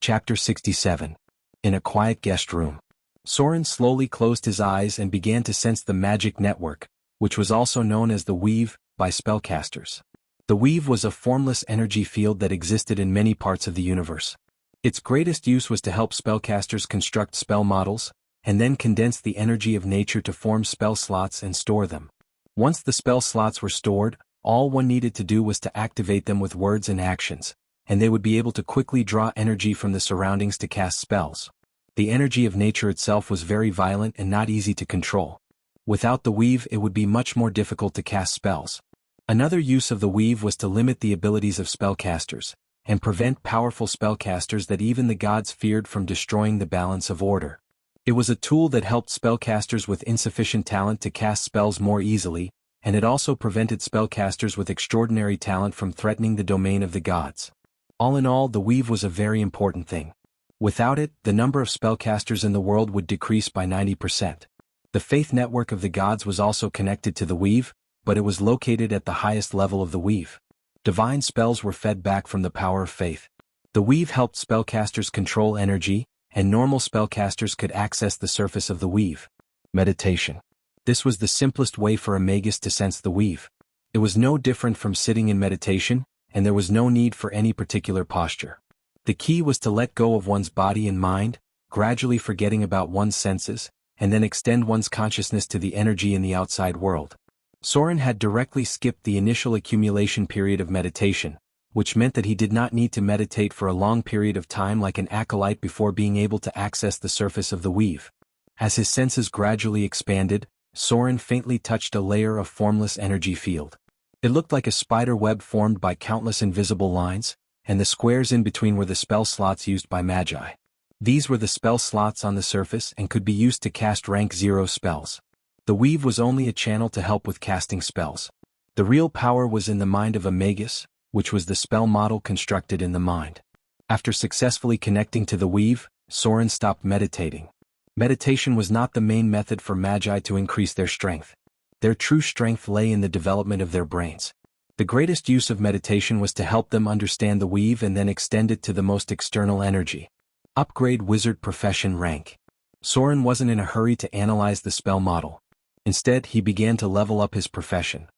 Chapter 67. In a quiet guest room. Soren slowly closed his eyes and began to sense the magic network, which was also known as the weave, by spellcasters. The weave was a formless energy field that existed in many parts of the universe. Its greatest use was to help spellcasters construct spell models, and then condense the energy of nature to form spell slots and store them. Once the spell slots were stored, all one needed to do was to activate them with words and actions, and they would be able to quickly draw energy from the surroundings to cast spells. The energy of nature itself was very violent and not easy to control. Without the weave, it would be much more difficult to cast spells. Another use of the weave was to limit the abilities of spellcasters, and prevent powerful spellcasters that even the gods feared from destroying the balance of order. It was a tool that helped spellcasters with insufficient talent to cast spells more easily, and it also prevented spellcasters with extraordinary talent from threatening the domain of the gods. All in all, the weave was a very important thing. Without it, the number of spellcasters in the world would decrease by 90%. The faith network of the gods was also connected to the weave, but it was located at the highest level of the weave. Divine spells were fed back from the power of faith. The weave helped spellcasters control energy, and normal spellcasters could access the surface of the weave. Meditation. This was the simplest way for a magus to sense the weave. It was no different from sitting in meditation, and there was no need for any particular posture. The key was to let go of one's body and mind, gradually forgetting about one's senses, and then extend one's consciousness to the energy in the outside world. Soren had directly skipped the initial accumulation period of meditation, which meant that he did not need to meditate for a long period of time like an acolyte before being able to access the surface of the weave. As his senses gradually expanded, Soren faintly touched a layer of formless energy field. It looked like a spider web formed by countless invisible lines, and the squares in between were the spell slots used by magi. These were the spell slots on the surface and could be used to cast rank 0 spells. The weave was only a channel to help with casting spells. The real power was in the mind of a magus, which was the spell model constructed in the mind. After successfully connecting to the weave, Soren stopped meditating. Meditation was not the main method for magi to increase their strength. Their true strength lay in the development of their brains. The greatest use of meditation was to help them understand the weave and then extend it to the most external energy. Upgrade wizard profession rank. Soren wasn't in a hurry to analyze the spell model. Instead, he began to level up his profession.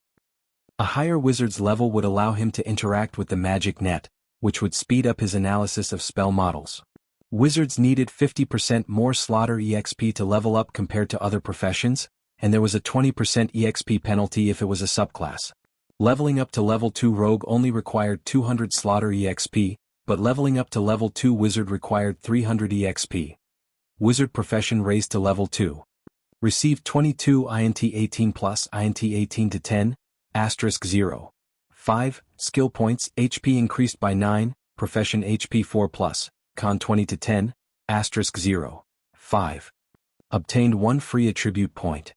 A higher wizard's level would allow him to interact with the magic net, which would speed up his analysis of spell models. Wizards needed 50% more slaughter EXP to level up compared to other professions, and there was a 20% EXP penalty if it was a subclass. Leveling up to level 2 rogue only required 200 slaughter EXP, but leveling up to level 2 wizard required 300 EXP. Wizard profession raised to level 2. Received 22 INT 18 plus INT 18 to 10, asterisk 0. 5. Skill points, HP increased by 9, profession HP 4 plus, con 20 to 10, asterisk 0. 5. Obtained 1 free attribute point.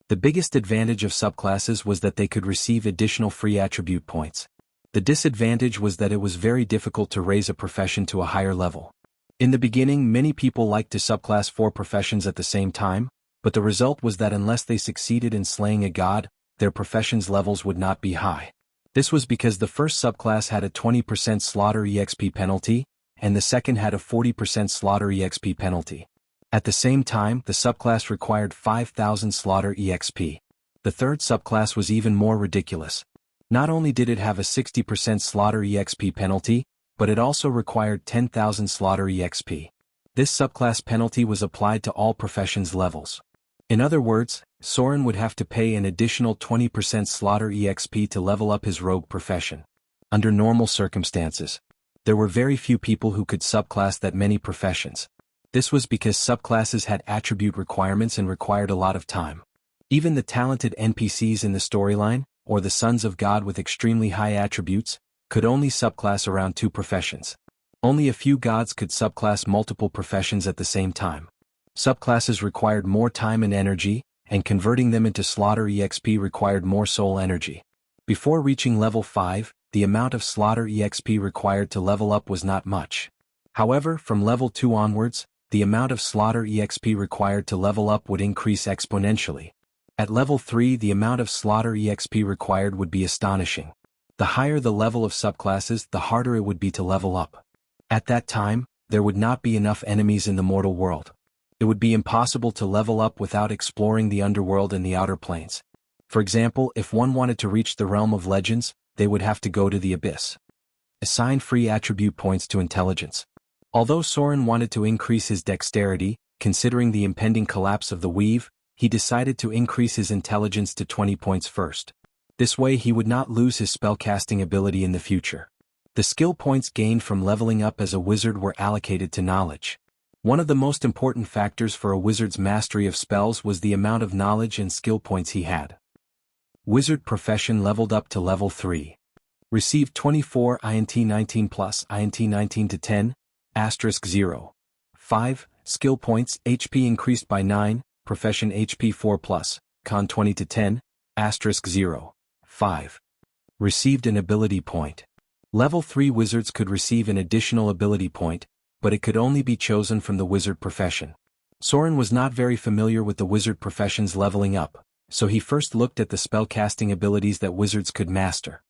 The biggest advantage of subclasses was that they could receive additional free attribute points. The disadvantage was that it was very difficult to raise a profession to a higher level. In the beginning, many people liked to subclass 4 professions at the same time, but the result was that unless they succeeded in slaying a god, their profession's levels would not be high. This was because the first subclass had a 20% slaughter EXP penalty, and the second had a 40% slaughter EXP penalty. At the same time, the subclass required 5,000 slaughter EXP. The third subclass was even more ridiculous. Not only did it have a 60% slaughter EXP penalty, but it also required 10,000 slaughter EXP. This subclass penalty was applied to all professions' levels. In other words, Soren would have to pay an additional 20% slaughter EXP to level up his rogue profession. Under normal circumstances, there were very few people who could subclass that many professions. This was because subclasses had attribute requirements and required a lot of time. Even the talented NPCs in the storyline, or the sons of God with extremely high attributes, could only subclass around 2 professions. Only a few gods could subclass multiple professions at the same time. Subclasses required more time and energy, and converting them into slaughter EXP required more soul energy. Before reaching level 5, the amount of slaughter EXP required to level up was not much. However, from level 2 onwards, the amount of slaughter EXP required to level up would increase exponentially. At level 3, the amount of slaughter EXP required would be astonishing. The higher the level of subclasses, the harder it would be to level up. At that time, there would not be enough enemies in the mortal world. It would be impossible to level up without exploring the underworld and the outer planes. For example, if one wanted to reach the realm of legends, they would have to go to the abyss. Assign free attribute points to intelligence. Although Soren wanted to increase his dexterity, considering the impending collapse of the weave, he decided to increase his intelligence to 20 points first. This way he would not lose his spellcasting ability in the future. The skill points gained from leveling up as a wizard were allocated to knowledge. One of the most important factors for a wizard's mastery of spells was the amount of knowledge and skill points he had. Wizard profession leveled up to level 3. Received 24 INT 19 plus INT 19 to 10, asterisk 0. 5. Skill points, HP increased by 9, profession HP 4 plus, con 20 to 10, asterisk 0. 5. Received an ability point. Level 3 wizards could receive an additional ability point, but it could only be chosen from the wizard profession. Soren was not very familiar with the wizard profession's leveling up, so he first looked at the spellcasting abilities that wizards could master.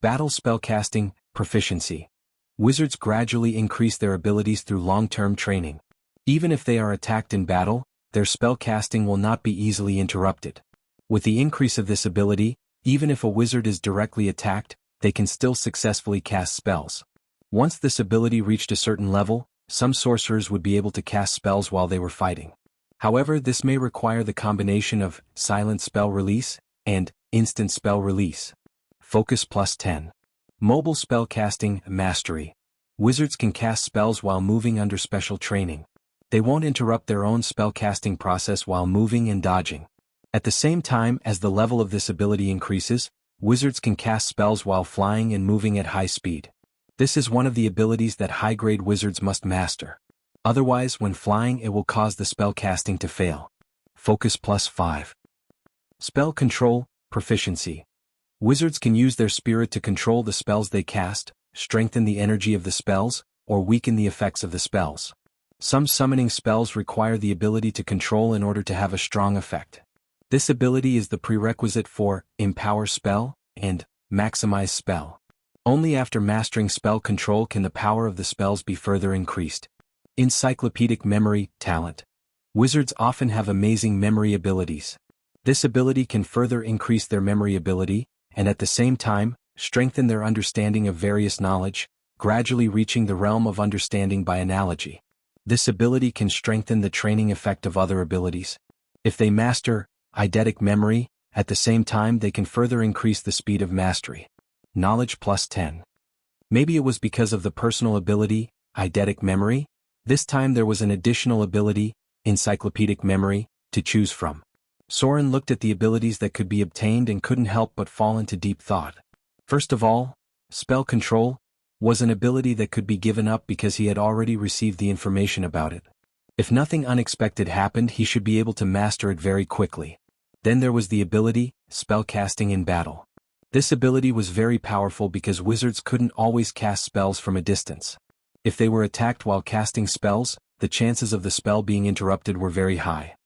Battle spellcasting, proficiency. Wizards gradually increase their abilities through long-term training. Even if they are attacked in battle, their spellcasting will not be easily interrupted. With the increase of this ability, even if a wizard is directly attacked, they can still successfully cast spells. Once this ability reached a certain level, some sorcerers would be able to cast spells while they were fighting. However, this may require the combination of silent spell release and instant spell release. Focus plus 10. Mobile spellcasting mastery. Wizards can cast spells while moving under special training. They won't interrupt their own spellcasting process while moving and dodging. At the same time as the level of this ability increases, wizards can cast spells while flying and moving at high speed. This is one of the abilities that high-grade wizards must master. Otherwise, when flying, it will cause the spellcasting to fail. Focus plus 5. Spell control, proficiency. Wizards can use their spirit to control the spells they cast, strengthen the energy of the spells, or weaken the effects of the spells. Some summoning spells require the ability to control in order to have a strong effect. This ability is the prerequisite for Empower Spell and Maximize Spell. Only after mastering spell control can the power of the spells be further increased. Encyclopedic memory, talent. Wizards often have amazing memory abilities. This ability can further increase their memory ability, and at the same time, strengthen their understanding of various knowledge, gradually reaching the realm of understanding by analogy. This ability can strengthen the training effect of other abilities. If they master eidetic memory, at the same time they can further increase the speed of mastery. Knowledge plus 10. Maybe it was because of the personal ability, eidetic memory. This time there was an additional ability, encyclopedic memory, to choose from. Soren looked at the abilities that could be obtained and couldn't help but fall into deep thought. First of all, spell control was an ability that could be given up because he had already received the information about it. If nothing unexpected happened, he should be able to master it very quickly. Then there was the ability, spellcasting in battle. This ability was very powerful because wizards couldn't always cast spells from a distance. If they were attacked while casting spells, the chances of the spell being interrupted were very high.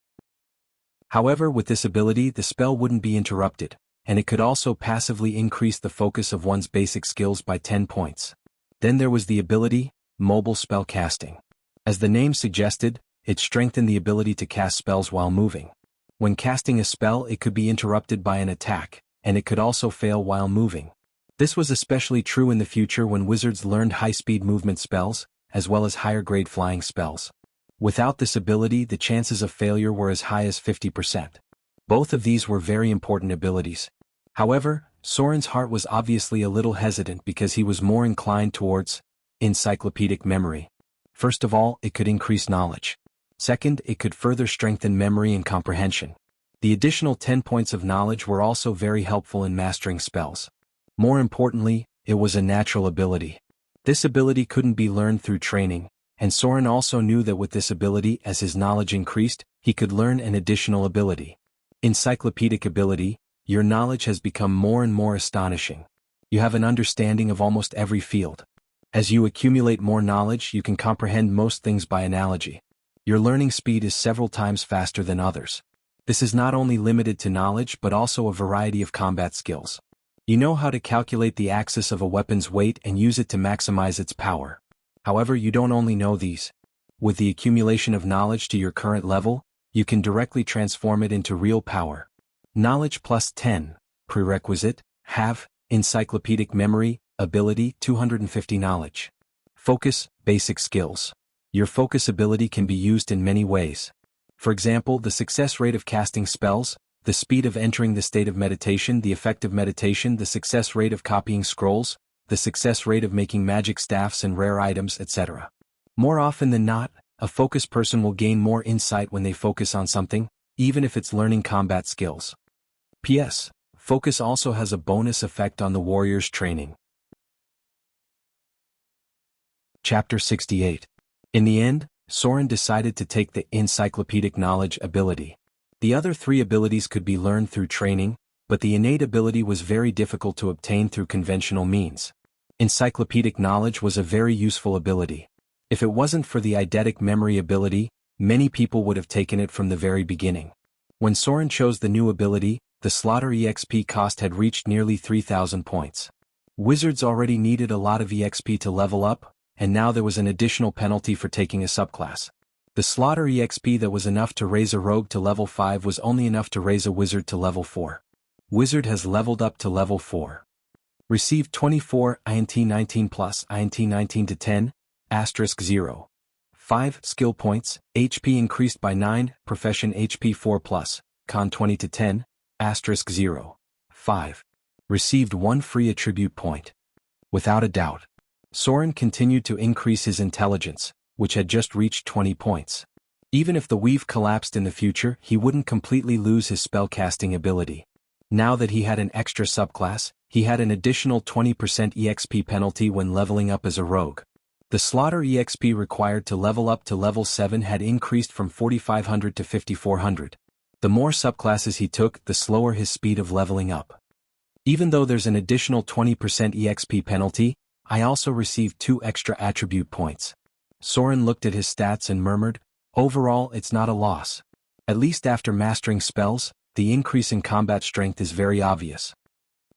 However, with this ability, the spell wouldn't be interrupted, and it could also passively increase the focus of one's basic skills by 10 points. Then there was the ability, mobile spellcasting. As the name suggested, it strengthened the ability to cast spells while moving. When casting a spell, it could be interrupted by an attack, and it could also fail while moving. This was especially true in the future when wizards learned high-speed movement spells, as well as higher-grade flying spells. Without this ability, the chances of failure were as high as 50%. Both of these were very important abilities. However, Soren's heart was obviously a little hesitant because he was more inclined towards encyclopedic memory. First of all, it could increase knowledge. Second, it could further strengthen memory and comprehension. The additional 10 points of knowledge were also very helpful in mastering spells. More importantly, it was a natural ability. This ability couldn't be learned through training, and Soren also knew that with this ability, as his knowledge increased, he could learn an additional ability. Encyclopedic ability, your knowledge has become more and more astonishing. You have an understanding of almost every field. As you accumulate more knowledge, you can comprehend most things by analogy. Your learning speed is several times faster than others. This is not only limited to knowledge but also a variety of combat skills. You know how to calculate the axis of a weapon's weight and use it to maximize its power. However, you don't only know these. With the accumulation of knowledge to your current level, you can directly transform it into real power. Knowledge plus 10. Prerequisite, have, encyclopedic memory, ability, 250 knowledge. Focus, basic skills. Your focus ability can be used in many ways. For example, the success rate of casting spells, the speed of entering the state of meditation, the effect of meditation, the success rate of copying scrolls, the success rate of making magic staffs and rare items, etc. More often than not, a focused person will gain more insight when they focus on something, even if it's learning combat skills. P.S. Focus also has a bonus effect on the warrior's training. Chapter 68. In the end, Soren decided to take the encyclopedic knowledge ability. The other 3 abilities could be learned through training, but the innate ability was very difficult to obtain through conventional means. Encyclopedic knowledge was a very useful ability. If it wasn't for the eidetic memory ability, many people would have taken it from the very beginning. When Soren chose the new ability, the slaughter EXP cost had reached nearly 3,000 points. Wizards already needed a lot of EXP to level up, and now there was an additional penalty for taking a subclass. The slaughter EXP that was enough to raise a rogue to level 5 was only enough to raise a wizard to level 4. Wizard has leveled up to level 4. Received 24 INT 19 plus INT 19 to 10, asterisk 0. 5 skill points, HP increased by 9, profession HP 4 plus, con 20 to 10, asterisk 0. 5. Received 1 free attribute point. Without a doubt. Soren continued to increase his intelligence, which had just reached 20 points. Even if the weave collapsed in the future, he wouldn't completely lose his spellcasting ability. Now that he had an extra subclass, he had an additional 20% EXP penalty when leveling up as a rogue. The slaughter EXP required to level up to level 7 had increased from 4,500 to 5,400. The more subclasses he took, the slower his speed of leveling up. Even though there's an additional 20% EXP penalty, I also received 2 extra attribute points. Soren looked at his stats and murmured, overall it's not a loss. At least after mastering spells, the increase in combat strength is very obvious.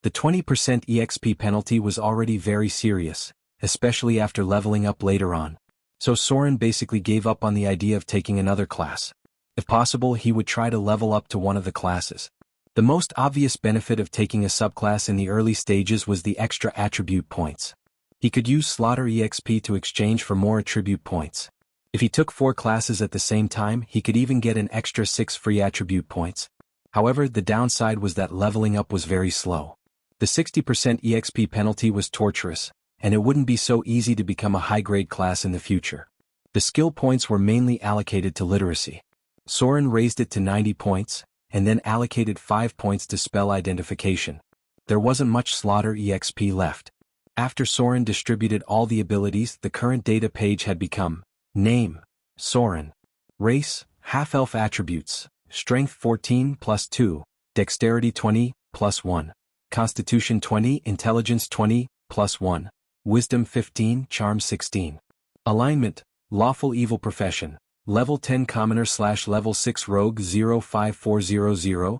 The 20% EXP penalty was already very serious, especially after leveling up later on. So Soren basically gave up on the idea of taking another class. If possible, he would try to level up to one of the classes. The most obvious benefit of taking a subclass in the early stages was the extra attribute points. He could use slaughter EXP to exchange for more attribute points. If he took 4 classes at the same time, he could even get an extra 6 free attribute points. However, the downside was that leveling up was very slow. The 60% EXP penalty was torturous, and it wouldn't be so easy to become a high-grade class in the future. The skill points were mainly allocated to literacy. Soren raised it to 90 points, and then allocated 5 points to spell identification. There wasn't much slaughter EXP left. After Soren distributed all the abilities, the current data page had become: Name, Soren. Race, half-elf attributes, Strength 14 plus 2, Dexterity 20 plus 1, Constitution 20, Intelligence 20 plus 1, Wisdom 15, Charm 16. Alignment, Lawful Evil Profession, Level 10 Commoner / Level 6 Rogue 05400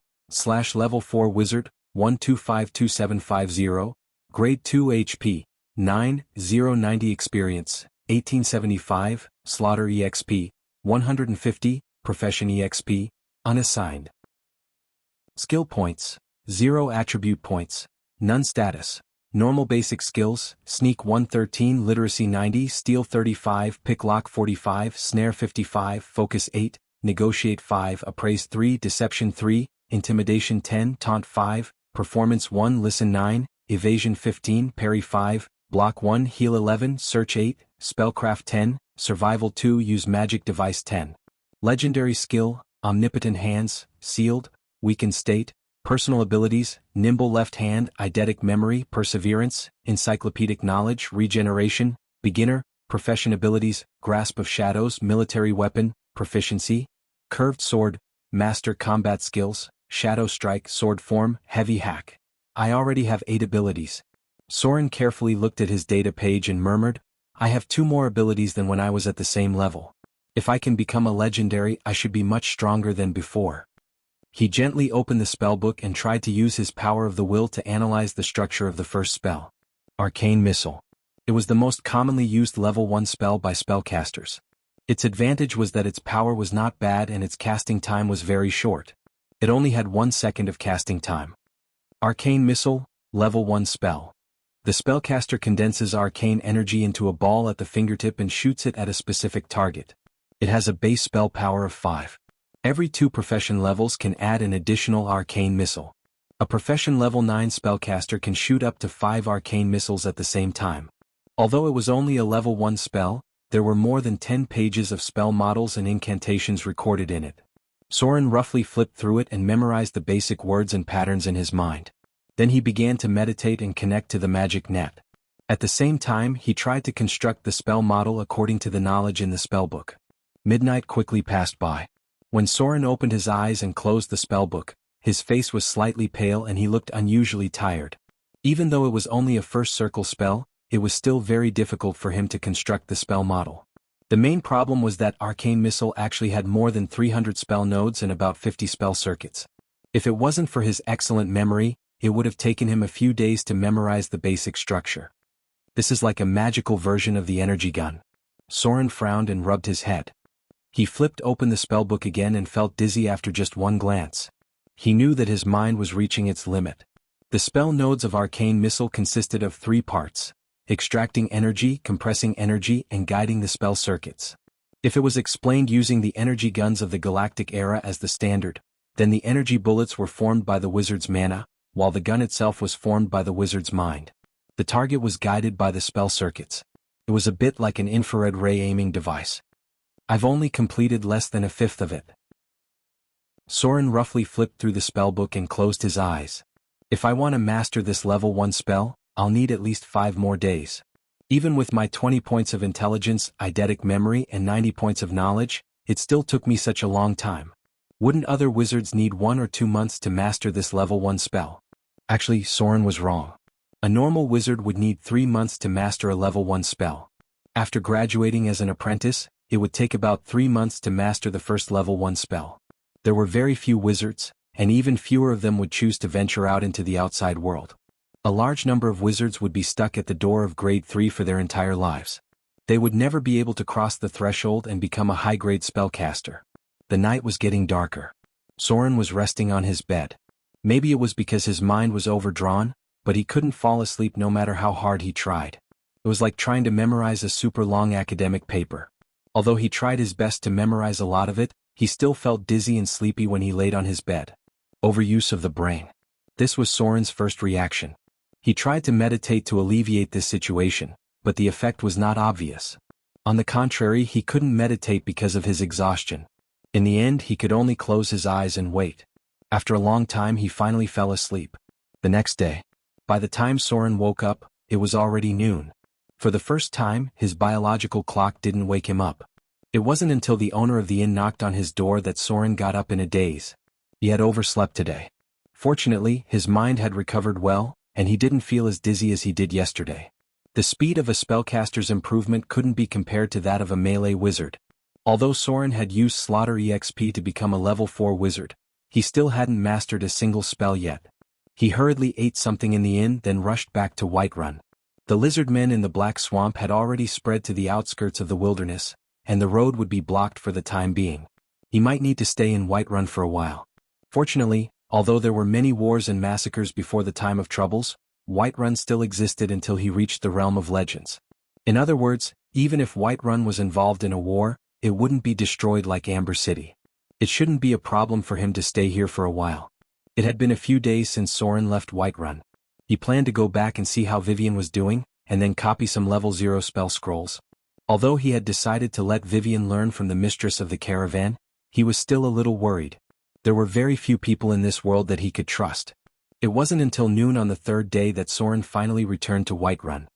/ Level 4 Wizard 1252750, Grade 2 HP, 9090 Experience, 1875, Slaughter EXP, 150, Profession EXP, Unassigned. Skill points, 0 attribute points, none status, normal basic skills, Sneak 113, Literacy 90, Steal 35, Picklock 45, Snare 55, Focus 8, Negotiate 5, Appraise 3, Deception 3, Intimidation 10, Taunt 5, Performance 1, Listen 9, Evasion 15, Parry 5, Block 1, Heal 11, Search 8, Spellcraft 10, Survival 2, Use Magic Device 10. Legendary skill, Omnipotent Hands, Sealed, Weakened State, Personal abilities, Nimble Left Hand, Eidetic Memory, Perseverance, Encyclopedic Knowledge, Regeneration, Beginner, Profession abilities, Grasp of Shadows, Military Weapon, Proficiency, Curved Sword, Master Combat Skills, Shadow Strike, Sword Form, Heavy Hack. I already have 8 abilities. Soren carefully looked at his data page and murmured, I have 2 more abilities than when I was at the same level. If I can become a legendary, I should be much stronger than before. He gently opened the spellbook and tried to use his power of the will to analyze the structure of the first spell. Arcane Missile. It was the most commonly used level 1 spell by spellcasters. Its advantage was that its power was not bad and its casting time was very short. It only had 1 second of casting time. Arcane Missile, level 1 spell. The spellcaster condenses arcane energy into a ball at the fingertip and shoots it at a specific target. It has a base spell power of 5. Every 2 profession levels can add an additional arcane missile. A profession level 9 spellcaster can shoot up to 5 arcane missiles at the same time. Although it was only a level 1 spell, there were more than 10 pages of spell models and incantations recorded in it. Soren roughly flipped through it and memorized the basic words and patterns in his mind. Then he began to meditate and connect to the magic net. At the same time, he tried to construct the spell model according to the knowledge in the spellbook. Midnight quickly passed by. When Soren opened his eyes and closed the spellbook, his face was slightly pale and he looked unusually tired. Even though it was only a first circle spell, it was still very difficult for him to construct the spell model. The main problem was that Arcane Missile actually had more than 300 spell nodes and about 50 spell circuits. If it wasn't for his excellent memory, it would have taken him a few days to memorize the basic structure. This is like a magical version of the energy gun. Soren frowned and rubbed his head. He flipped open the spellbook again and felt dizzy after just one glance. He knew that his mind was reaching its limit. The spell nodes of Arcane Missile consisted of 3 parts: extracting energy, compressing energy, and guiding the spell circuits. If it was explained using the energy guns of the Galactic Era as the standard, then the energy bullets were formed by the wizard's mana, while the gun itself was formed by the wizard's mind. The target was guided by the spell circuits. It was a bit like an infrared ray aiming device. I've only completed less than a fifth of it. Soren roughly flipped through the spellbook and closed his eyes. If I want to master this level 1 spell, I'll need at least 5 more days. Even with my 20 points of intelligence, eidetic memory, and 90 points of knowledge, it still took me such a long time. Wouldn't other wizards need 1 or 2 months to master this level 1 spell? Actually, Soren was wrong. A normal wizard would need 3 months to master a level 1 spell. After graduating as an apprentice, it would take about 3 months to master the first level 1 spell. There were very few wizards, and even fewer of them would choose to venture out into the outside world. A large number of wizards would be stuck at the door of grade 3 for their entire lives. They would never be able to cross the threshold and become a high-grade spellcaster. The night was getting darker. Soren was resting on his bed. Maybe it was because his mind was overdrawn, but he couldn't fall asleep no matter how hard he tried. It was like trying to memorize a super long academic paper. Although he tried his best to memorize a lot of it, he still felt dizzy and sleepy when he laid on his bed. Overuse of the brain. This was Soren's first reaction. He tried to meditate to alleviate this situation, but the effect was not obvious. On the contrary, he couldn't meditate because of his exhaustion. In the end, he could only close his eyes and wait. After a long time, he finally fell asleep. The next day, by the time Soren woke up, it was already noon. For the first time, his biological clock didn't wake him up. It wasn't until the owner of the inn knocked on his door that Soren got up in a daze. He had overslept today. Fortunately, his mind had recovered well, and he didn't feel as dizzy as he did yesterday. The speed of a spellcaster's improvement couldn't be compared to that of a melee wizard. Although Soren had used Slaughter EXP to become a level 4 wizard, he still hadn't mastered a single spell yet. He hurriedly ate something in the inn, then rushed back to Whiterun. The lizard men in the Black Swamp had already spread to the outskirts of the wilderness, and the road would be blocked for the time being. He might need to stay in Whiterun for a while. Fortunately, although there were many wars and massacres before the time of troubles, Whiterun still existed until he reached the realm of legends. In other words, even if Whiterun was involved in a war, it wouldn't be destroyed like Amber City. It shouldn't be a problem for him to stay here for a while. It had been a few days since Soren left Whiterun. He planned to go back and see how Vivian was doing, and then copy some level 0 spell scrolls. Although he had decided to let Vivian learn from the mistress of the caravan, he was still a little worried. There were very few people in this world that he could trust. It wasn't until noon on the 3rd day that Soren finally returned to Whiterun.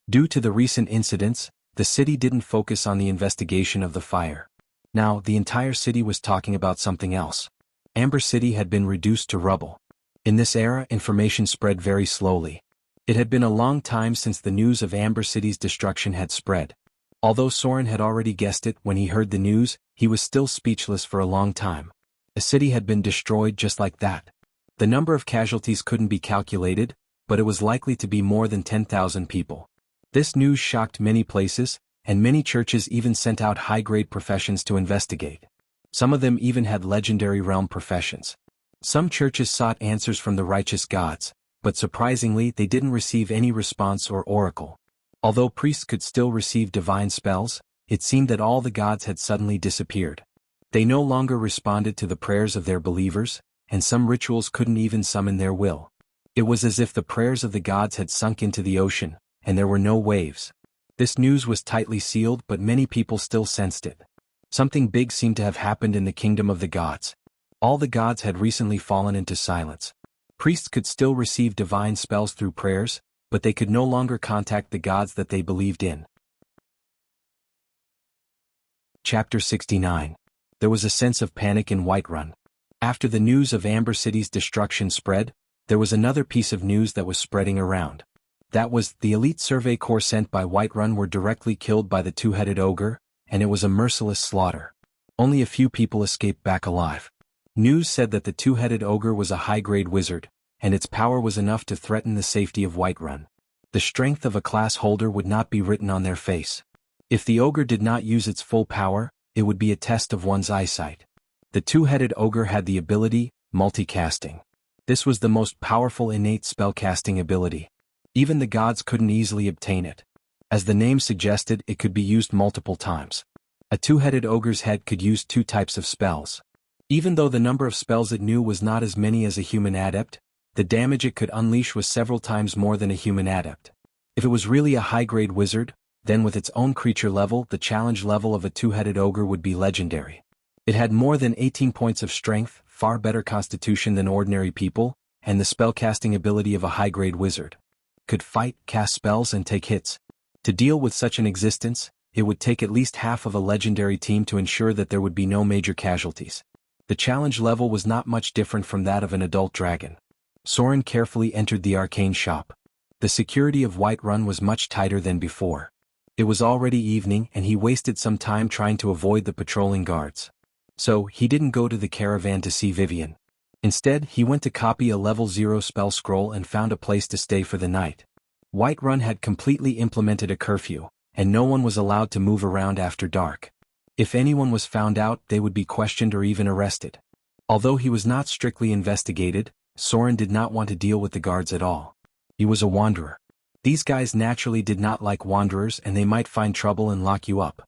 Due to the recent incidents, the city didn't focus on the investigation of the fire. Now, the entire city was talking about something else. Amber City had been reduced to rubble. In this era, information spread very slowly. It had been a long time since the news of Amber City's destruction had spread. Although Soren had already guessed it when he heard the news, he was still speechless for a long time. A city had been destroyed just like that. The number of casualties couldn't be calculated, but it was likely to be more than 10,000 people. This news shocked many places, and many churches even sent out high-grade professions to investigate. Some of them even had legendary realm professions. Some churches sought answers from the righteous gods, but surprisingly they didn't receive any response or oracle. Although priests could still receive divine spells, it seemed that all the gods had suddenly disappeared. They no longer responded to the prayers of their believers, and some rituals couldn't even summon their will. It was as if the prayers of the gods had sunk into the ocean, and there were no waves. This news was tightly sealed, but many people still sensed it. Something big seemed to have happened in the kingdom of the gods. All the gods had recently fallen into silence. Priests could still receive divine spells through prayers, but they could no longer contact the gods that they believed in. Chapter 69. There was a sense of panic in Whiterun. After the news of Amber City's destruction spread, there was another piece of news that was spreading around. That was, the elite survey corps sent by Whiterun were directly killed by the two-headed ogre, and it was a merciless slaughter. Only a few people escaped back alive. News said that the two-headed ogre was a high-grade wizard, and its power was enough to threaten the safety of Whiterun. The strength of a class holder would not be written on their face. If the ogre did not use its full power, it would be a test of one's eyesight. The two-headed ogre had the ability, multicasting. This was the most powerful innate spellcasting ability. Even the gods couldn't easily obtain it. As the name suggested, it could be used multiple times. A two-headed ogre's head could use two types of spells. Even though the number of spells it knew was not as many as a human adept, the damage it could unleash was several times more than a human adept. If it was really a high-grade wizard, then with its own creature level, the challenge level of a two-headed ogre would be legendary. It had more than 18 points of strength, far better constitution than ordinary people, and the spellcasting ability of a high-grade wizard. Could fight, cast spells, and take hits. To deal with such an existence, it would take at least half of a legendary team to ensure that there would be no major casualties. The challenge level was not much different from that of an adult dragon. Soren carefully entered the arcane shop. The security of Whiterun was much tighter than before. It was already evening and he wasted some time trying to avoid the patrolling guards. So, he didn't go to the caravan to see Vivian. Instead, he went to copy a level 0 spell scroll and found a place to stay for the night. Whiterun had completely implemented a curfew, and no one was allowed to move around after dark. If anyone was found out, they would be questioned or even arrested. Although he was not strictly investigated, Soren did not want to deal with the guards at all. He was a wanderer. These guys naturally did not like wanderers and they might find trouble and lock you up.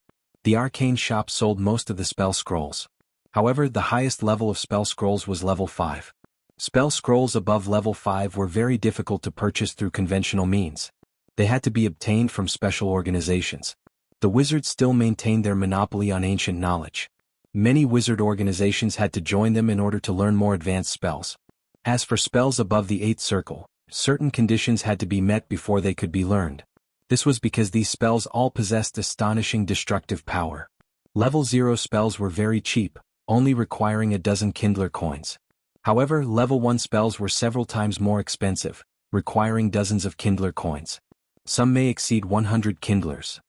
The arcane shop sold most of the spell scrolls. However, the highest level of spell scrolls was level 5. Spell scrolls above level 5 were very difficult to purchase through conventional means. They had to be obtained from special organizations. The wizards still maintained their monopoly on ancient knowledge. Many wizard organizations had to join them in order to learn more advanced spells. As for spells above the 8th circle, certain conditions had to be met before they could be learned. This was because these spells all possessed astonishing destructive power. Level 0 spells were very cheap, only requiring a dozen Kindler coins. However, level 1 spells were several times more expensive, requiring dozens of Kindler coins. Some may exceed 100 Kindlers.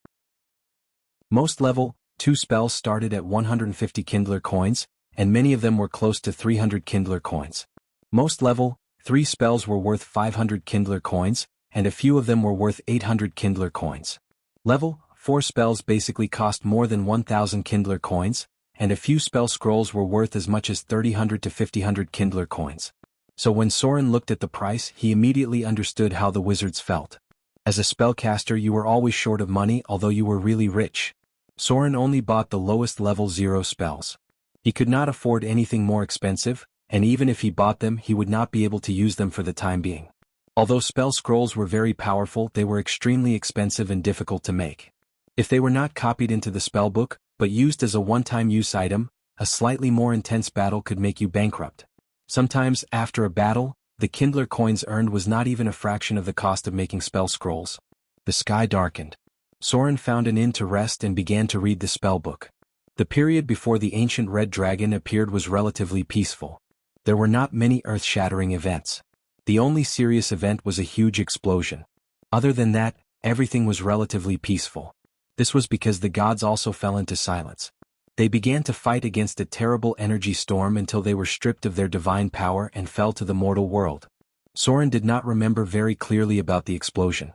Most level 2 spells started at 150 Kindler coins, and many of them were close to 300 Kindler coins. Most level 3 spells were worth 500 Kindler coins, and a few of them were worth 800 Kindler coins. Level 4 spells basically cost more than 1,000 Kindler coins, and a few spell scrolls were worth as much as 300 to 500 Kindler coins. So when Soren looked at the price, he immediately understood how the wizards felt. As a spellcaster, you were always short of money, although you were really rich. Soren only bought the lowest level 0 spells. He could not afford anything more expensive, and even if he bought them, he would not be able to use them for the time being. Although spell scrolls were very powerful, they were extremely expensive and difficult to make. If they were not copied into the spellbook, but used as a one-time use item, a slightly more intense battle could make you bankrupt. Sometimes, after a battle, the Kindler coins earned was not even a fraction of the cost of making spell scrolls. The sky darkened. Soren found an inn to rest and began to read the spellbook. The period before the ancient red dragon appeared was relatively peaceful. There were not many earth-shattering events. The only serious event was a huge explosion. Other than that, everything was relatively peaceful. This was because the gods also fell into silence. They began to fight against a terrible energy storm until they were stripped of their divine power and fell to the mortal world. Soren did not remember very clearly about the explosion.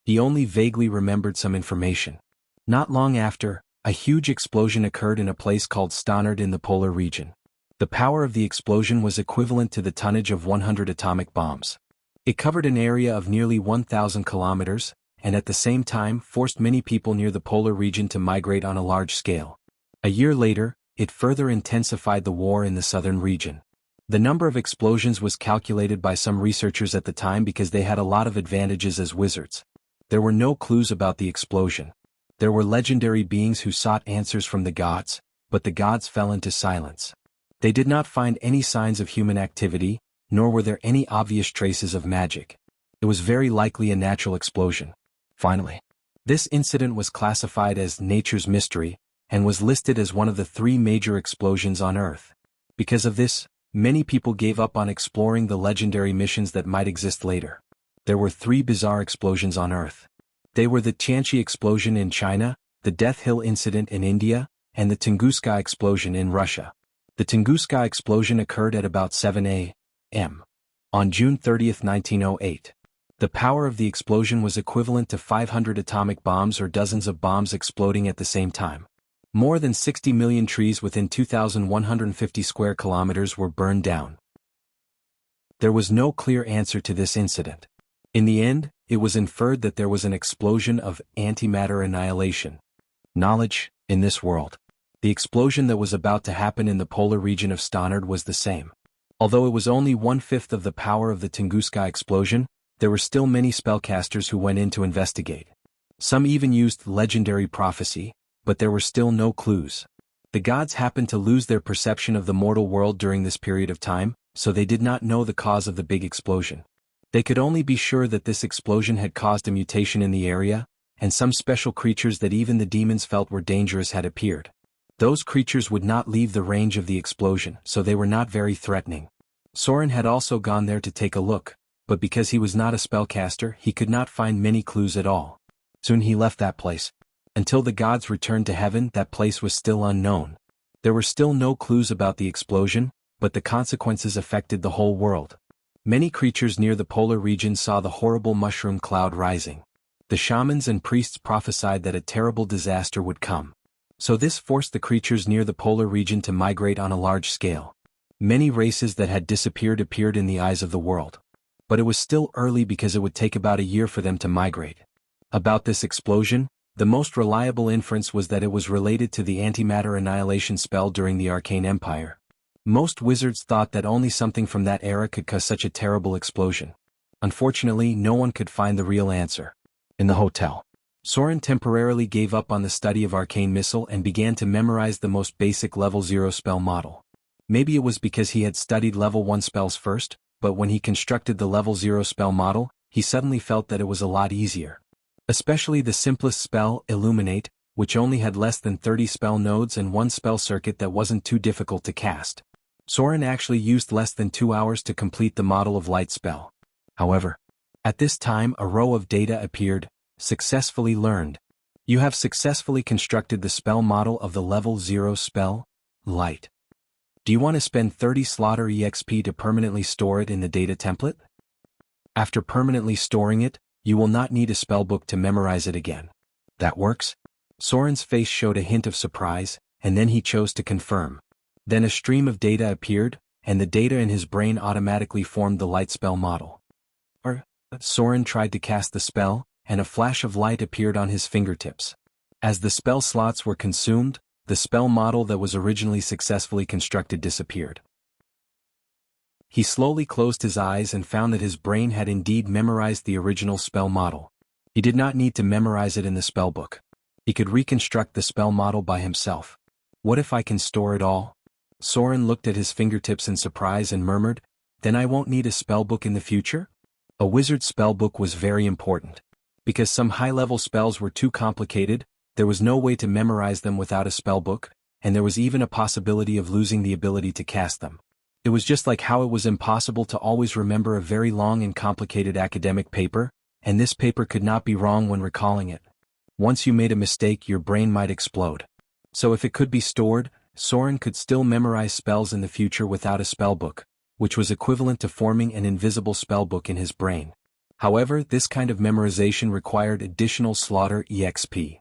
He only vaguely remembered some information. Not long after, a huge explosion occurred in a place called Stannard in the polar region. The power of the explosion was equivalent to the tonnage of 100 atomic bombs. It covered an area of nearly 1,000 kilometers, and at the same time forced many people near the polar region to migrate on a large scale. A year later, it further intensified the war in the southern region. The number of explosions was calculated by some researchers at the time because they had a lot of advantages as wizards. There were no clues about the explosion. There were legendary beings who sought answers from the gods, but the gods fell into silence. They did not find any signs of human activity, nor were there any obvious traces of magic. It was very likely a natural explosion. Finally, this incident was classified as nature's mystery, and was listed as one of the 3 major explosions on Earth. Because of this, many people gave up on exploring the legendary missions that might exist later. There were 3 bizarre explosions on Earth. They were the Tianqi explosion in China, the Death Hill incident in India, and the Tunguska explosion in Russia. The Tunguska explosion occurred at about 7 a.m. on June 30, 1908. The power of the explosion was equivalent to 500 atomic bombs or dozens of bombs exploding at the same time. More than 60 million trees within 2,150 square kilometers were burned down. There was no clear answer to this incident. In the end, it was inferred that there was an explosion of antimatter annihilation. Knowledge, in this world. The explosion that was about to happen in the polar region of Stannard was the same. Although it was only 1/5 of the power of the Tunguska explosion, there were still many spellcasters who went in to investigate. Some even used legendary prophecy, but there were still no clues. The gods happened to lose their perception of the mortal world during this period of time, so they did not know the cause of the big explosion. They could only be sure that this explosion had caused a mutation in the area, and some special creatures that even the demons felt were dangerous had appeared. Those creatures would not leave the range of the explosion, so they were not very threatening. Soren had also gone there to take a look, but because he was not a spellcaster, he could not find many clues at all. Soon he left that place. Until the gods returned to heaven, that place was still unknown. There were still no clues about the explosion, but the consequences affected the whole world. Many creatures near the polar region saw the horrible mushroom cloud rising. The shamans and priests prophesied that a terrible disaster would come. So this forced the creatures near the polar region to migrate on a large scale. Many races that had disappeared appeared in the eyes of the world. But it was still early because it would take about a year for them to migrate. About this explosion, the most reliable inference was that it was related to the antimatter annihilation spell during the Arcane Empire. Most wizards thought that only something from that era could cause such a terrible explosion. Unfortunately, no one could find the real answer. In the hotel, Soren temporarily gave up on the study of arcane missile and began to memorize the most basic level 0 spell model. Maybe it was because he had studied level 1 spells first, but when he constructed the level 0 spell model, he suddenly felt that it was a lot easier. Especially the simplest spell, Illuminate, which only had less than 30 spell nodes and one spell circuit that wasn't too difficult to cast. Soren actually used less than 2 hours to complete the model of light spell. However, at this time a row of data appeared, successfully learned. You have successfully constructed the spell model of the level 0 spell, Light. Do you want to spend 30 slaughter EXP to permanently store it in the data template? After permanently storing it, you will not need a spellbook to memorize it again. That works? Soren's face showed a hint of surprise, and then he chose to confirm. Then a stream of data appeared, and the data in his brain automatically formed the light spell model. Soren tried to cast the spell, and a flash of light appeared on his fingertips. As the spell slots were consumed, the spell model that was originally successfully constructed disappeared. He slowly closed his eyes and found that his brain had indeed memorized the original spell model. He did not need to memorize it in the spellbook. He could reconstruct the spell model by himself. What if I can store it all? Soren looked at his fingertips in surprise and murmured, "Then I won't need a spellbook in the future?" A wizard's spellbook was very important. Because some high-level spells were too complicated, there was no way to memorize them without a spellbook, and there was even a possibility of losing the ability to cast them. It was just like how it was impossible to always remember a very long and complicated academic paper, and this paper could not be wrong when recalling it. Once you made a mistake, your brain might explode. So if it could be stored, Soren could still memorize spells in the future without a spellbook, which was equivalent to forming an invisible spellbook in his brain. However, this kind of memorization required additional slaughter EXP.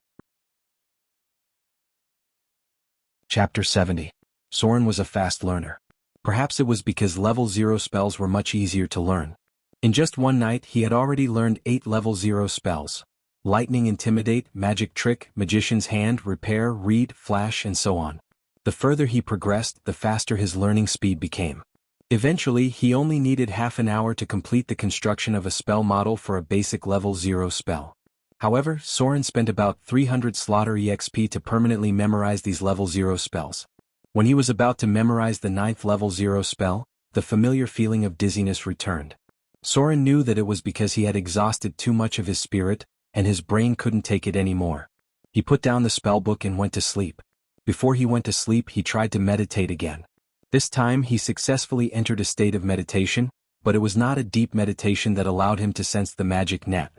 Chapter 70. Soren was a fast learner. Perhaps it was because level 0 spells were much easier to learn. In just one night he had already learned 8 level 0 spells. Lightning, Intimidate, Magic Trick, Magician's Hand, Repair, Read, Flash, and so on. The further he progressed, the faster his learning speed became. Eventually, he only needed half an hour to complete the construction of a spell model for a basic level 0 spell. However, Soren spent about 300 slaughter EXP to permanently memorize these level 0 spells. When he was about to memorize the 9th level 0 spell, the familiar feeling of dizziness returned. Soren knew that it was because he had exhausted too much of his spirit, and his brain couldn't take it anymore. He put down the spellbook and went to sleep. Before he went to sleep, he tried to meditate again. This time he successfully entered a state of meditation, but it was not a deep meditation that allowed him to sense the magic net.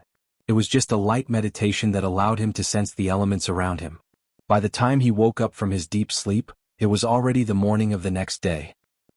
It was just a light meditation that allowed him to sense the elements around him. By the time he woke up from his deep sleep, it was already the morning of the next day.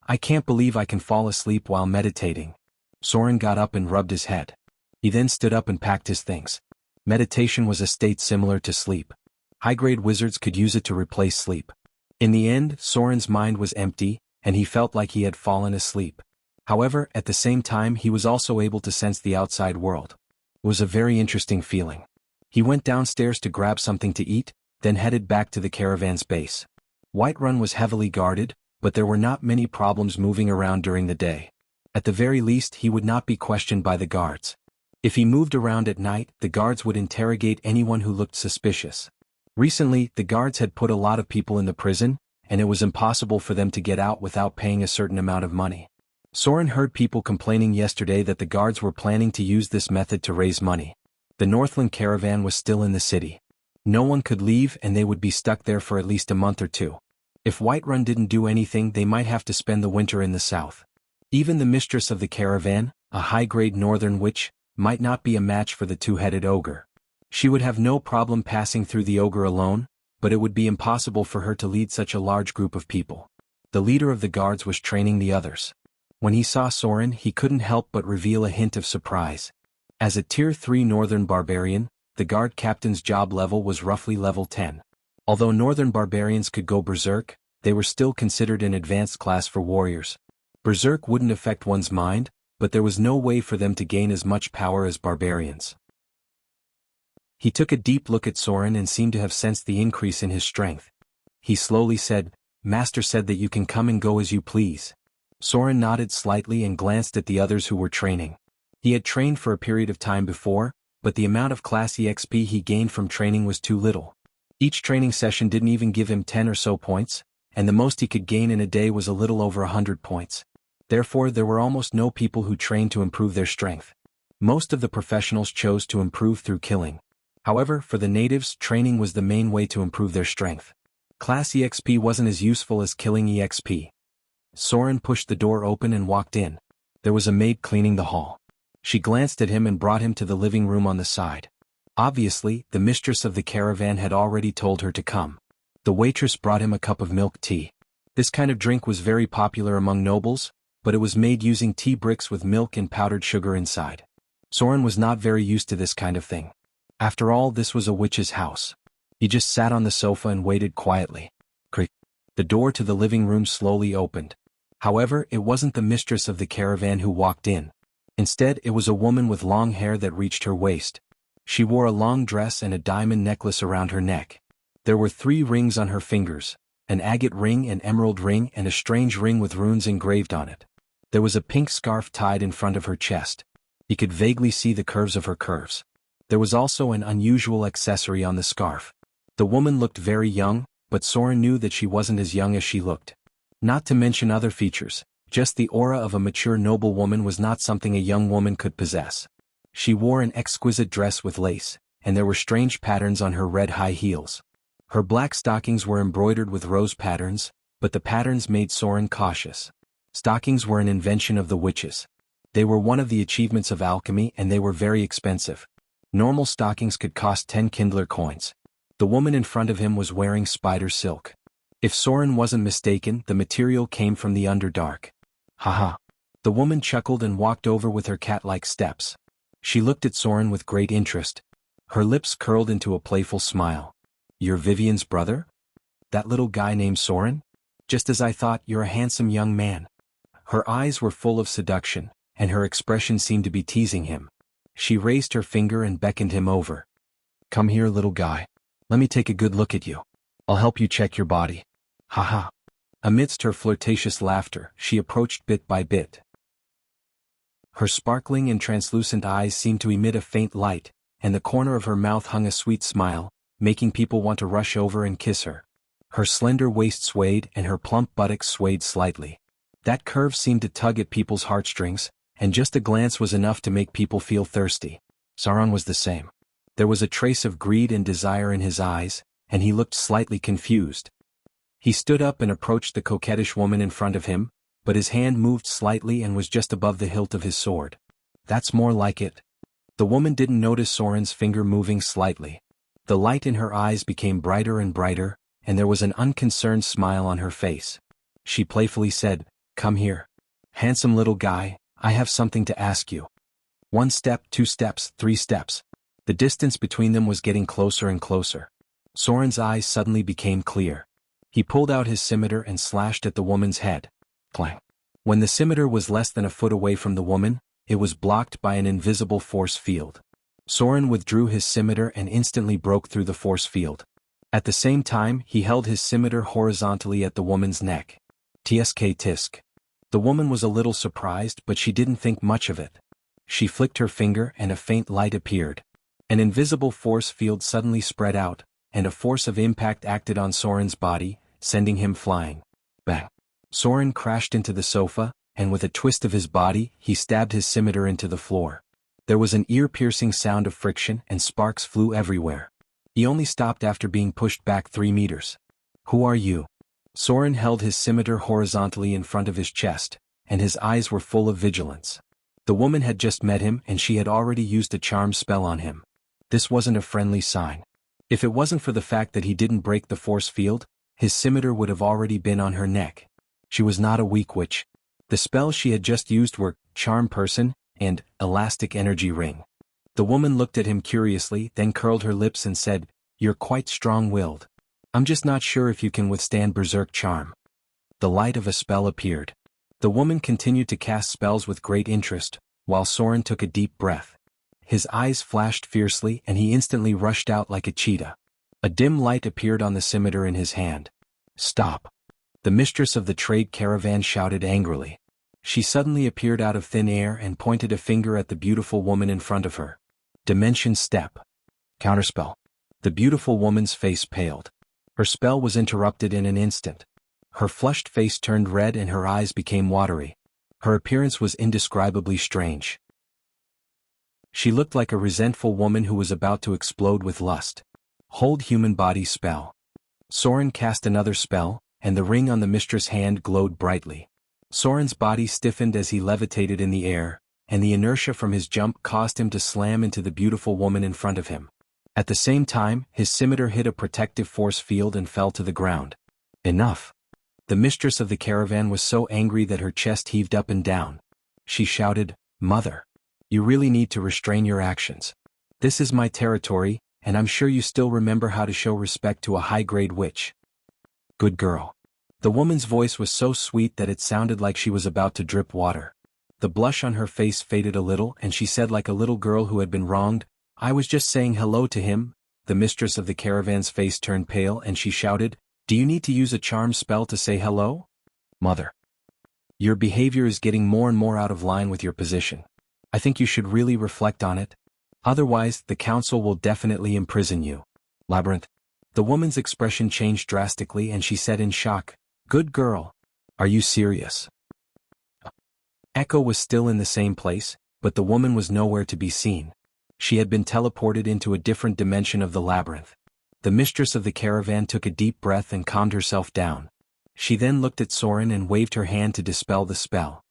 I can't believe I can fall asleep while meditating. Soren got up and rubbed his head. He then stood up and packed his things. Meditation was a state similar to sleep. High-grade wizards could use it to replace sleep. In the end, Soren's mind was empty, and he felt like he had fallen asleep. However, at the same time he was also able to sense the outside world. It was a very interesting feeling. He went downstairs to grab something to eat, then headed back to the caravan's base. Whiterun was heavily guarded, but there were not many problems moving around during the day. At the very least, he would not be questioned by the guards. If he moved around at night, the guards would interrogate anyone who looked suspicious. Recently, the guards had put a lot of people in the prison, and it was impossible for them to get out without paying a certain amount of money. Soren heard people complaining yesterday that the guards were planning to use this method to raise money. The Northland caravan was still in the city. No one could leave and they would be stuck there for at least a month or two. If Whiterun didn't do anything, they might have to spend the winter in the south. Even the mistress of the caravan, a high-grade northern witch, might not be a match for the two-headed ogre. She would have no problem passing through the ogre alone, but it would be impossible for her to lead such a large group of people. The leader of the guards was training the others. When he saw Soren, he couldn't help but reveal a hint of surprise. As a Tier 3 Northern Barbarian, the guard captain's job level was roughly level 10. Although Northern Barbarians could go berserk, they were still considered an advanced class for warriors. Berserk wouldn't affect one's mind, but there was no way for them to gain as much power as barbarians. He took a deep look at Soren and seemed to have sensed the increase in his strength. He slowly said, "Master said that you can come and go as you please." Soren nodded slightly and glanced at the others who were training. He had trained for a period of time before, but the amount of class EXP he gained from training was too little. Each training session didn't even give him 10 or so points, and the most he could gain in a day was a little over 100 points. Therefore, there were almost no people who trained to improve their strength. Most of the professionals chose to improve through killing. However, for the natives, training was the main way to improve their strength. Class EXP wasn't as useful as killing EXP. Soren pushed the door open and walked in. There was a maid cleaning the hall. She glanced at him and brought him to the living room on the side. Obviously, the mistress of the caravan had already told her to come. The waitress brought him a cup of milk tea. This kind of drink was very popular among nobles, but it was made using tea bricks with milk and powdered sugar inside. Soren was not very used to this kind of thing. After all, this was a witch's house. He just sat on the sofa and waited quietly. Creak. The door to the living room slowly opened. However, it wasn't the mistress of the caravan who walked in. Instead, it was a woman with long hair that reached her waist. She wore a long dress and a diamond necklace around her neck. There were 3 rings on her fingers, an agate ring, an emerald ring, and a strange ring with runes engraved on it. There was a pink scarf tied in front of her chest. He could vaguely see the curves of her curves. There was also an unusual accessory on the scarf. The woman looked very young, but Soren knew that she wasn't as young as she looked. Not to mention other features, just the aura of a mature noblewoman was not something a young woman could possess. She wore an exquisite dress with lace, and there were strange patterns on her red high heels. Her black stockings were embroidered with rose patterns, but the patterns made Soren cautious. Stockings were an invention of the witches. They were one of the achievements of alchemy and they were very expensive. Normal stockings could cost 10 Kindler coins. The woman in front of him was wearing spider silk. If Soren wasn't mistaken, the material came from the Underdark. Haha. The woman chuckled and walked over with her cat-like steps. She looked at Soren with great interest. Her lips curled into a playful smile. You're Vivian's brother? That little guy named Soren? Just as I thought, you're a handsome young man. Her eyes were full of seduction, and her expression seemed to be teasing him. She raised her finger and beckoned him over. Come here, little guy. Let me take a good look at you. I'll help you check your body. Ha. Amidst her flirtatious laughter, she approached bit by bit. Her sparkling and translucent eyes seemed to emit a faint light, and the corner of her mouth hung a sweet smile, making people want to rush over and kiss her. Her slender waist swayed and her plump buttocks swayed slightly. That curve seemed to tug at people's heartstrings, and just a glance was enough to make people feel thirsty. Soren was the same. There was a trace of greed and desire in his eyes, and he looked slightly confused. He stood up and approached the coquettish woman in front of him, but his hand moved slightly and was just above the hilt of his sword. That's more like it. The woman didn't notice Soren's finger moving slightly. The light in her eyes became brighter and brighter, and there was an unconcerned smile on her face. She playfully said, Come here. Handsome little guy, I have something to ask you. 1 step, 2 steps, 3 steps. The distance between them was getting closer and closer. Soren's eyes suddenly became clear. He pulled out his scimitar and slashed at the woman's head. Clang. When the scimitar was less than a foot away from the woman, it was blocked by an invisible force field. Soren withdrew his scimitar and instantly broke through the force field. At the same time, he held his scimitar horizontally at the woman's neck. Tsk tisk. The woman was a little surprised, but she didn't think much of it. She flicked her finger and a faint light appeared. An invisible force field suddenly spread out, and a force of impact acted on Soren's body, sending him flying. Bang! Soren crashed into the sofa, and with a twist of his body, he stabbed his scimitar into the floor. There was an ear-piercing sound of friction and sparks flew everywhere. He only stopped after being pushed back 3 meters. Who are you? Soren held his scimitar horizontally in front of his chest, and his eyes were full of vigilance. The woman had just met him and she had already used a charm spell on him. This wasn't a friendly sign. If it wasn't for the fact that he didn't break the force field, his scimitar would have already been on her neck. She was not a weak witch. The spells she had just used were Charm Person and Elastic Energy Ring. The woman looked at him curiously, then curled her lips and said, You're quite strong-willed. I'm just not sure if you can withstand Berserk Charm. The light of a spell appeared. The woman continued to cast spells with great interest, while Soren took a deep breath. His eyes flashed fiercely and he instantly rushed out like a cheetah. A dim light appeared on the scimitar in his hand. Stop! The mistress of the trade caravan shouted angrily. She suddenly appeared out of thin air and pointed a finger at the beautiful woman in front of her. Dimension Step. Counterspell. The beautiful woman's face paled. Her spell was interrupted in an instant. Her flushed face turned red and her eyes became watery. Her appearance was indescribably strange. She looked like a resentful woman who was about to explode with lust. Hold human body spell. Soren cast another spell, and the ring on the mistress' hand glowed brightly. Soren's body stiffened as he levitated in the air, and the inertia from his jump caused him to slam into the beautiful woman in front of him. At the same time, his scimitar hit a protective force field and fell to the ground. Enough! The mistress of the caravan was so angry that her chest heaved up and down. She shouted, Mother! You really need to restrain your actions. This is my territory, and I'm sure you still remember how to show respect to a high-grade witch. Good girl. The woman's voice was so sweet that it sounded like she was about to drip water. The blush on her face faded a little and she said like a little girl who had been wronged, I was just saying hello to him. The mistress of the caravan's face turned pale and she shouted, Do you need to use a charm spell to say hello? Mother. Your behavior is getting more and more out of line with your position. I think you should really reflect on it. Otherwise, the council will definitely imprison you. Labyrinth. The woman's expression changed drastically and she said in shock, Good girl. Are you serious? Echo was still in the same place, but the woman was nowhere to be seen. She had been teleported into a different dimension of the labyrinth. The mistress of the caravan took a deep breath and calmed herself down. She then looked at Soren and waved her hand to dispel the spell.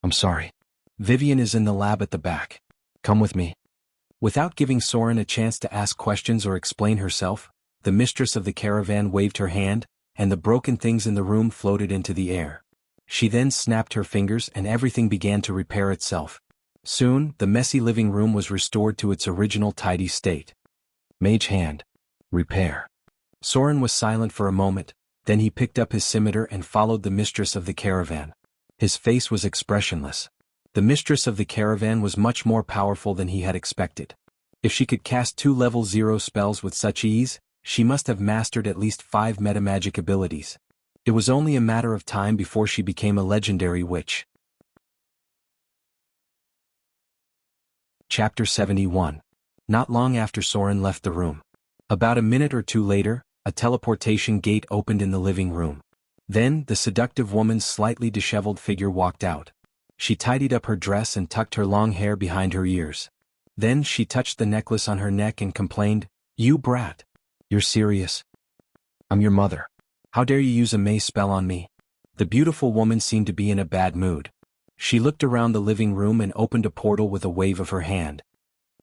I'm sorry. Vivian is in the lab at the back. Come with me. Without giving Soren a chance to ask questions or explain herself, the mistress of the caravan waved her hand, and the broken things in the room floated into the air. She then snapped her fingers and everything began to repair itself. Soon, the messy living room was restored to its original tidy state. Mage hand. Repair. Soren was silent for a moment, then he picked up his scimitar and followed the mistress of the caravan. His face was expressionless. The mistress of the caravan was much more powerful than he had expected. If she could cast 2 level 0 spells with such ease, she must have mastered at least 5 metamagic abilities. It was only a matter of time before she became a legendary witch. Chapter 71. Not long after Soren left the room. About a minute or two later, a teleportation gate opened in the living room. Then, the seductive woman's slightly disheveled figure walked out. She tidied up her dress and tucked her long hair behind her ears. Then she touched the necklace on her neck and complained, "You brat. You're serious? I'm your mother. How dare you use a maze spell on me?" The beautiful woman seemed to be in a bad mood. She looked around the living room and opened a portal with a wave of her hand.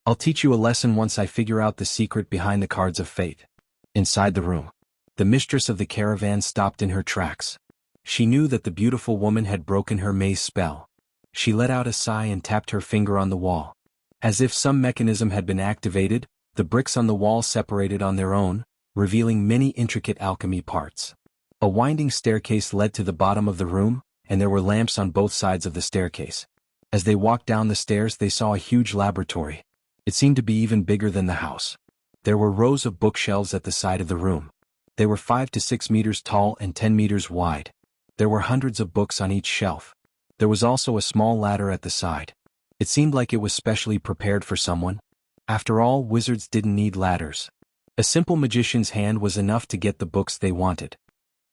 "I'll teach you a lesson once I figure out the secret behind the cards of fate." Inside the room, the mistress of the caravan stopped in her tracks. She knew that the beautiful woman had broken her maze spell. She let out a sigh and tapped her finger on the wall. As if some mechanism had been activated, the bricks on the wall separated on their own, revealing many intricate alchemy parts. A winding staircase led to the bottom of the room, and there were lamps on both sides of the staircase. As they walked down the stairs, they saw a huge laboratory. It seemed to be even bigger than the house. There were rows of bookshelves at the side of the room. They were 5 to 6 meters tall and 10 meters wide. There were hundreds of books on each shelf. There was also a small ladder at the side. It seemed like it was specially prepared for someone. After all, wizards didn't need ladders. A simple magician's hand was enough to get the books they wanted.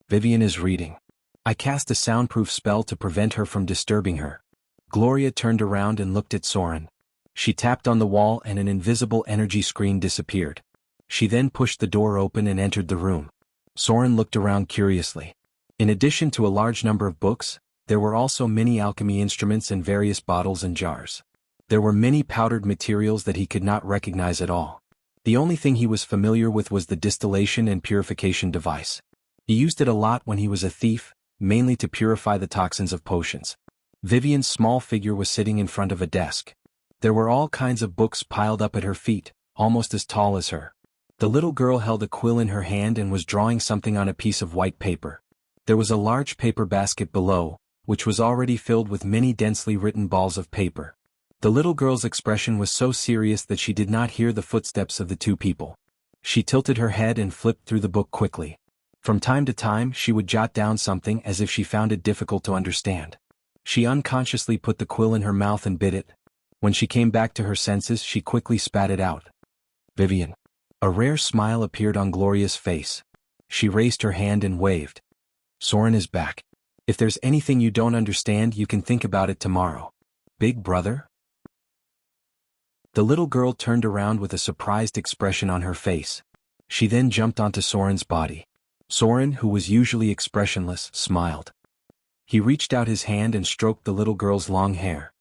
Vivian is reading. I cast a soundproof spell to prevent her from disturbing her. Gloria turned around and looked at Soren. She tapped on the wall and an invisible energy screen disappeared. She then pushed the door open and entered the room. Soren looked around curiously. In addition to a large number of books, there were also many alchemy instruments and various bottles and jars. There were many powdered materials that he could not recognize at all. The only thing he was familiar with was the distillation and purification device. He used it a lot when he was a thief, mainly to purify the toxins of potions. Vivian's small figure was sitting in front of a desk. There were all kinds of books piled up at her feet, almost as tall as her. The little girl held a quill in her hand and was drawing something on a piece of white paper. There was a large paper basket below, which was already filled with many densely written balls of paper. The little girl's expression was so serious that she did not hear the footsteps of the two people. She tilted her head and flipped through the book quickly. From time to time, she would jot down something as if she found it difficult to understand. She unconsciously put the quill in her mouth and bit it. When she came back to her senses, she quickly spat it out. Vivian. A rare smile appeared on Gloria's face. She raised her hand and waved. Soren is back. If there's anything you don't understand, you can think about it tomorrow. Big brother? The little girl turned around with a surprised expression on her face. She then jumped onto Soren's body. Soren, who was usually expressionless, smiled. He reached out his hand and stroked the little girl's long hair.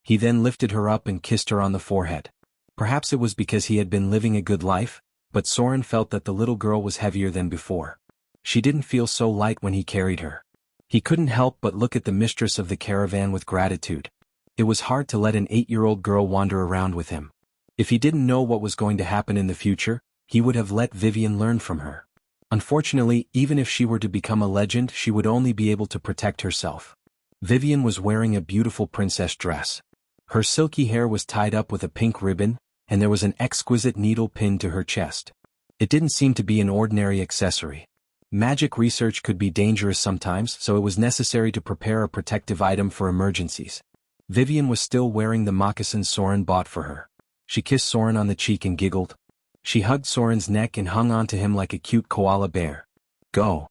He then lifted her up and kissed her on the forehead. Perhaps it was because he had been living a good life, but Soren felt that the little girl was heavier than before. She didn't feel so light when he carried her. He couldn't help but look at the mistress of the caravan with gratitude. It was hard to let an 8-year-old girl wander around with him. If he didn't know what was going to happen in the future, he would have let Vivian learn from her. Unfortunately, even if she were to become a legend, she would only be able to protect herself. Vivian was wearing a beautiful princess dress. Her silky hair was tied up with a pink ribbon, and there was an exquisite needle pinned to her chest. It didn't seem to be an ordinary accessory. Magic research could be dangerous sometimes, so it was necessary to prepare a protective item for emergencies. Vivian was still wearing the moccasins Soren bought for her. She kissed Soren on the cheek and giggled. She hugged Soren's neck and hung on to him like a cute koala bear. Go.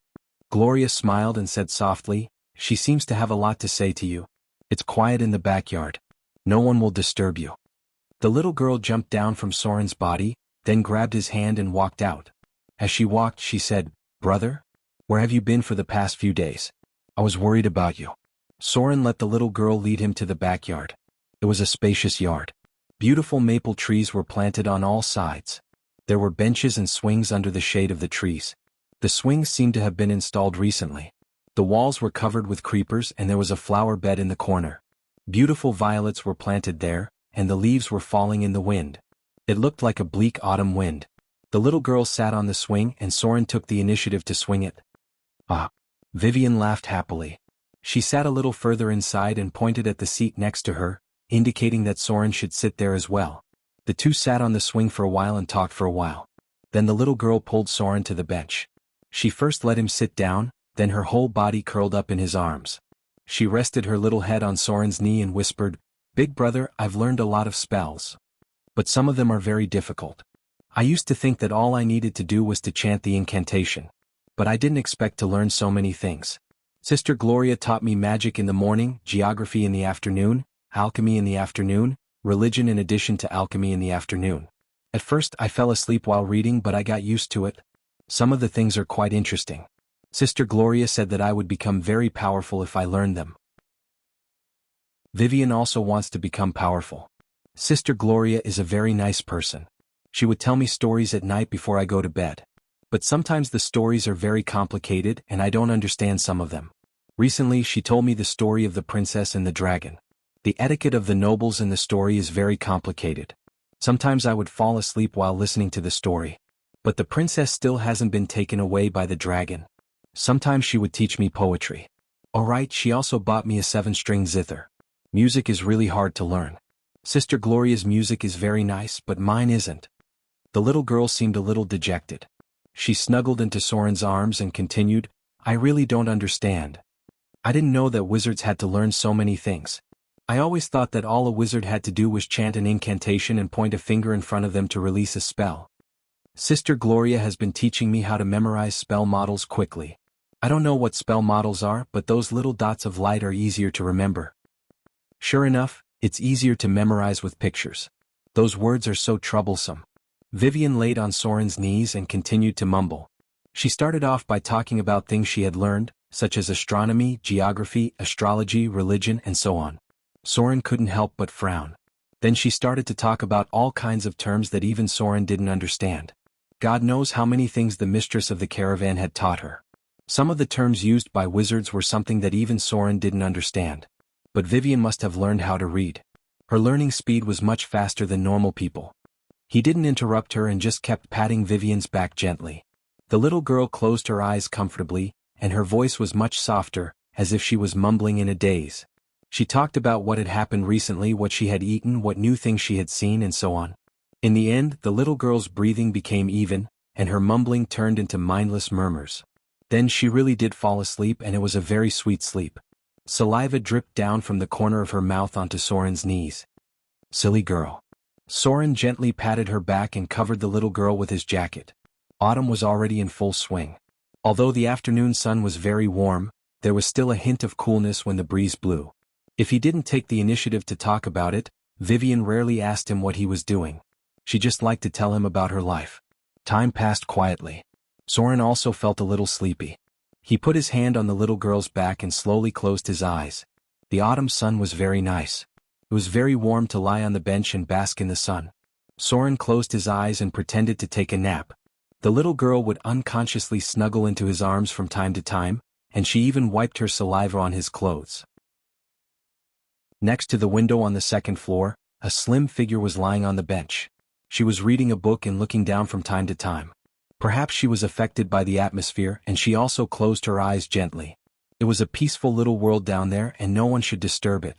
Gloria smiled and said softly, she seems to have a lot to say to you. It's quiet in the backyard. No one will disturb you. The little girl jumped down from Soren's body, then grabbed his hand and walked out. As she walked, she said, Brother? Where have you been for the past few days? I was worried about you. Soren let the little girl lead him to the backyard. It was a spacious yard. Beautiful maple trees were planted on all sides. There were benches and swings under the shade of the trees. The swings seemed to have been installed recently. The walls were covered with creepers and there was a flower bed in the corner. Beautiful violets were planted there, and the leaves were falling in the wind. It looked like a bleak autumn wind. The little girl sat on the swing and Soren took the initiative to swing it. Ah! Vivian laughed happily. She sat a little further inside and pointed at the seat next to her, indicating that Soren should sit there as well. The two sat on the swing for a while and talked for a while. Then the little girl pulled Soren to the bench. She first let him sit down, then her whole body curled up in his arms. She rested her little head on Soren's knee and whispered, "Big brother, I've learned a lot of spells. But some of them are very difficult. I used to think that all I needed to do was to chant the incantation. But I didn't expect to learn so many things. Sister Gloria taught me magic in the morning, geography in the afternoon, alchemy in the afternoon, religion in addition to alchemy in the afternoon. At first I fell asleep while reading, but I got used to it. Some of the things are quite interesting. Sister Gloria said that I would become very powerful if I learned them." Vivian also wants to become powerful. Sister Gloria is a very nice person. She would tell me stories at night before I go to bed. But sometimes the stories are very complicated and I don't understand some of them. Recently she told me the story of the princess and the dragon. The etiquette of the nobles in the story is very complicated. Sometimes I would fall asleep while listening to the story. But the princess still hasn't been taken away by the dragon. Sometimes she would teach me poetry. Alright, she also bought me a 7-string zither. Music is really hard to learn. Sister Gloria's music is very nice, but mine isn't. The little girl seemed a little dejected. She snuggled into Soren's arms and continued, "I really don't understand. I didn't know that wizards had to learn so many things. I always thought that all a wizard had to do was chant an incantation and point a finger in front of them to release a spell. Sister Gloria has been teaching me how to memorize spell models quickly. I don't know what spell models are, but those little dots of light are easier to remember. Sure enough, it's easier to memorize with pictures. Those words are so troublesome." Vivian laid on Soren's knees and continued to mumble. She started off by talking about things she had learned, such as astronomy, geography, astrology, religion, and so on. Soren couldn't help but frown. Then she started to talk about all kinds of terms that even Soren didn't understand. God knows how many things the mistress of the caravan had taught her. Some of the terms used by wizards were something that even Soren didn't understand. But Vivian must have learned how to read. Her learning speed was much faster than normal people. He didn't interrupt her and just kept patting Vivian's back gently. The little girl closed her eyes comfortably, and her voice was much softer, as if she was mumbling in a daze. She talked about what had happened recently, what she had eaten, what new things she had seen, and so on. In the end, the little girl's breathing became even, and her mumbling turned into mindless murmurs. Then she really did fall asleep, and it was a very sweet sleep. Saliva dripped down from the corner of her mouth onto Soren's knees. "Silly girl." Soren gently patted her back and covered the little girl with his jacket. Autumn was already in full swing. Although the afternoon sun was very warm, there was still a hint of coolness when the breeze blew. If he didn't take the initiative to talk about it, Vivian rarely asked him what he was doing. She just liked to tell him about her life. Time passed quietly. Soren also felt a little sleepy. He put his hand on the little girl's back and slowly closed his eyes. The autumn sun was very nice. It was very warm to lie on the bench and bask in the sun. Soren closed his eyes and pretended to take a nap. The little girl would unconsciously snuggle into his arms from time to time, and she even wiped her saliva on his clothes. Next to the window on the second floor, a slim figure was lying on the bench. She was reading a book and looking down from time to time. Perhaps she was affected by the atmosphere, and she also closed her eyes gently. It was a peaceful little world down there, and no one should disturb it.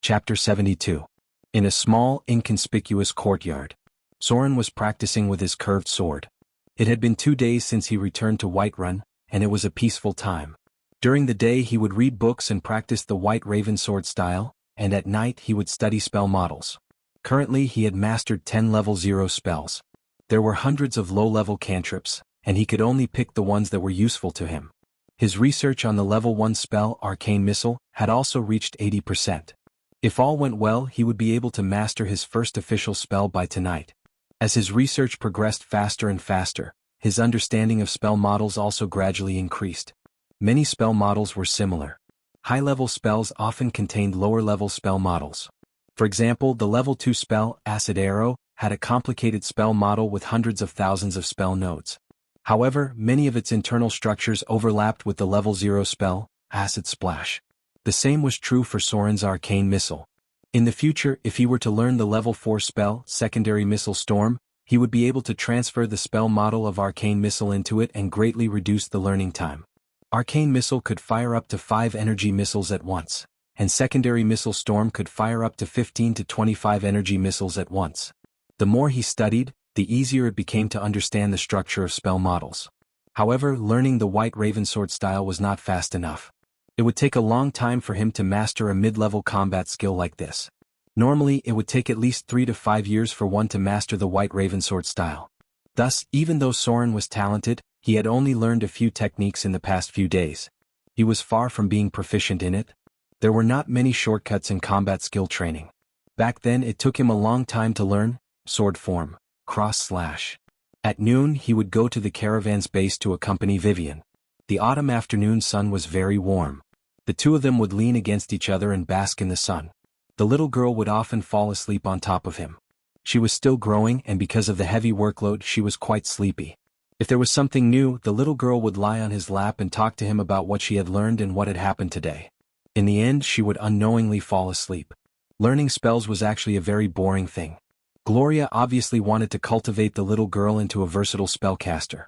Chapter 72. In a small, inconspicuous courtyard. Soren was practicing with his curved sword. It had been 2 days since he returned to Whiterun, and it was a peaceful time. During the day he would read books and practice the White Raven sword style, and at night he would study spell models. Currently he had mastered 10 level 0 spells. There were hundreds of low-level cantrips, and he could only pick the ones that were useful to him. His research on the level 1 spell Arcane Missile had also reached 80%. If all went well, he would be able to master his first official spell by tonight. As his research progressed faster and faster, his understanding of spell models also gradually increased. Many spell models were similar. High-level spells often contained lower-level spell models. For example, the level 2 spell, Acid Arrow, had a complicated spell model with hundreds of thousands of spell nodes. However, many of its internal structures overlapped with the level 0 spell, acid splash. The same was true for Soren's arcane missile. In the future, if he were to learn the level 4 spell, Secondary Missile Storm, he would be able to transfer the spell model of arcane missile into it and greatly reduce the learning time. Arcane missile could fire up to 5 energy missiles at once, and Secondary Missile Storm could fire up to 15 to 25 energy missiles at once. The more he studied, the easier it became to understand the structure of spell models. However, learning the White Ravensword style was not fast enough. It would take a long time for him to master a mid-level combat skill like this. Normally, it would take at least 3 to 5 years for one to master the White Ravensword style. Thus, even though Soren was talented, he had only learned a few techniques in the past few days. He was far from being proficient in it. There were not many shortcuts in combat skill training. Back then, it took him a long time to learn sword form, cross slash. At noon, he would go to the caravan's base to accompany Vivian. The autumn afternoon sun was very warm. The two of them would lean against each other and bask in the sun. The little girl would often fall asleep on top of him. She was still growing, and because of the heavy workload, she was quite sleepy. If there was something new, the little girl would lie on his lap and talk to him about what she had learned and what had happened today. In the end, she would unknowingly fall asleep. Learning spells was actually a very boring thing. Gloria obviously wanted to cultivate the little girl into a versatile spellcaster.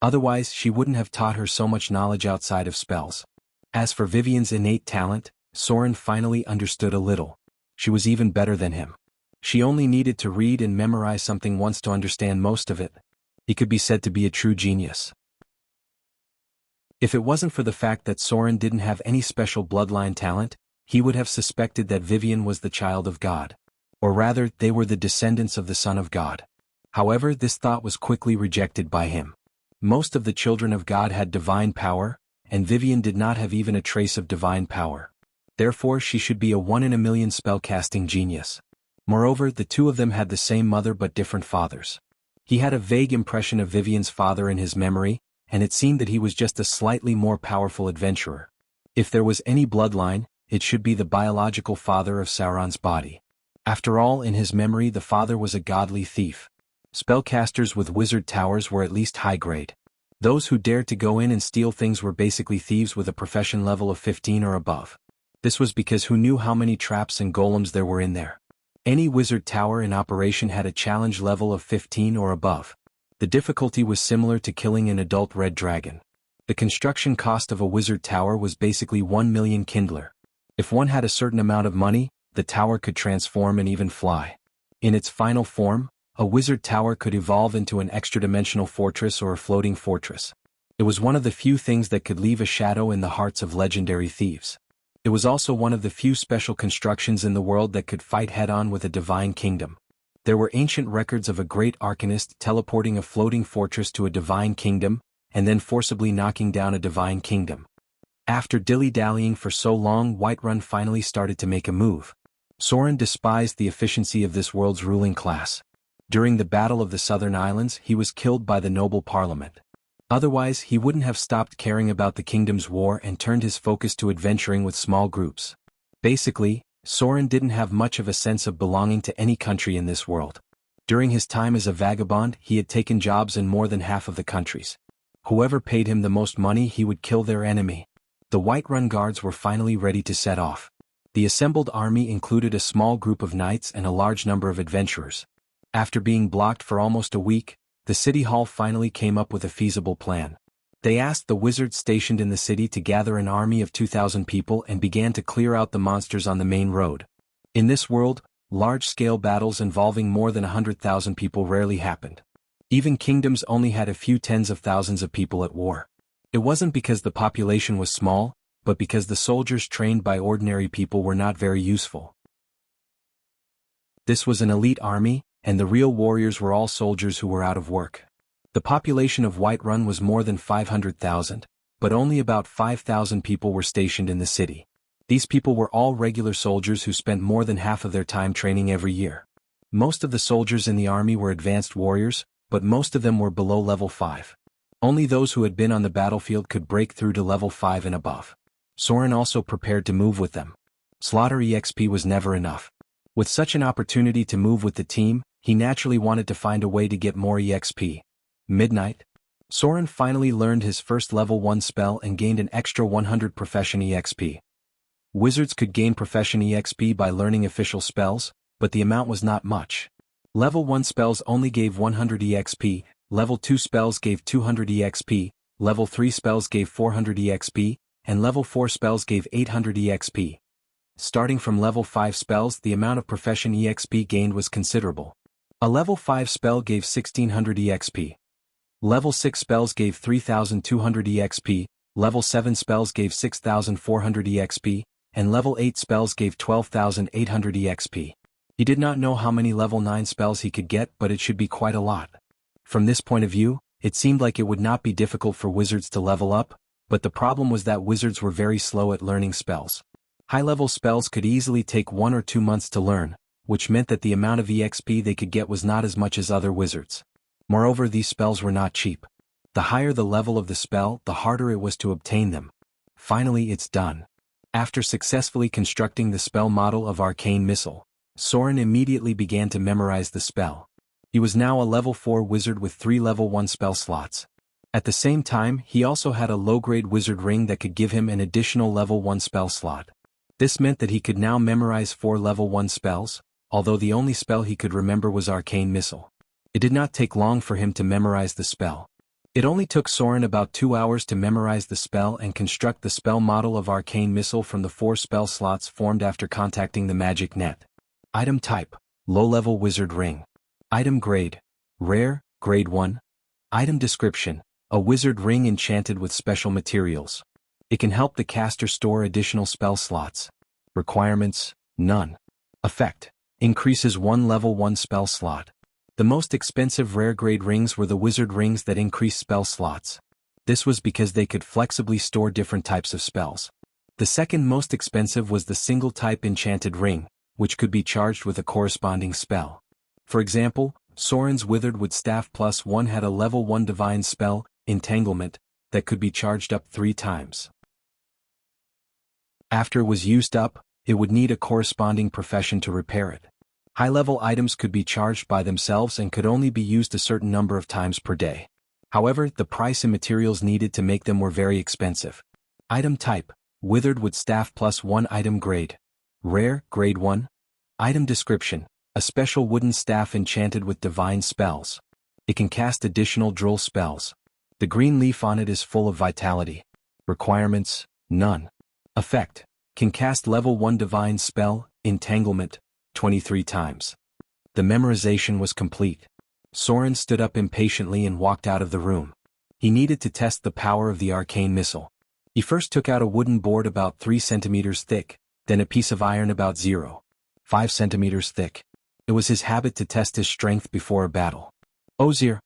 Otherwise, she wouldn't have taught her so much knowledge outside of spells. As for Vivian's innate talent, Soren finally understood a little. She was even better than him. She only needed to read and memorize something once to understand most of it. He could be said to be a true genius. If it wasn't for the fact that Soren didn't have any special bloodline talent, he would have suspected that Vivian was the child of God. Or rather, they were the descendants of the Son of God. However, this thought was quickly rejected by him. Most of the children of God had divine power, and Vivian did not have even a trace of divine power. Therefore, she should be a 1 in a million spellcasting genius. Moreover, the two of them had the same mother but different fathers. He had a vague impression of Vivian's father in his memory, and it seemed that he was just a slightly more powerful adventurer. If there was any bloodline, it should be the biological father of Sauron's body. After all, in his memory the father was a godly thief. Spellcasters with wizard towers were at least high grade. Those who dared to go in and steal things were basically thieves with a profession level of 15 or above. This was because who knew how many traps and golems there were in there. Any wizard tower in operation had a challenge level of 15 or above. The difficulty was similar to killing an adult red dragon. The construction cost of a wizard tower was basically 1 million Kindler. If one had a certain amount of money, the tower could transform and even fly. In its final form, a wizard tower could evolve into an extra-dimensional fortress or a floating fortress. It was one of the few things that could leave a shadow in the hearts of legendary thieves. It was also one of the few special constructions in the world that could fight head-on with a divine kingdom. There were ancient records of a great arcanist teleporting a floating fortress to a divine kingdom, and then forcibly knocking down a divine kingdom. After dilly-dallying for so long, Whiterun finally started to make a move. Soren despised the efficiency of this world's ruling class. During the Battle of the Southern Islands, he was killed by the noble parliament. Otherwise, he wouldn't have stopped caring about the kingdom's war and turned his focus to adventuring with small groups. Basically, Soren didn't have much of a sense of belonging to any country in this world. During his time as a vagabond, he had taken jobs in more than half of the countries. Whoever paid him the most money, he would kill their enemy. The Whiterun guards were finally ready to set off. The assembled army included a small group of knights and a large number of adventurers. After being blocked for almost a week, the city hall finally came up with a feasible plan. They asked the wizards stationed in the city to gather an army of 2,000 people and began to clear out the monsters on the main road. In this world, large-scale battles involving more than 100,000 people rarely happened. Even kingdoms only had a few tens of thousands of people at war. It wasn't because the population was small, but because the soldiers trained by ordinary people were not very useful. This was an elite army, and the real warriors were all soldiers who were out of work. The population of Whiterun was more than 500,000, but only about 5,000 people were stationed in the city. These people were all regular soldiers who spent more than half of their time training every year. Most of the soldiers in the army were advanced warriors, but most of them were below level 5. Only those who had been on the battlefield could break through to level 5 and above. Soren also prepared to move with them. Slaughter EXP was never enough. With such an opportunity to move with the team, he naturally wanted to find a way to get more EXP. Midnight? Soren finally learned his first level 1 spell and gained an extra 100 Profession EXP. Wizards could gain Profession EXP by learning official spells, but the amount was not much. Level 1 spells only gave 100 EXP, Level 2 spells gave 200 EXP, Level 3 spells gave 400 EXP, and Level 4 spells gave 800 EXP. Starting from Level 5 spells, the amount of Profession EXP gained was considerable. A Level 5 spell gave 1600 EXP. Level 6 spells gave 3200 EXP, Level 7 spells gave 6400 EXP, and Level 8 spells gave 12,800 EXP. He did not know how many Level 9 spells he could get, but it should be quite a lot. From this point of view, it seemed like it would not be difficult for wizards to level up, but the problem was that wizards were very slow at learning spells. High-level spells could easily take 1 or 2 months to learn, which meant that the amount of EXP they could get was not as much as other wizards. Moreover, these spells were not cheap. The higher the level of the spell, the harder it was to obtain them. Finally, it's done. After successfully constructing the spell model of Arcane Missile, Soren immediately began to memorize the spell. He was now a level 4 wizard with 3 level 1 spell slots. At the same time, he also had a low-grade wizard ring that could give him an additional level 1 spell slot. This meant that he could now memorize 4 level 1 spells, although the only spell he could remember was Arcane Missile. It did not take long for him to memorize the spell. It only took Soren about 2 hours to memorize the spell and construct the spell model of Arcane Missile from the 4 spell slots formed after contacting the magic net. Item type: low-level wizard ring. Item grade: rare, grade 1. Item description: a wizard ring enchanted with special materials. It can help the caster store additional spell slots. Requirements: none. Effect: increases 1 level 1 spell slot. The most expensive rare grade rings were the wizard rings that increase spell slots. This was because they could flexibly store different types of spells. The second most expensive was the single type enchanted ring, which could be charged with a corresponding spell. For example, Soren's Withered Wood Staff +1 had a level 1 divine spell, Entanglement, that could be charged up 3 times. After it was used up, it would need a corresponding profession to repair it. High-level items could be charged by themselves and could only be used a certain number of times per day. However, the price and materials needed to make them were very expensive. Item type: Withered Wood Staff +1. Item grade: rare, grade 1. Item description: a special wooden staff enchanted with divine spells. It can cast additional droll spells. The green leaf on it is full of vitality. Requirements: none. Effect: can cast level 1 divine spell, Entanglement, 23 times. The memorization was complete. Soren stood up impatiently and walked out of the room. He needed to test the power of the arcane missile. He first took out a wooden board about 3 centimeters thick, then a piece of iron about 0.5 centimeters thick. It was his habit to test his strength before a battle. Ozir.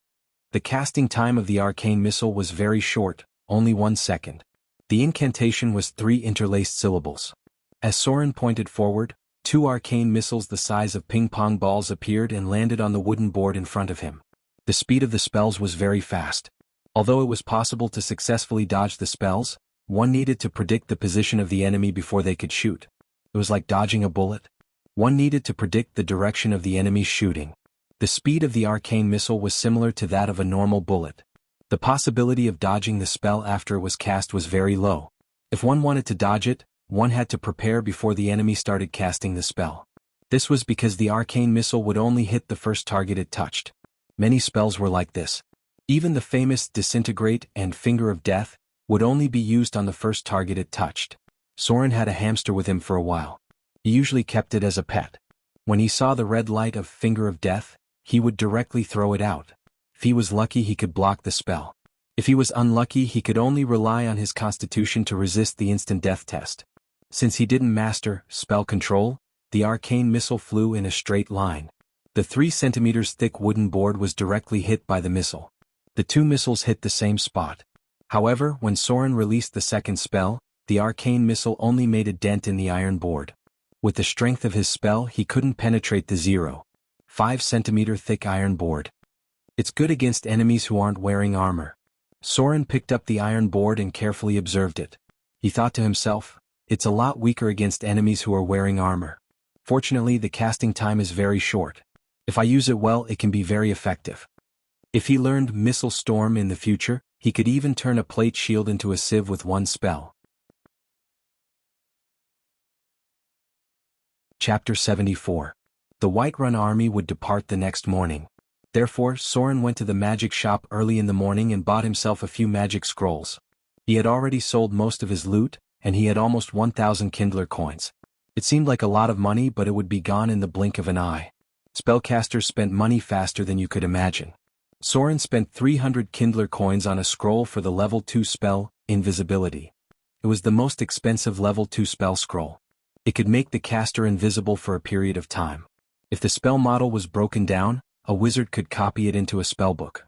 The casting time of the arcane missile was very short, only 1 second. The incantation was 3 interlaced syllables. As Soren pointed forward, 2 arcane missiles the size of ping-pong balls appeared and landed on the wooden board in front of him. The speed of the spells was very fast. Although it was possible to successfully dodge the spells, one needed to predict the position of the enemy before they could shoot. It was like dodging a bullet. One needed to predict the direction of the enemy's shooting. The speed of the arcane missile was similar to that of a normal bullet. The possibility of dodging the spell after it was cast was very low. If one wanted to dodge it, one had to prepare before the enemy started casting the spell. This was because the arcane missile would only hit the first target it touched. Many spells were like this. Even the famous Disintegrate and Finger of Death would only be used on the first target it touched. Soren had a hamster with him for a while. He usually kept it as a pet. When he saw the red light of Finger of Death, he would directly throw it out. If he was lucky, he could block the spell. If he was unlucky, he could only rely on his constitution to resist the instant death test. Since he didn't master spell control, the arcane missile flew in a straight line. The 3 centimeters thick wooden board was directly hit by the missile. The 2 missiles hit the same spot. However, when Soren released the second spell, the arcane missile only made a dent in the iron board. With the strength of his spell, he couldn't penetrate the 0.5 centimeter thick iron board. It's good against enemies who aren't wearing armor. Soren picked up the iron board and carefully observed it. He thought to himself, it's a lot weaker against enemies who are wearing armor. Fortunately, the casting time is very short. If I use it well, it can be very effective. If he learned Missile Storm in the future, he could even turn a plate shield into a sieve with one spell. Chapter 74. The Whiterun army would depart the next morning. Therefore, Soren went to the magic shop early in the morning and bought himself a few magic scrolls. He had already sold most of his loot, and he had almost 1,000 Kindler coins. It seemed like a lot of money, but it would be gone in the blink of an eye. Spellcasters spent money faster than you could imagine. Soren spent 300 Kindler coins on a scroll for the level 2 spell, Invisibility. It was the most expensive level 2 spell scroll. It could make the caster invisible for a period of time. If the spell model was broken down, a wizard could copy it into a spellbook.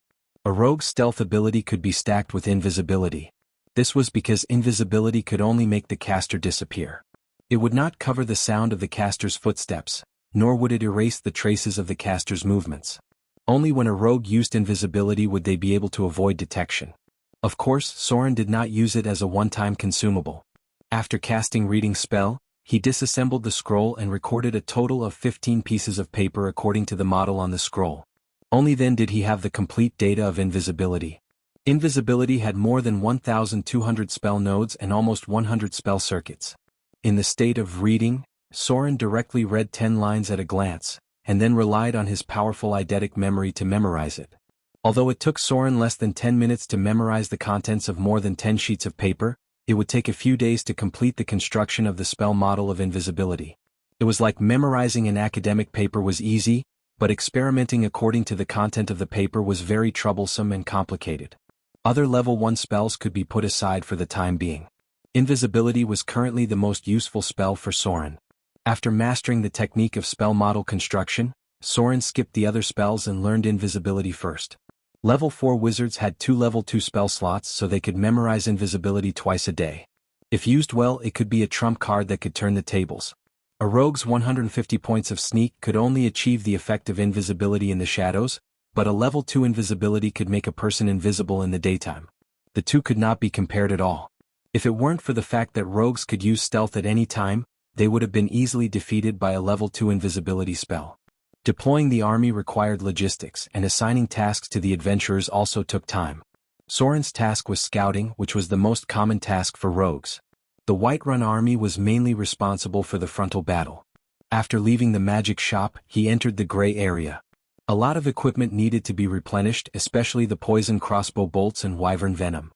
A rogue's stealth ability could be stacked with invisibility. This was because invisibility could only make the caster disappear. It would not cover the sound of the caster's footsteps, nor would it erase the traces of the caster's movements. Only when a rogue used invisibility would they be able to avoid detection. Of course, Soren did not use it as a one-time consumable. After casting Reading Spell, he disassembled the scroll and recorded a total of 15 pieces of paper according to the model on the scroll. Only then did he have the complete data of invisibility. Invisibility had more than 1,200 spell nodes and almost 100 spell circuits. In the state of reading, Soren directly read 10 lines at a glance, and then relied on his powerful eidetic memory to memorize it. Although it took Soren less than 10 minutes to memorize the contents of more than 10 sheets of paper, it would take a few days to complete the construction of the spell model of invisibility. It was like memorizing an academic paper was easy, but experimenting according to the content of the paper was very troublesome and complicated. Other level 1 spells could be put aside for the time being. Invisibility was currently the most useful spell for Soren. After mastering the technique of spell model construction, Soren skipped the other spells and learned invisibility first. Level 4 wizards had 2 level 2 spell slots so they could memorize invisibility twice a day. If used well, it could be a trump card that could turn the tables. A rogue's 150 points of sneak could only achieve the effect of invisibility in the shadows, but a level 2 invisibility could make a person invisible in the daytime. The two could not be compared at all. If it weren't for the fact that rogues could use stealth at any time, they would have been easily defeated by a level 2 invisibility spell. Deploying the army required logistics, and assigning tasks to the adventurers also took time. Soren's task was scouting, which was the most common task for rogues. The Whiterun army was mainly responsible for the frontal battle. After leaving the magic shop, he entered the gray area. A lot of equipment needed to be replenished, especially the poison crossbow bolts and wyvern venom.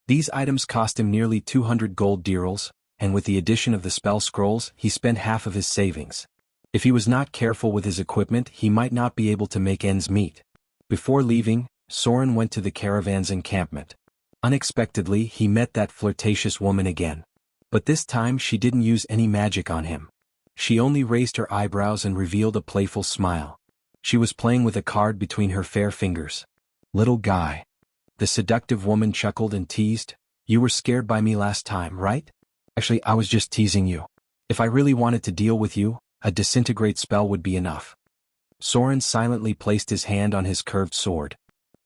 These items cost him nearly 200 gold dirhams, and with the addition of the spell scrolls, he spent half of his savings. If he was not careful with his equipment, he might not be able to make ends meet. Before leaving, Soren went to the caravan's encampment. Unexpectedly, he met that flirtatious woman again. But this time she didn't use any magic on him. She only raised her eyebrows and revealed a playful smile. She was playing with a card between her fair fingers. "Little guy." The seductive woman chuckled and teased, "You were scared by me last time, right? Actually, I was just teasing you. If I really wanted to deal with you, a disintegrate spell would be enough." Soren silently placed his hand on his curved sword.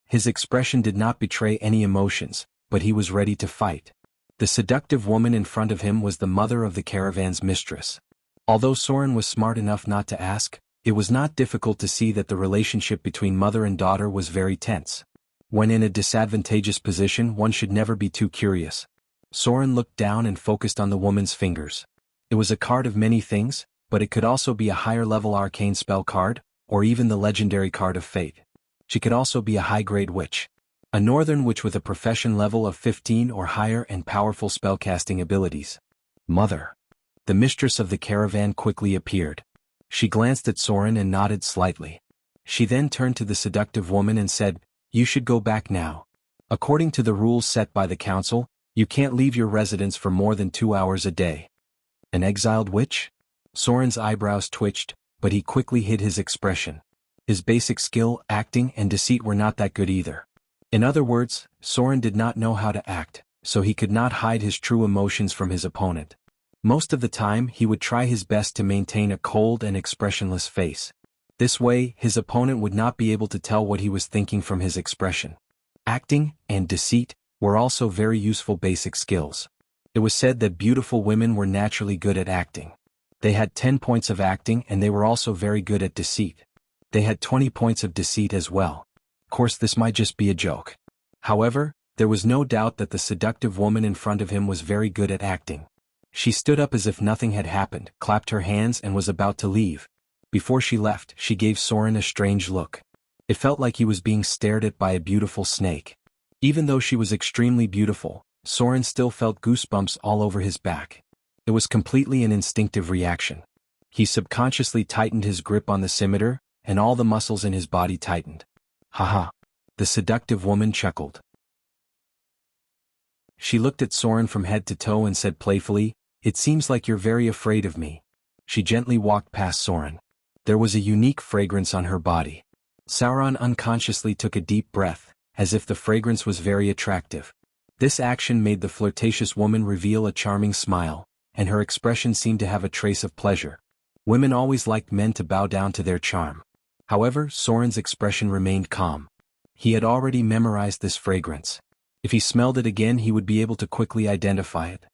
His expression did not betray any emotions, but he was ready to fight. The seductive woman in front of him was the mother of the caravan's mistress. Although Soren was smart enough not to ask, it was not difficult to see that the relationship between mother and daughter was very tense. When in a disadvantageous position, one should never be too curious. Soren looked down and focused on the woman's fingers. It was a card of many things, but it could also be a higher-level arcane spell card, or even the legendary card of fate. She could also be a high-grade witch. A northern witch with a profession level of 15 or higher and powerful spellcasting abilities. Mother. The mistress of the caravan quickly appeared. She glanced at Soren and nodded slightly. She then turned to the seductive woman and said, "You should go back now. According to the rules set by the council, you can't leave your residence for more than 2 hours a day." An exiled witch? Soren's eyebrows twitched, but he quickly hid his expression. His basic skill, acting, and deceit were not that good either. In other words, Soren did not know how to act, so he could not hide his true emotions from his opponent. Most of the time, he would try his best to maintain a cold and expressionless face. This way, his opponent would not be able to tell what he was thinking from his expression. Acting and deceit were also very useful basic skills. It was said that beautiful women were naturally good at acting. They had 10 points of acting and they were also very good at deceit. They had 20 points of deceit as well. Of course, this might just be a joke. However, there was no doubt that the seductive woman in front of him was very good at acting. She stood up as if nothing had happened, clapped her hands and was about to leave. Before she left, she gave Soren a strange look. It felt like he was being stared at by a beautiful snake. Even though she was extremely beautiful, Soren still felt goosebumps all over his back. It was completely an instinctive reaction. He subconsciously tightened his grip on the scimitar, and all the muscles in his body tightened. Haha. The seductive woman chuckled. She looked at Soren from head to toe and said playfully, "It seems like you're very afraid of me." She gently walked past Soren. There was a unique fragrance on her body. Sauron unconsciously took a deep breath, as if the fragrance was very attractive. This action made the flirtatious woman reveal a charming smile, and her expression seemed to have a trace of pleasure. Women always liked men to bow down to their charm. However, Soren's expression remained calm. He had already memorized this fragrance. If he smelled it again, he would be able to quickly identify it.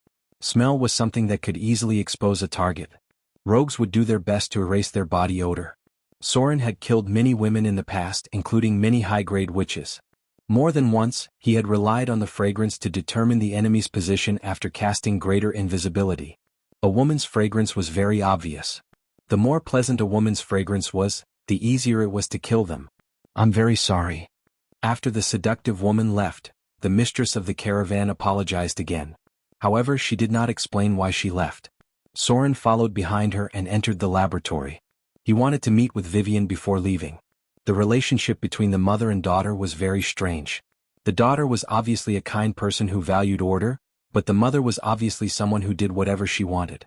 Smell was something that could easily expose a target. Rogues would do their best to erase their body odor. Soren had killed many women in the past, including many high-grade witches. More than once, he had relied on the fragrance to determine the enemy's position after casting greater invisibility. A woman's fragrance was very obvious. The more pleasant a woman's fragrance was, the easier it was to kill them. "I'm very sorry." After the seductive woman left, the mistress of the caravan apologized again. However, she did not explain why she left. Soren followed behind her and entered the laboratory. He wanted to meet with Vivian before leaving. The relationship between the mother and daughter was very strange. The daughter was obviously a kind person who valued order, but the mother was obviously someone who did whatever she wanted.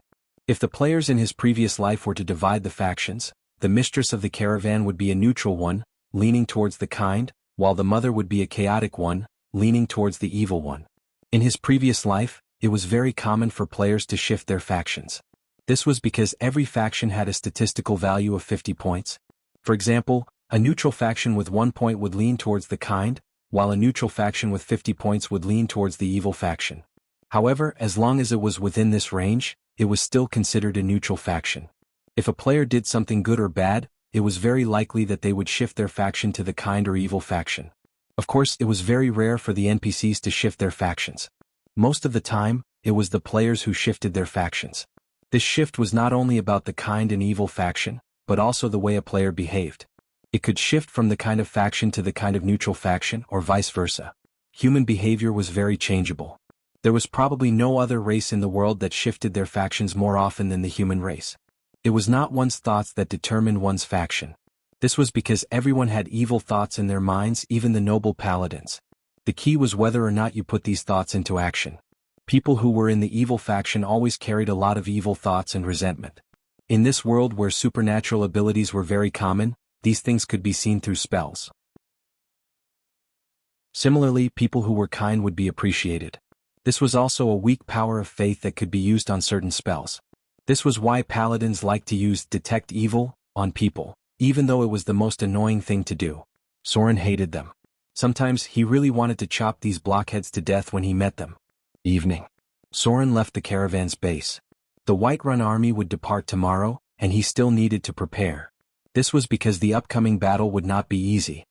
If the players in his previous life were to divide the factions, the mistress of the caravan would be a neutral one, leaning towards the kind, while the mother would be a chaotic one, leaning towards the evil one. In his previous life, it was very common for players to shift their factions. This was because every faction had a statistical value of 50 points. For example, a neutral faction with 1 point would lean towards the kind, while a neutral faction with 50 points would lean towards the evil faction. However, as long as it was within this range, it was still considered a neutral faction. If a player did something good or bad, it was very likely that they would shift their faction to the kind or evil faction. Of course, it was very rare for the NPCs to shift their factions. Most of the time, it was the players who shifted their factions. This shift was not only about the kind and evil faction, but also the way a player behaved. It could shift from the kind of faction to the kind of neutral faction, or vice versa. Human behavior was very changeable. There was probably no other race in the world that shifted their factions more often than the human race. It was not one's thoughts that determined one's faction. This was because everyone had evil thoughts in their minds, even the noble paladins. The key was whether or not you put these thoughts into action. People who were in the evil faction always carried a lot of evil thoughts and resentment. In this world where supernatural abilities were very common, these things could be seen through spells. Similarly, people who were kind would be appreciated. This was also a weak power of faith that could be used on certain spells. This was why paladins liked to use Detect Evil on people, even though it was the most annoying thing to do. Soren hated them. Sometimes he really wanted to chop these blockheads to death when he met them. Evening. Soren left the caravan's base. The Whiterun army would depart tomorrow, and he still needed to prepare. This was because the upcoming battle would not be easy.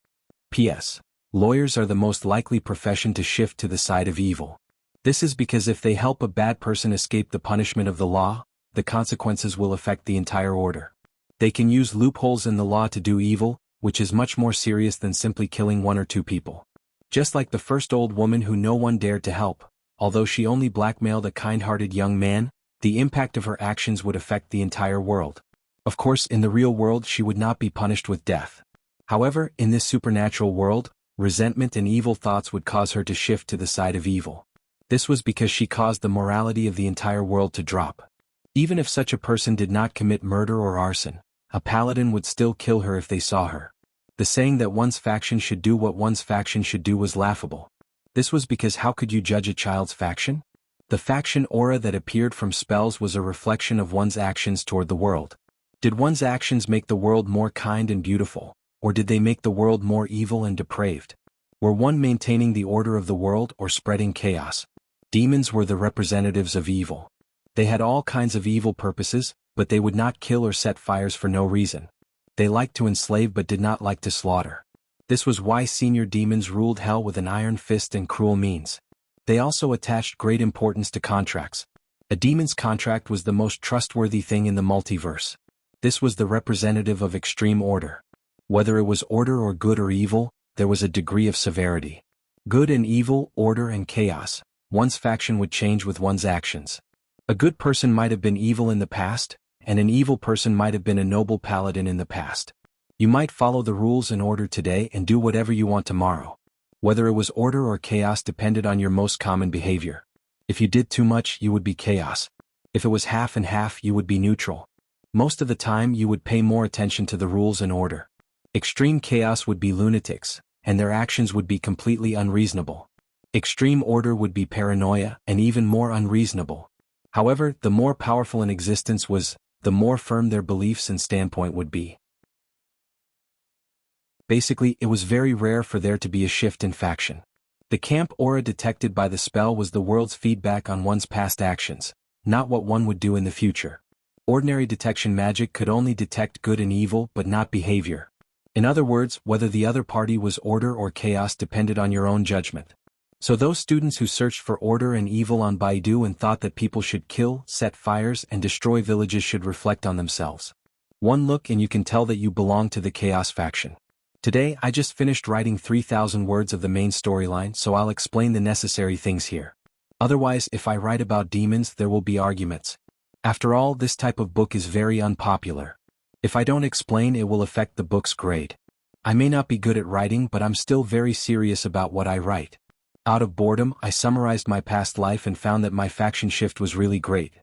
P.S. Lawyers are the most likely profession to shift to the side of evil. This is because if they help a bad person escape the punishment of the law, the consequences will affect the entire order. They can use loopholes in the law to do evil, which is much more serious than simply killing 1 or 2 people. Just like the first old woman who no one dared to help, although she only blackmailed a kind-hearted young man, the impact of her actions would affect the entire world. Of course, in the real world she would not be punished with death. However, in this supernatural world, resentment and evil thoughts would cause her to shift to the side of evil. This was because she caused the morality of the entire world to drop. Even if such a person did not commit murder or arson, a paladin would still kill her if they saw her. The saying that one's faction should do what one's faction should do was laughable. This was because how could you judge a child's faction? The faction aura that appeared from spells was a reflection of one's actions toward the world. Did one's actions make the world more kind and beautiful, or did they make the world more evil and depraved? Were one maintaining the order of the world or spreading chaos? Demons were the representatives of evil. They had all kinds of evil purposes, but they would not kill or set fires for no reason. They liked to enslave but did not like to slaughter. This was why senior demons ruled hell with an iron fist and cruel means. They also attached great importance to contracts. A demon's contract was the most trustworthy thing in the multiverse. This was the representative of extreme order. Whether it was order or good or evil, there was a degree of severity. Good and evil, order and chaos. One's faction would change with one's actions. A good person might have been evil in the past, and an evil person might have been a noble paladin in the past. You might follow the rules and order today and do whatever you want tomorrow. Whether it was order or chaos depended on your most common behavior. If you did too much, you would be chaos. If it was half and half, you would be neutral. Most of the time, you would pay more attention to the rules and order. Extreme chaos would be lunatics, and their actions would be completely unreasonable. Extreme order would be paranoia, and even more unreasonable. However, the more powerful an existence was, the more firm their beliefs and standpoint would be. Basically, it was very rare for there to be a shift in faction. The camp aura detected by the spell was the world's feedback on one's past actions, not what one would do in the future. Ordinary detection magic could only detect good and evil but not behavior. In other words, whether the other party was order or chaos depended on your own judgment. So those students who searched for order and evil on Baidu and thought that people should kill, set fires, and destroy villages should reflect on themselves. One look and you can tell that you belong to the chaos faction. Today I just finished writing 3,000 words of the main storyline, so I'll explain the necessary things here. Otherwise, if I write about demons, there will be arguments. After all, this type of book is very unpopular. If I don't explain, it will affect the book's grade. I may not be good at writing, but I'm still very serious about what I write. Out of boredom, I summarized my past life and found that my faction shift was really great.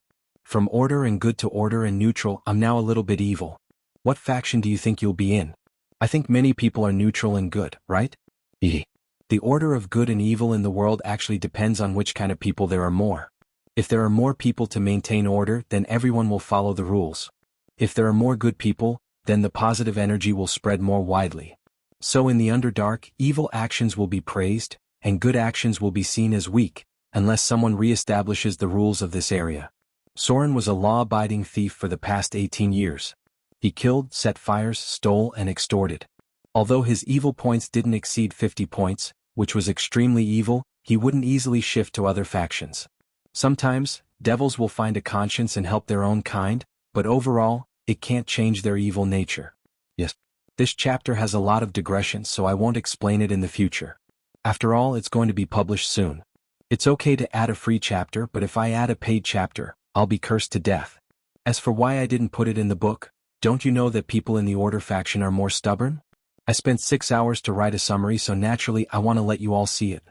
From order and good to order and neutral, I'm now a little bit evil. What faction do you think you'll be in? I think many people are neutral and good, right? The order of good and evil in the world actually depends on which kind of people there are more. If there are more people to maintain order, then everyone will follow the rules. If there are more good people, then the positive energy will spread more widely. So in the Underdark, evil actions will be praised, and good actions will be seen as weak, unless someone re-establishes the rules of this area. Soren was a law-abiding thief for the past 18 years. He killed, set fires, stole, and extorted. Although his evil points didn't exceed 50 points, which was extremely evil, he wouldn't easily shift to other factions. Sometimes, devils will find a conscience and help their own kind, but overall, it can't change their evil nature. Yes. This chapter has a lot of digressions, so I won't explain it in the future. After all, it's going to be published soon. It's okay to add a free chapter, but if I add a paid chapter, I'll be cursed to death. As for why I didn't put it in the book, don't you know that people in the Order faction are more stubborn? I spent 6 hours to write a summary, so naturally I want to let you all see it.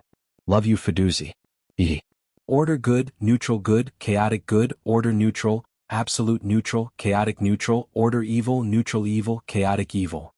Love you, Fiduzi. Order good, chaotic good, order neutral, absolute neutral, chaotic neutral, order evil, neutral evil, chaotic evil.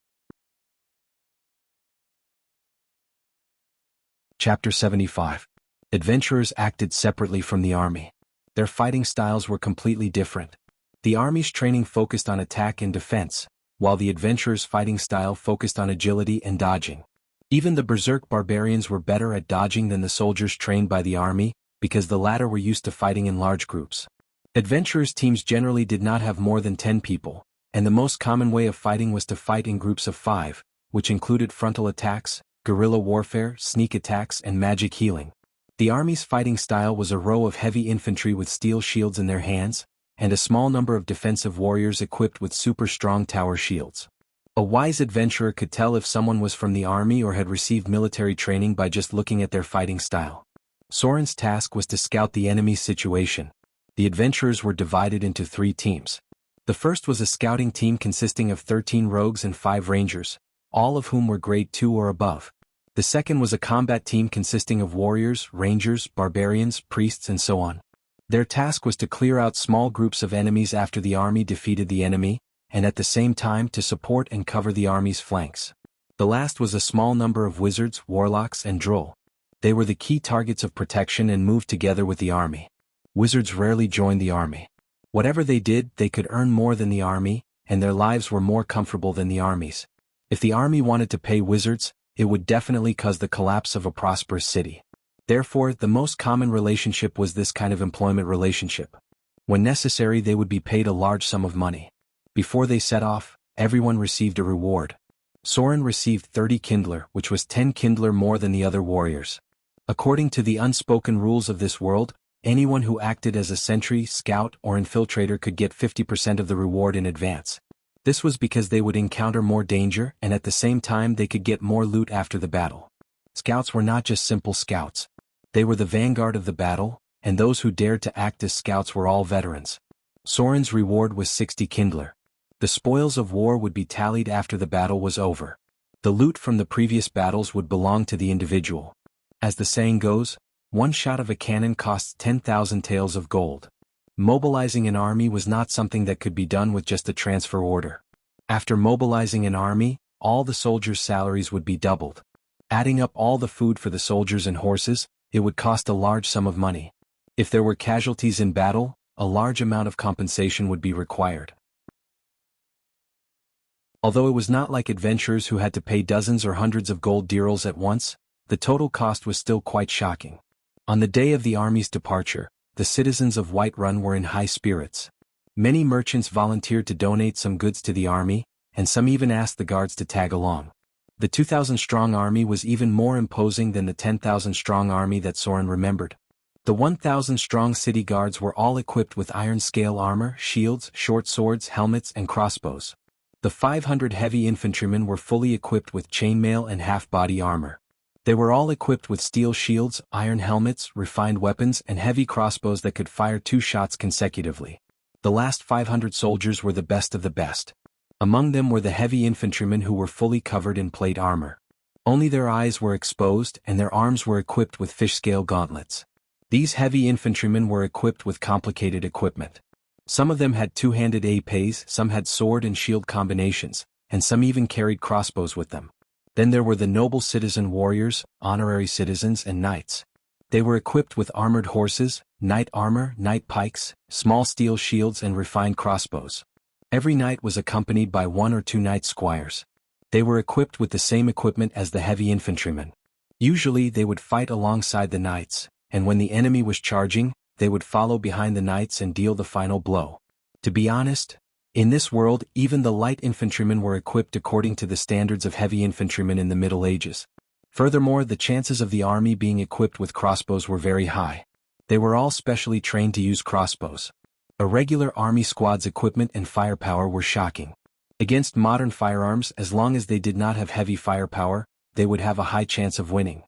Chapter 75. Adventurers acted separately from the army. Their fighting styles were completely different. The army's training focused on attack and defense, while the adventurers' fighting style focused on agility and dodging. Even the berserk barbarians were better at dodging than the soldiers trained by the army, because the latter were used to fighting in large groups. Adventurers' teams generally did not have more than 10 people, and the most common way of fighting was to fight in groups of 5, which included frontal attacks, guerrilla warfare, sneak attacks, and magic healing. The army's fighting style was a row of heavy infantry with steel shields in their hands, and a small number of defensive warriors equipped with super strong tower shields. A wise adventurer could tell if someone was from the army or had received military training by just looking at their fighting style. Soren's task was to scout the enemy's situation. The adventurers were divided into 3 teams. The first was a scouting team consisting of 13 rogues and 5 rangers, all of whom were grade 2 or above. The second was a combat team consisting of warriors, rangers, barbarians, priests, and so on. Their task was to clear out small groups of enemies after the army defeated the enemy, and at the same time to support and cover the army's flanks. The last was a small number of wizards, warlocks, and droll. They were the key targets of protection and moved together with the army. Wizards rarely joined the army. Whatever they did, they could earn more than the army, and their lives were more comfortable than the army's. If the army wanted to pay wizards, it would definitely cause the collapse of a prosperous city. Therefore, the most common relationship was this kind of employment relationship. When necessary, they would be paid a large sum of money. Before they set off, everyone received a reward. Soren received 30 Kindler, which was 10 Kindler more than the other warriors. According to the unspoken rules of this world, anyone who acted as a sentry, scout, or infiltrator could get 50% of the reward in advance. This was because they would encounter more danger and at the same time they could get more loot after the battle. Scouts were not just simple scouts. They were the vanguard of the battle, and those who dared to act as scouts were all veterans. Soren's reward was 60 Kindler. The spoils of war would be tallied after the battle was over. The loot from the previous battles would belong to the individual. As the saying goes, one shot of a cannon costs 10,000 taels of gold. Mobilizing an army was not something that could be done with just a transfer order. After mobilizing an army, all the soldiers' salaries would be doubled. Adding up all the food for the soldiers and horses, it would cost a large sum of money. If there were casualties in battle, a large amount of compensation would be required. Although it was not like adventurers who had to pay dozens or hundreds of gold dirhams at once, the total cost was still quite shocking. On the day of the army's departure, the citizens of Whiterun were in high spirits. Many merchants volunteered to donate some goods to the army, and some even asked the guards to tag along. The 2,000-strong army was even more imposing than the 10,000-strong army that Soren remembered. The 1,000-strong city guards were all equipped with iron scale armor, shields, short swords, helmets, and crossbows. The 500 heavy infantrymen were fully equipped with chainmail and half-body armor. They were all equipped with steel shields, iron helmets, refined weapons, and heavy crossbows that could fire 2 shots consecutively. The last 500 soldiers were the best of the best. Among them were the heavy infantrymen who were fully covered in plate armor. Only their eyes were exposed and their arms were equipped with fish-scale gauntlets. These heavy infantrymen were equipped with complicated equipment. Some of them had two-handed épées, some had sword and shield combinations, and some even carried crossbows with them. Then there were the noble citizen warriors, honorary citizens, and knights. They were equipped with armored horses, knight armor, knight pikes, small steel shields, and refined crossbows. Every knight was accompanied by 1 or 2 knight squires. They were equipped with the same equipment as the heavy infantrymen. Usually they would fight alongside the knights, and when the enemy was charging, they would follow behind the knights and deal the final blow. To be honest, in this world even the light infantrymen were equipped according to the standards of heavy infantrymen in the Middle Ages. Furthermore, the chances of the army being equipped with crossbows were very high. They were all specially trained to use crossbows. A regular army squad's equipment and firepower were shocking. Against modern firearms, as long as they did not have heavy firepower, they would have a high chance of winning.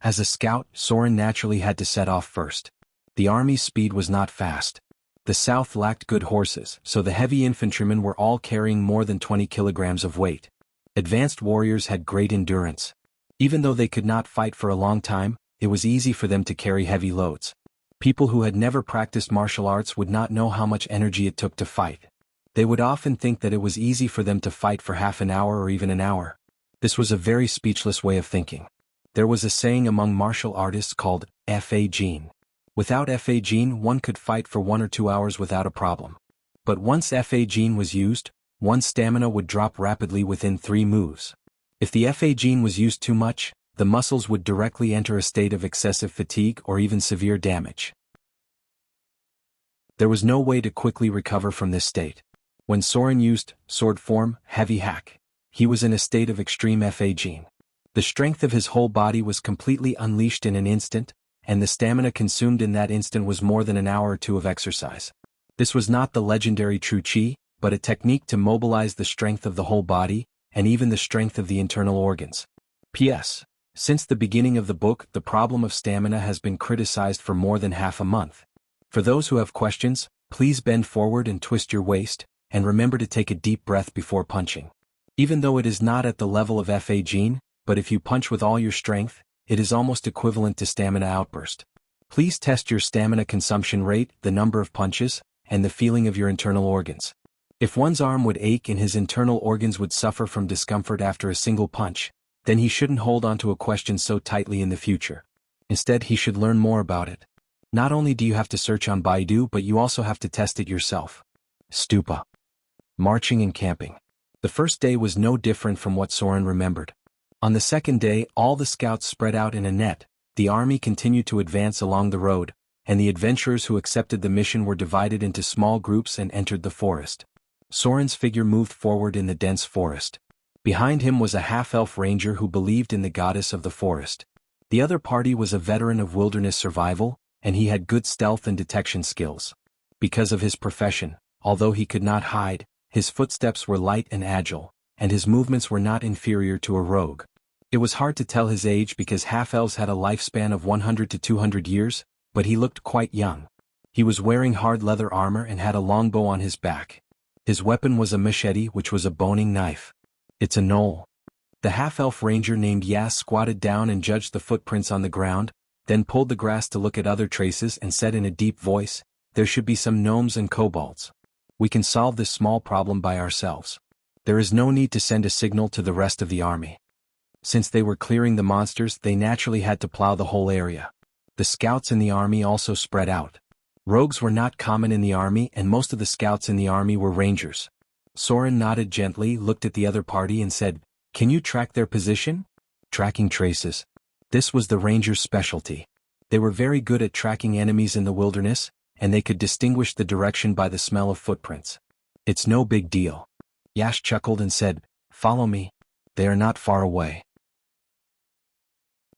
As a scout, Soren naturally had to set off first. The army's speed was not fast. The south lacked good horses, so the heavy infantrymen were all carrying more than 20 kilograms of weight. Advanced warriors had great endurance. Even though they could not fight for a long time, it was easy for them to carry heavy loads. People who had never practiced martial arts would not know how much energy it took to fight. They would often think that it was easy for them to fight for half an hour or even an hour. This was a very speechless way of thinking. There was a saying among martial artists called Fa Jin. Without Fa Jin, one could fight for 1 or 2 hours without a problem. But once Fa Jin was used, one's stamina would drop rapidly within 3 moves. If the Fa Jin was used too much, the muscles would directly enter a state of excessive fatigue or even severe damage. There was no way to quickly recover from this state. When Soren used sword form, heavy hack, he was in a state of extreme Fa Jin. The strength of his whole body was completely unleashed in an instant, and the stamina consumed in that instant was more than an hour or 2 of exercise. This was not the legendary true chi, but a technique to mobilize the strength of the whole body, and even the strength of the internal organs. P.S. Since the beginning of the book, the problem of stamina has been criticized for more than half a month. For those who have questions, please bend forward and twist your waist, and remember to take a deep breath before punching. Even though it is not at the level of Fa Jin, but if you punch with all your strength, it is almost equivalent to stamina outburst. Please test your stamina consumption rate, the number of punches, and the feeling of your internal organs. If one's arm would ache and his internal organs would suffer from discomfort after a single punch, then he shouldn't hold on to a question so tightly in the future. Instead, he should learn more about it. Not only do you have to search on Baidu, but you also have to test it yourself. Stupa. Marching and camping. The first day was no different from what Soren remembered. On the second day, all the scouts spread out in a net, the army continued to advance along the road, and the adventurers who accepted the mission were divided into small groups and entered the forest. Soren's figure moved forward in the dense forest. Behind him was a half-elf ranger who believed in the goddess of the forest. The other party was a veteran of wilderness survival, and he had good stealth and detection skills. Because of his profession, although he could not hide, his footsteps were light and agile, and his movements were not inferior to a rogue. It was hard to tell his age because half-elves had a lifespan of 100 to 200 years, but he looked quite young. He was wearing hard leather armor and had a longbow on his back. His weapon was a machete, which was a boning knife. "It's a gnoll." The half-elf ranger named Yas squatted down and judged the footprints on the ground, then pulled the grass to look at other traces and said in a deep voice, "There should be some gnomes and kobolds. We can solve this small problem by ourselves. There is no need to send a signal to the rest of the army." Since they were clearing the monsters, they naturally had to plow the whole area. The scouts in the army also spread out. Rogues were not common in the army, and most of the scouts in the army were rangers. Soren nodded gently, looked at the other party and said, "Can you track their position?" Tracking traces. This was the rangers' specialty. They were very good at tracking enemies in the wilderness, and they could distinguish the direction by the smell of footprints. "It's no big deal." Yash chuckled and said, "Follow me. They are not far away."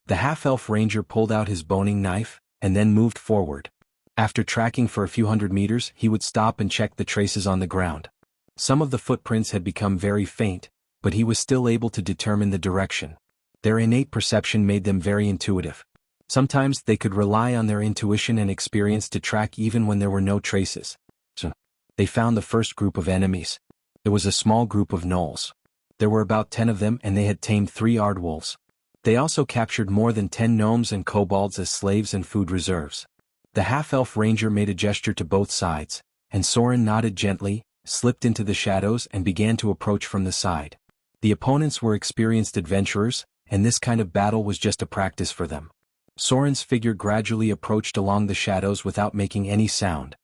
The half-elf ranger pulled out his boning knife, and then moved forward. After tracking for a few hundred meters, he would stop and check the traces on the ground. Some of the footprints had become very faint, but he was still able to determine the direction. Their innate perception made them very intuitive. Sometimes they could rely on their intuition and experience to track even when there were no traces. So, they found the first group of enemies. It was a small group of gnolls. There were about 10 of them, and they had tamed 3 aardwolves. They also captured more than 10 gnomes and kobolds as slaves and food reserves. The half-elf ranger made a gesture to both sides, and Soren nodded gently, slipped into the shadows and began to approach from the side. The opponents were experienced adventurers, and this kind of battle was just a practice for them. Soren's figure gradually approached along the shadows without making any sound.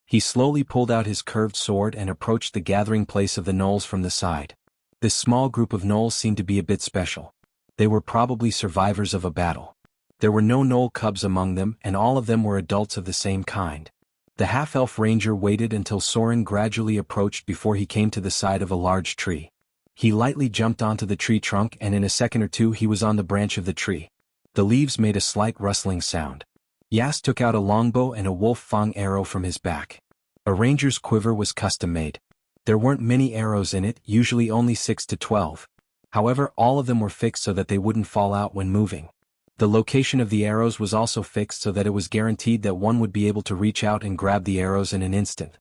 He slowly pulled out his curved sword and approached the gathering place of the gnolls from the side. This small group of gnolls seemed to be a bit special. They were probably survivors of a battle. There were no gnoll cubs among them, and all of them were adults of the same kind. The half-elf ranger waited until Soren gradually approached before he came to the side of a large tree. He lightly jumped onto the tree trunk, and in a second or two he was on the branch of the tree. The leaves made a slight rustling sound. Yas took out a longbow and a wolf fang arrow from his back. A ranger's quiver was custom-made. There weren't many arrows in it, usually only 6 to 12. However, all of them were fixed so that they wouldn't fall out when moving. The location of the arrows was also fixed so that it was guaranteed that one would be able to reach out and grab the arrows in an instant.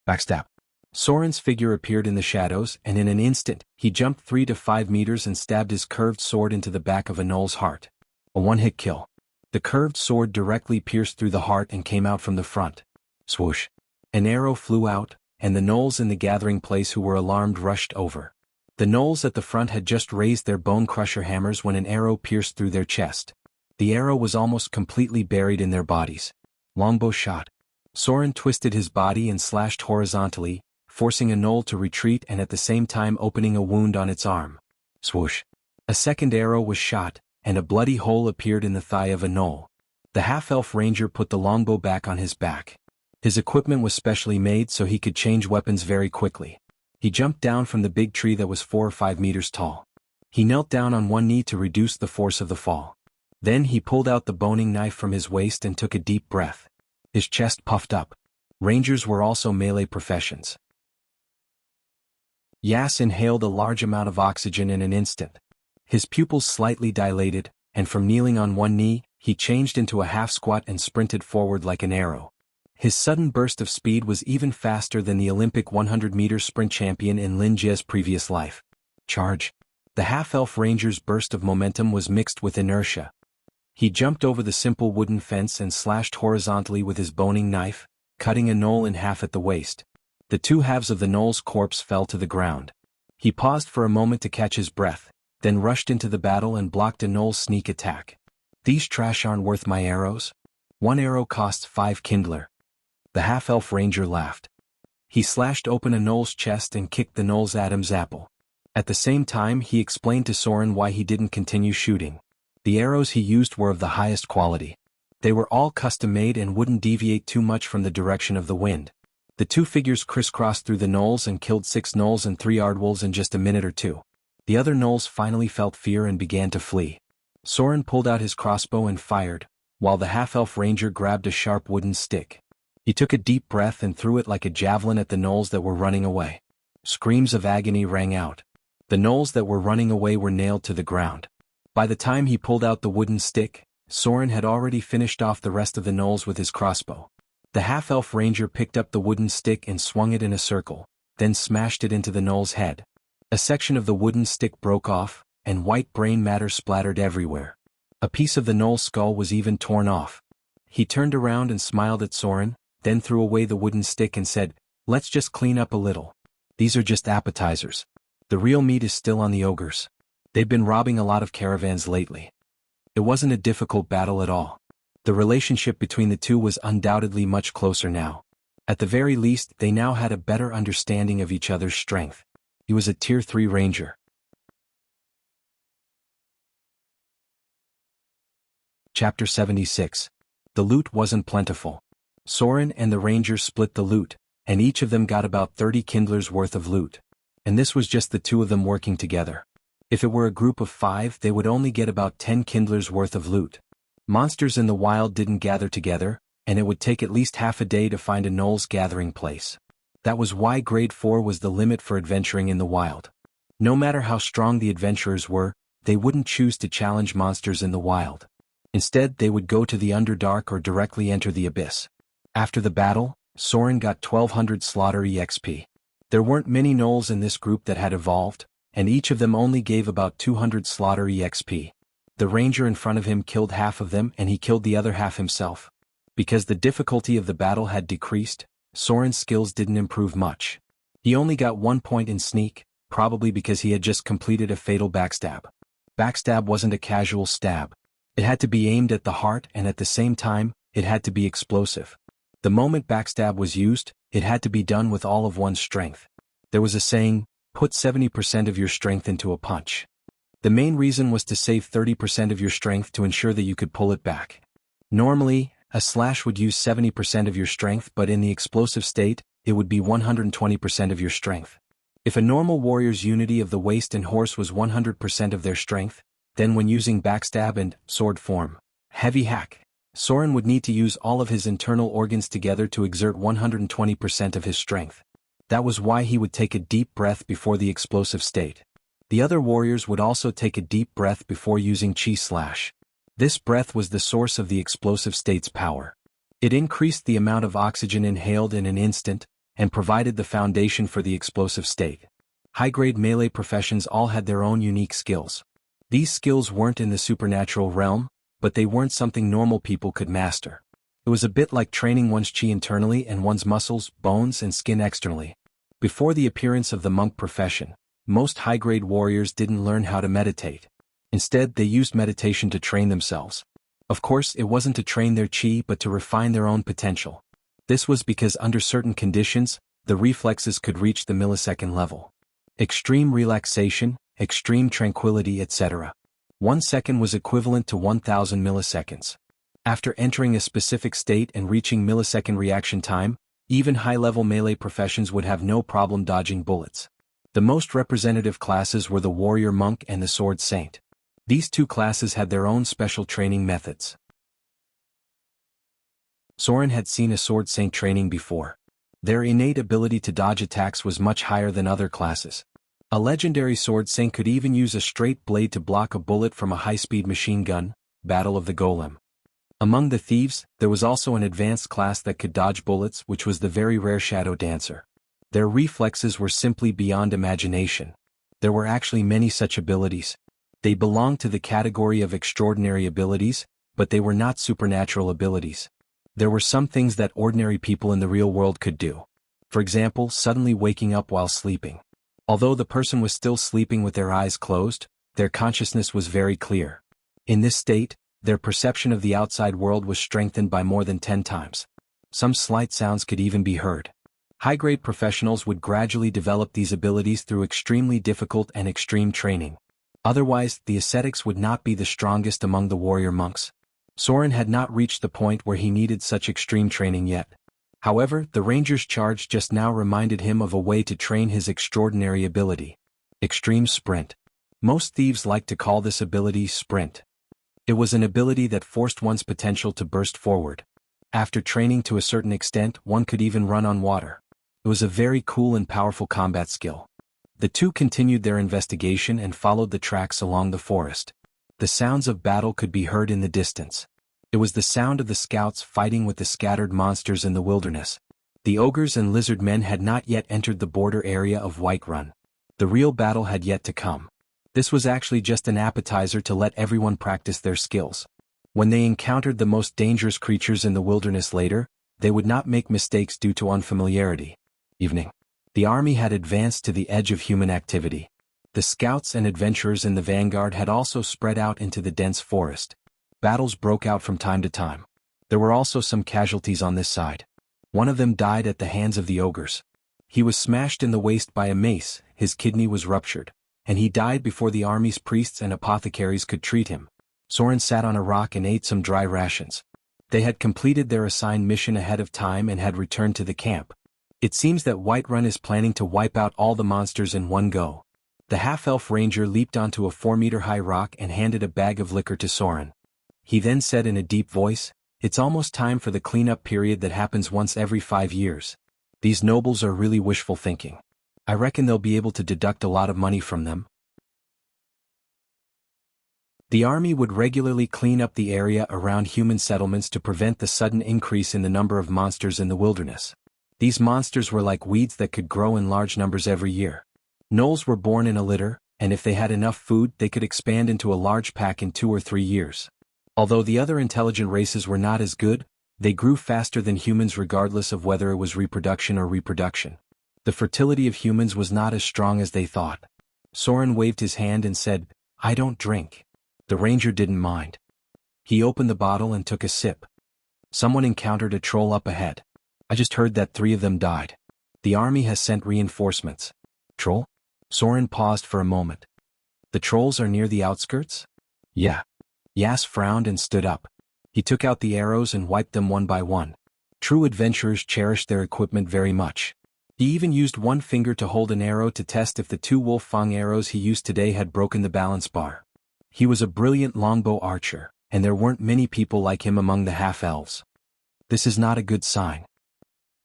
Backstab. Soren's figure appeared in the shadows, and in an instant, he jumped 3 to 5 meters and stabbed his curved sword into the back of a gnoll's heart. A one-hit kill. The curved sword directly pierced through the heart and came out from the front. Swoosh. An arrow flew out, and the gnolls in the gathering place who were alarmed rushed over. The gnolls at the front had just raised their bone crusher hammers when an arrow pierced through their chest. The arrow was almost completely buried in their bodies. Longbow shot. Soren twisted his body and slashed horizontally, forcing a gnoll to retreat and at the same time opening a wound on its arm. Swoosh. A second arrow was shot, and a bloody hole appeared in the thigh of a gnoll. The half-elf ranger put the longbow back on his back. His equipment was specially made so he could change weapons very quickly. He jumped down from the big tree that was 4 or 5 meters tall. He knelt down on one knee to reduce the force of the fall. Then he pulled out the boning knife from his waist and took a deep breath. His chest puffed up. Rangers were also melee professions. Yas inhaled a large amount of oxygen in an instant. His pupils slightly dilated, and from kneeling on one knee, he changed into a half-squat and sprinted forward like an arrow. His sudden burst of speed was even faster than the Olympic 100-meter sprint champion in Lin Jie's previous life. Charge. The half-elf ranger's burst of momentum was mixed with inertia. He jumped over the simple wooden fence and slashed horizontally with his boning knife, cutting a gnoll in half at the waist. The 2 halves of the gnoll's corpse fell to the ground. He paused for a moment to catch his breath, then rushed into the battle and blocked a gnoll's sneak attack. "These trash aren't worth my arrows. 1 arrow costs 5 kindler." The half-elf ranger laughed. He slashed open a gnoll's chest and kicked the gnoll's Adam's apple. At the same time he explained to Soren why he didn't continue shooting. The arrows he used were of the highest quality. They were all custom-made and wouldn't deviate too much from the direction of the wind. The two figures crisscrossed through the gnolls and killed 6 gnolls and 3 aardwolves in just a minute or two. The other gnolls finally felt fear and began to flee. Soren pulled out his crossbow and fired, while the half-elf ranger grabbed a sharp wooden stick. He took a deep breath and threw it like a javelin at the gnolls that were running away. Screams of agony rang out. The gnolls that were running away were nailed to the ground. By the time he pulled out the wooden stick, Soren had already finished off the rest of the gnolls with his crossbow. The half-elf ranger picked up the wooden stick and swung it in a circle, then smashed it into the gnoll's head. A section of the wooden stick broke off, and white brain matter splattered everywhere. A piece of the gnoll's skull was even torn off. He turned around and smiled at Soren, then threw away the wooden stick and said, "Let's just clean up a little. These are just appetizers. The real meat is still on the ogres. They've been robbing a lot of caravans lately." It wasn't a difficult battle at all. The relationship between the two was undoubtedly much closer now. At the very least, they now had a better understanding of each other's strength. He was a Tier 3 ranger. Chapter 76. The loot wasn't plentiful. Soren and the rangers split the loot, and each of them got about 30 kindlers worth of loot. And this was just the two of them working together. If it were a group of 5, they would only get about 10 kindlers worth of loot. Monsters in the wild didn't gather together, and it would take at least half a day to find a gnoll's gathering place. That was why Grade 4 was the limit for adventuring in the wild. No matter how strong the adventurers were, they wouldn't choose to challenge monsters in the wild. Instead, they would go to the Underdark or directly enter the Abyss. After the battle, Soren got 1200 slaughter EXP. There weren't many gnolls in this group that had evolved, and each of them only gave about 200 slaughter EXP. The ranger in front of him killed half of them and he killed the other half himself. Because the difficulty of the battle had decreased, Soren's skills didn't improve much. He only got 1 point in sneak, probably because he had just completed a fatal backstab. Backstab wasn't a casual stab. It had to be aimed at the heart and at the same time, it had to be explosive. The moment backstab was used, it had to be done with all of one's strength. There was a saying, put 70% of your strength into a punch. The main reason was to save 30% of your strength to ensure that you could pull it back. Normally, a slash would use 70% of your strength, but in the explosive state, it would be 120% of your strength. If a normal warrior's unity of the waist and horse was 100% of their strength, then when using backstab and sword form, heavy hack, Soren would need to use all of his internal organs together to exert 120% of his strength. That was why he would take a deep breath before the explosive state. The other warriors would also take a deep breath before using chi slash. This breath was the source of the explosive state's power. It increased the amount of oxygen inhaled in an instant, and provided the foundation for the explosive state. High-grade melee professions all had their own unique skills. These skills weren't in the supernatural realm, but they weren't something normal people could master. It was a bit like training one's chi internally and one's muscles, bones, and skin externally. Before the appearance of the monk profession, most high-grade warriors didn't learn how to meditate. Instead, they used meditation to train themselves. Of course, it wasn't to train their chi but to refine their own potential. This was because under certain conditions, the reflexes could reach the millisecond level. Extreme relaxation, extreme tranquility, etc. 1 second was equivalent to 1000 milliseconds. After entering a specific state and reaching millisecond reaction time, even high-level melee professions would have no problem dodging bullets. The most representative classes were the warrior monk and the sword saint. These two classes had their own special training methods. Soren had seen a sword saint training before. Their innate ability to dodge attacks was much higher than other classes. A legendary sword saint could even use a straight blade to block a bullet from a high-speed machine gun, Battle of the Golem. Among the thieves, there was also an advanced class that could dodge bullets, which was the very rare Shadow Dancer. Their reflexes were simply beyond imagination. There were actually many such abilities. They belonged to the category of extraordinary abilities, but they were not supernatural abilities. There were some things that ordinary people in the real world could do. For example, suddenly waking up while sleeping. Although the person was still sleeping with their eyes closed, their consciousness was very clear. In this state, their perception of the outside world was strengthened by more than 10 times. Some slight sounds could even be heard. High-grade professionals would gradually develop these abilities through extremely difficult and extreme training. Otherwise, the ascetics would not be the strongest among the warrior monks. Soren had not reached the point where he needed such extreme training yet. However, the ranger's charge just now reminded him of a way to train his extraordinary ability. Extreme Sprint. Most thieves like to call this ability Sprint. It was an ability that forced one's potential to burst forward. After training to a certain extent, one could even run on water. It was a very cool and powerful combat skill. The two continued their investigation and followed the tracks along the forest. The sounds of battle could be heard in the distance. It was the sound of the scouts fighting with the scattered monsters in the wilderness. The ogres and lizard men had not yet entered the border area of Whiterun. The real battle had yet to come. This was actually just an appetizer to let everyone practice their skills. When they encountered the most dangerous creatures in the wilderness later, they would not make mistakes due to unfamiliarity. Evening. The army had advanced to the edge of human activity. The scouts and adventurers in the vanguard had also spread out into the dense forest. Battles broke out from time to time. There were also some casualties on this side. One of them died at the hands of the ogres. He was smashed in the waist by a mace, his kidney was ruptured, and he died before the army's priests and apothecaries could treat him. Soren sat on a rock and ate some dry rations. They had completed their assigned mission ahead of time and had returned to the camp. It seems that Whiterun is planning to wipe out all the monsters in one go. The half-elf ranger leaped onto a 4-meter-high rock and handed a bag of liquor to Soren. He then said in a deep voice, "It's almost time for the cleanup period that happens once every 5 years. These nobles are really wishful thinking. I reckon they'll be able to deduct a lot of money from them." The army would regularly clean up the area around human settlements to prevent the sudden increase in the number of monsters in the wilderness. These monsters were like weeds that could grow in large numbers every year. Gnolls were born in a litter, and if they had enough food they could expand into a large pack in 2 or 3 years. Although the other intelligent races were not as good, they grew faster than humans regardless of whether it was reproduction or reproduction. The fertility of humans was not as strong as they thought. Soren waved his hand and said, "I don't drink." The ranger didn't mind. He opened the bottle and took a sip. Someone encountered a troll up ahead. "I just heard that 3 of them died. The army has sent reinforcements." "Troll?" Soren paused for a moment. "The trolls are near the outskirts?" "Yeah." Yas frowned and stood up. He took out the arrows and wiped them one by one. True adventurers cherished their equipment very much. He even used one finger to hold an arrow to test if the 2 wolf-fang arrows he used today had broken the balance bar. He was a brilliant longbow archer, and there weren't many people like him among the half-elves. This is not a good sign.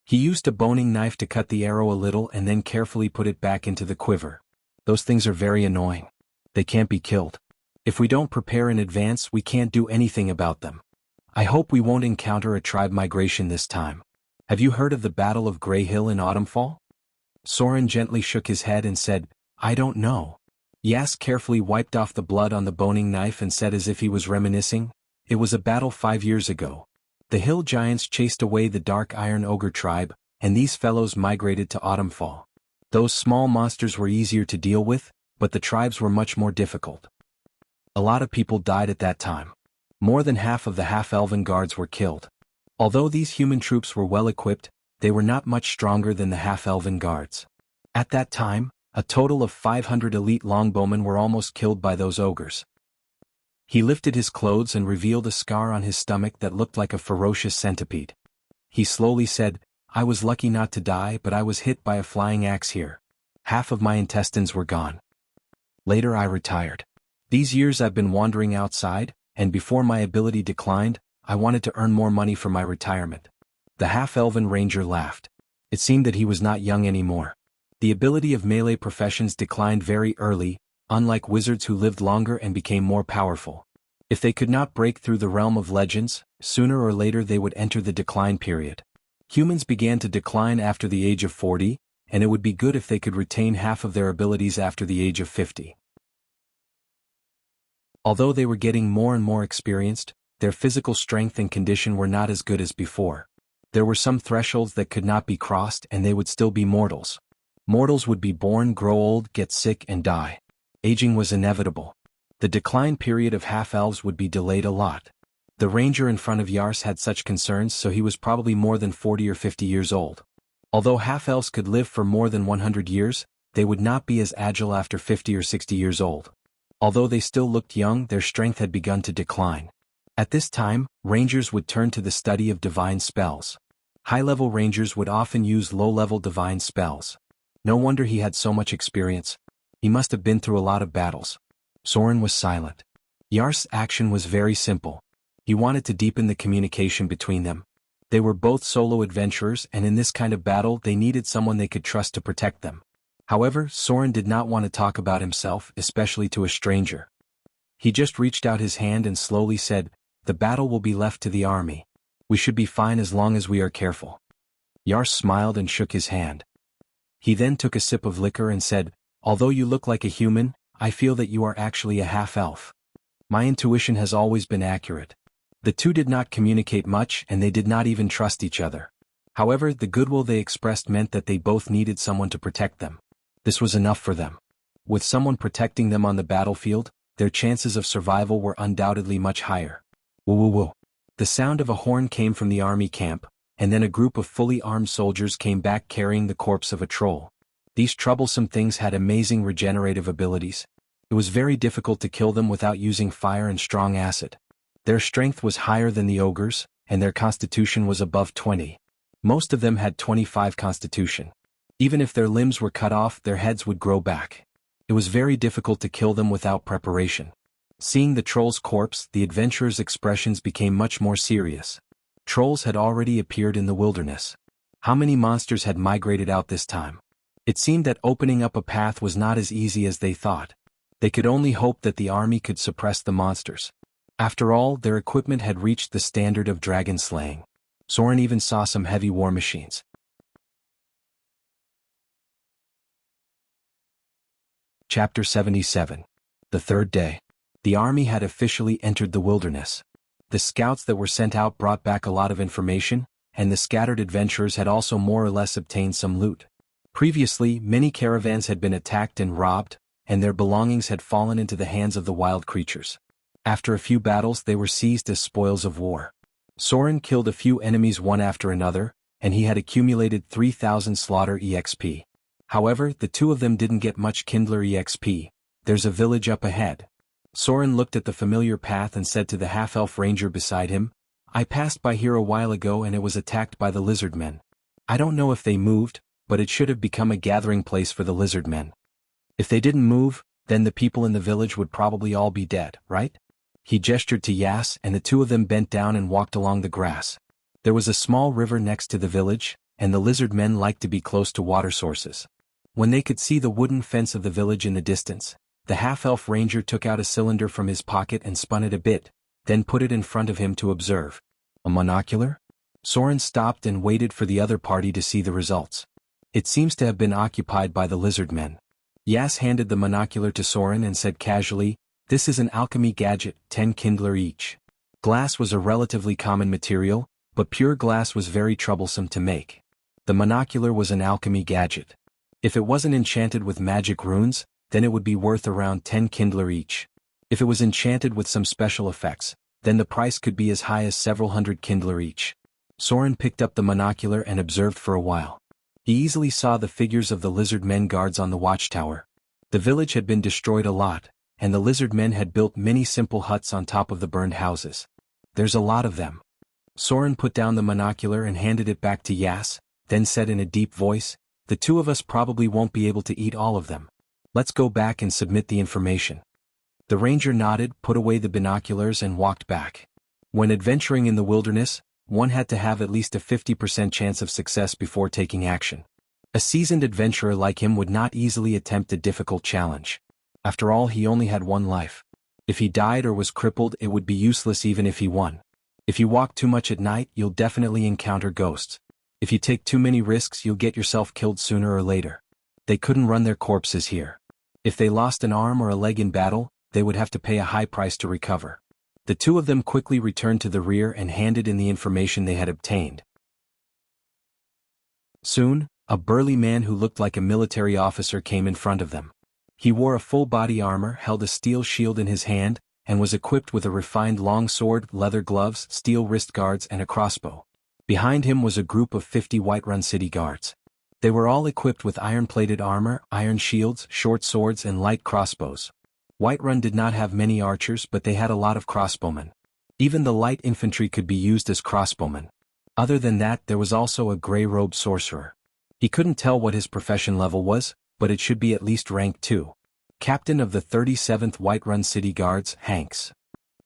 He used a boning knife to cut the arrow a little and then carefully put it back into the quiver. Those things are very annoying. They can't be killed. If we don't prepare in advance, we can't do anything about them. I hope we won't encounter a tribe migration this time. Have you heard of the Battle of Grey Hill in Autumnfall? Soren gently shook his head and said, "I don't know." Yas carefully wiped off the blood on the boning knife and said as if he was reminiscing, "It was a battle 5 years ago. The hill giants chased away the Dark Iron Ogre tribe, and these fellows migrated to Autumnfall. Those small monsters were easier to deal with, but the tribes were much more difficult. A lot of people died at that time. More than half of the half-elven guards were killed. Although these human troops were well equipped, they were not much stronger than the half-elven guards. At that time, a total of 500 elite longbowmen were almost killed by those ogres." He lifted his clothes and revealed a scar on his stomach that looked like a ferocious centipede. He slowly said, "I was lucky not to die, but I was hit by a flying axe here. Half of my intestines were gone. Later I retired. These years I've been wandering outside, and before my ability declined, I wanted to earn more money for my retirement." The half-elven ranger laughed. It seemed that he was not young anymore. The ability of melee professions declined very early, unlike wizards who lived longer and became more powerful. If they could not break through the realm of legends, sooner or later they would enter the decline period. Humans began to decline after the age of 40, and it would be good if they could retain half of their abilities after the age of 50. Although they were getting more and more experienced, their physical strength and condition were not as good as before. There were some thresholds that could not be crossed and they would still be mortals. Mortals would be born, grow old, get sick and die. Aging was inevitable. The decline period of half-elves would be delayed a lot. The ranger in front of Yars had such concerns, so he was probably more than 40 or 50 years old. Although half-elves could live for more than 100 years, they would not be as agile after 50 or 60 years old. Although they still looked young, their strength had begun to decline. At this time, rangers would turn to the study of divine spells. High-level rangers would often use low-level divine spells. No wonder he had so much experience. He must have been through a lot of battles. Soren was silent. Yar's action was very simple. He wanted to deepen the communication between them. They were both solo adventurers, and in this kind of battle they needed someone they could trust to protect them. However, Soren did not want to talk about himself, especially to a stranger. He just reached out his hand and slowly said, "The battle will be left to the army. We should be fine as long as we are careful." Yar smiled and shook his hand. He then took a sip of liquor and said, "Although you look like a human, I feel that you are actually a half-elf. My intuition has always been accurate." The two did not communicate much, and they did not even trust each other. However, the goodwill they expressed meant that they both needed someone to protect them. This was enough for them. With someone protecting them on the battlefield, their chances of survival were undoubtedly much higher. Woo woo woo. The sound of a horn came from the army camp, and then a group of fully armed soldiers came back carrying the corpse of a troll. These troublesome things had amazing regenerative abilities. It was very difficult to kill them without using fire and strong acid. Their strength was higher than the ogres, and their constitution was above 20. Most of them had 25 constitution. Even if their limbs were cut off, their heads would grow back. It was very difficult to kill them without preparation. Seeing the troll's corpse, the adventurers' expressions became much more serious. Trolls had already appeared in the wilderness. How many monsters had migrated out this time? It seemed that opening up a path was not as easy as they thought. They could only hope that the army could suppress the monsters. After all, their equipment had reached the standard of dragon slaying. Soren even saw some heavy war machines. Chapter 77. The third day. The army had officially entered the wilderness. The scouts that were sent out brought back a lot of information, and the scattered adventurers had also more or less obtained some loot. Previously, many caravans had been attacked and robbed, and their belongings had fallen into the hands of the wild creatures. After a few battles, they were seized as spoils of war. Soren killed a few enemies one after another, and he had accumulated 3,000 slaughter EXP. However, the two of them didn't get much Kindler EXP. There's a village up ahead. Soren looked at the familiar path and said to the half-elf ranger beside him, "I passed by here a while ago and it was attacked by the lizard men. I don't know if they moved, but it should have become a gathering place for the lizard men. If they didn't move, then the people in the village would probably all be dead, right?" He gestured to Yas, and the two of them bent down and walked along the grass. There was a small river next to the village, and the lizard men liked to be close to water sources. When they could see the wooden fence of the village in the distance, the half-elf ranger took out a cylinder from his pocket and spun it a bit, then put it in front of him to observe. A monocular? Soren stopped and waited for the other party to see the results. It seems to have been occupied by the lizard men. Yas handed the monocular to Soren and said casually, "This is an alchemy gadget, 10 Kindler each." Glass was a relatively common material, but pure glass was very troublesome to make. The monocular was an alchemy gadget. If it wasn't enchanted with magic runes, then it would be worth around 10 Kindler each. If it was enchanted with some special effects, then the price could be as high as several hundred Kindler each. Soren picked up the monocular and observed for a while. He easily saw the figures of the lizard men guards on the watchtower. The village had been destroyed a lot, and the lizard men had built many simple huts on top of the burned houses. There's a lot of them. Soren put down the monocular and handed it back to Yas, then said in a deep voice, "The two of us probably won't be able to eat all of them. Let's go back and submit the information." The ranger nodded, put away the binoculars and walked back. When adventuring in the wilderness, one had to have at least a 50% chance of success before taking action. A seasoned adventurer like him would not easily attempt a difficult challenge. After all, he only had one life. If he died or was crippled, it would be useless even if he won. If you walk too much at night, you'll definitely encounter ghosts. If you take too many risks, you'll get yourself killed sooner or later. They couldn't run their corpses here. If they lost an arm or a leg in battle, they would have to pay a high price to recover. The two of them quickly returned to the rear and handed in the information they had obtained. Soon, a burly man who looked like a military officer came in front of them. He wore a full body armor, held a steel shield in his hand, and was equipped with a refined long sword, leather gloves, steel wrist guards, and a crossbow. Behind him was a group of 50 Whiterun city guards. They were all equipped with iron-plated armor, iron shields, short swords, and light crossbows. Whiterun did not have many archers, but they had a lot of crossbowmen. Even the light infantry could be used as crossbowmen. Other than that, there was also a gray-robed sorcerer. He couldn't tell what his profession level was, but it should be at least rank 2. Captain of the 37th Whiterun City Guards, Hanks.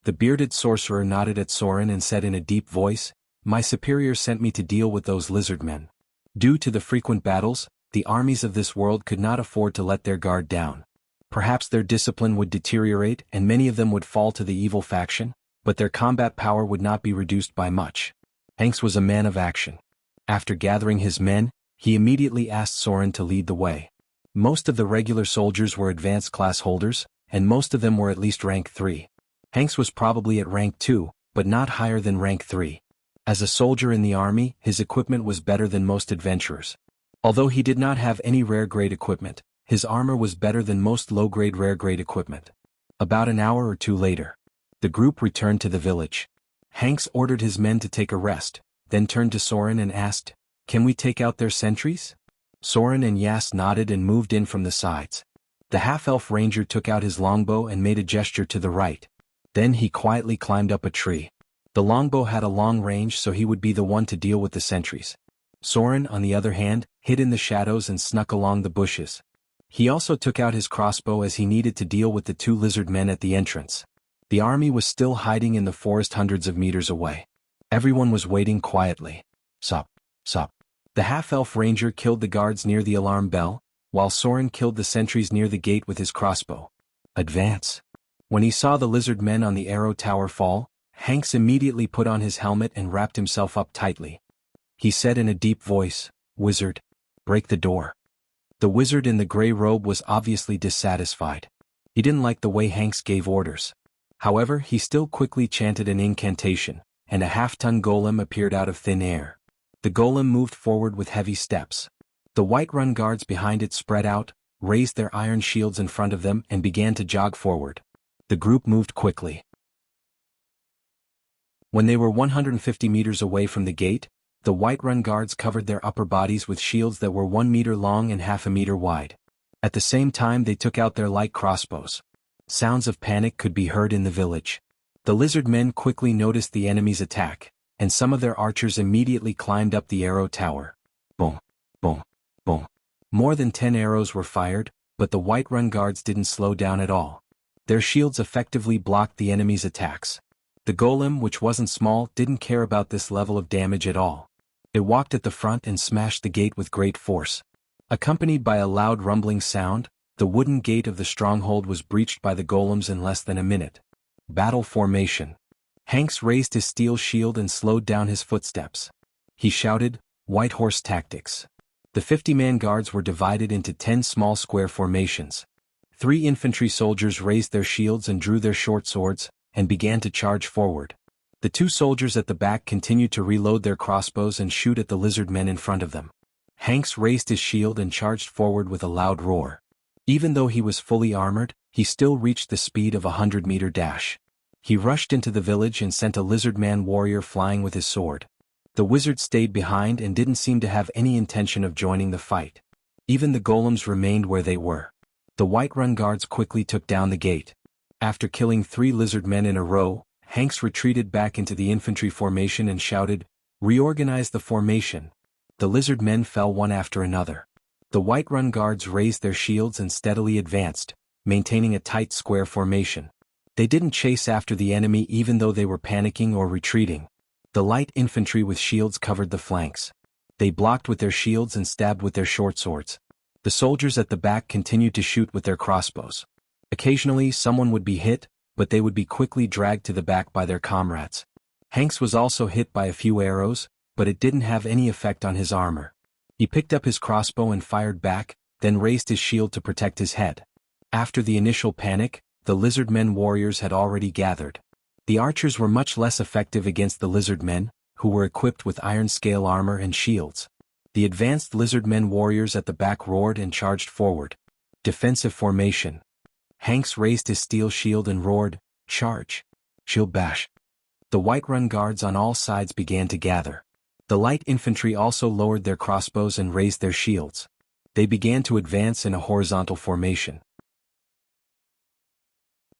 The bearded sorcerer nodded at Soren and said in a deep voice, "My superior sent me to deal with those lizard men. Due to the frequent battles, the armies of this world could not afford to let their guard down. Perhaps their discipline would deteriorate and many of them would fall to the evil faction, but their combat power would not be reduced by much." Hanks was a man of action. After gathering his men, he immediately asked Soren to lead the way. Most of the regular soldiers were advanced class holders, and most of them were at least rank 3. Hanks was probably at rank 2, but not higher than rank 3. As a soldier in the army, his equipment was better than most adventurers. Although he did not have any rare-grade equipment, his armor was better than most low-grade rare-grade equipment. About an hour or two later, the group returned to the village. Hanks ordered his men to take a rest, then turned to Soren and asked, "Can we take out their sentries?" Soren and Yas nodded and moved in from the sides. The half-elf ranger took out his longbow and made a gesture to the right. Then he quietly climbed up a tree. The longbow had a long range, so he would be the one to deal with the sentries. Soren, on the other hand, hid in the shadows and snuck along the bushes. He also took out his crossbow as he needed to deal with the 2 lizard men at the entrance. The army was still hiding in the forest hundreds of meters away. Everyone was waiting quietly. Sup, sup. The half-elf ranger killed the guards near the alarm bell, while Soren killed the sentries near the gate with his crossbow. Advance. When he saw the lizard men on the arrow tower fall, Hanks immediately put on his helmet and wrapped himself up tightly. He said in a deep voice, "Wizard, break the door." The wizard in the gray robe was obviously dissatisfied. He didn't like the way Hanks gave orders. However, he still quickly chanted an incantation, and a half-ton golem appeared out of thin air. The golem moved forward with heavy steps. The Whiterun guards behind it spread out, raised their iron shields in front of them and began to jog forward. The group moved quickly. When they were 150 meters away from the gate, the Whiterun guards covered their upper bodies with shields that were 1 meter long and half a meter wide. At the same time they took out their light crossbows. Sounds of panic could be heard in the village. The lizard men quickly noticed the enemy's attack, and some of their archers immediately climbed up the arrow tower. Boom, boom, boom. More than 10 arrows were fired, but the Whiterun guards didn't slow down at all. Their shields effectively blocked the enemy's attacks. The golem, which wasn't small, didn't care about this level of damage at all. It walked at the front and smashed the gate with great force. Accompanied by a loud rumbling sound, the wooden gate of the stronghold was breached by the golems in less than a minute. Battle formation. Hanks raised his steel shield and slowed down his footsteps. He shouted, "White horse tactics." The 50-man guards were divided into 10 small square formations. 3 infantry soldiers raised their shields and drew their short swords, and began to charge forward. The 2 soldiers at the back continued to reload their crossbows and shoot at the lizard men in front of them. Hanks raised his shield and charged forward with a loud roar. Even though he was fully armored, he still reached the speed of a 100-meter dash. He rushed into the village and sent a lizard man warrior flying with his sword. The wizard stayed behind and didn't seem to have any intention of joining the fight. Even the golems remained where they were. The Whiterun guards quickly took down the gate. After killing 3 lizard men in a row, Hanks retreated back into the infantry formation and shouted, "Reorganize the formation." The lizard men fell one after another. The Whiterun guards raised their shields and steadily advanced, maintaining a tight square formation. They didn't chase after the enemy even though they were panicking or retreating. The light infantry with shields covered the flanks. They blocked with their shields and stabbed with their short swords. The soldiers at the back continued to shoot with their crossbows. Occasionally someone would be hit, but they would be quickly dragged to the back by their comrades. Hanks was also hit by a few arrows, but it didn't have any effect on his armor. He picked up his crossbow and fired back, then raised his shield to protect his head. After the initial panic, the lizard men warriors had already gathered. The archers were much less effective against the lizard men, who were equipped with iron scale armor and shields. The advanced lizard men warriors at the back roared and charged forward. Defensive formation. Hanks raised his steel shield and roared, "Charge! Shield bash!" The Whiterun guards on all sides began to gather. The light infantry also lowered their crossbows and raised their shields. They began to advance in a horizontal formation.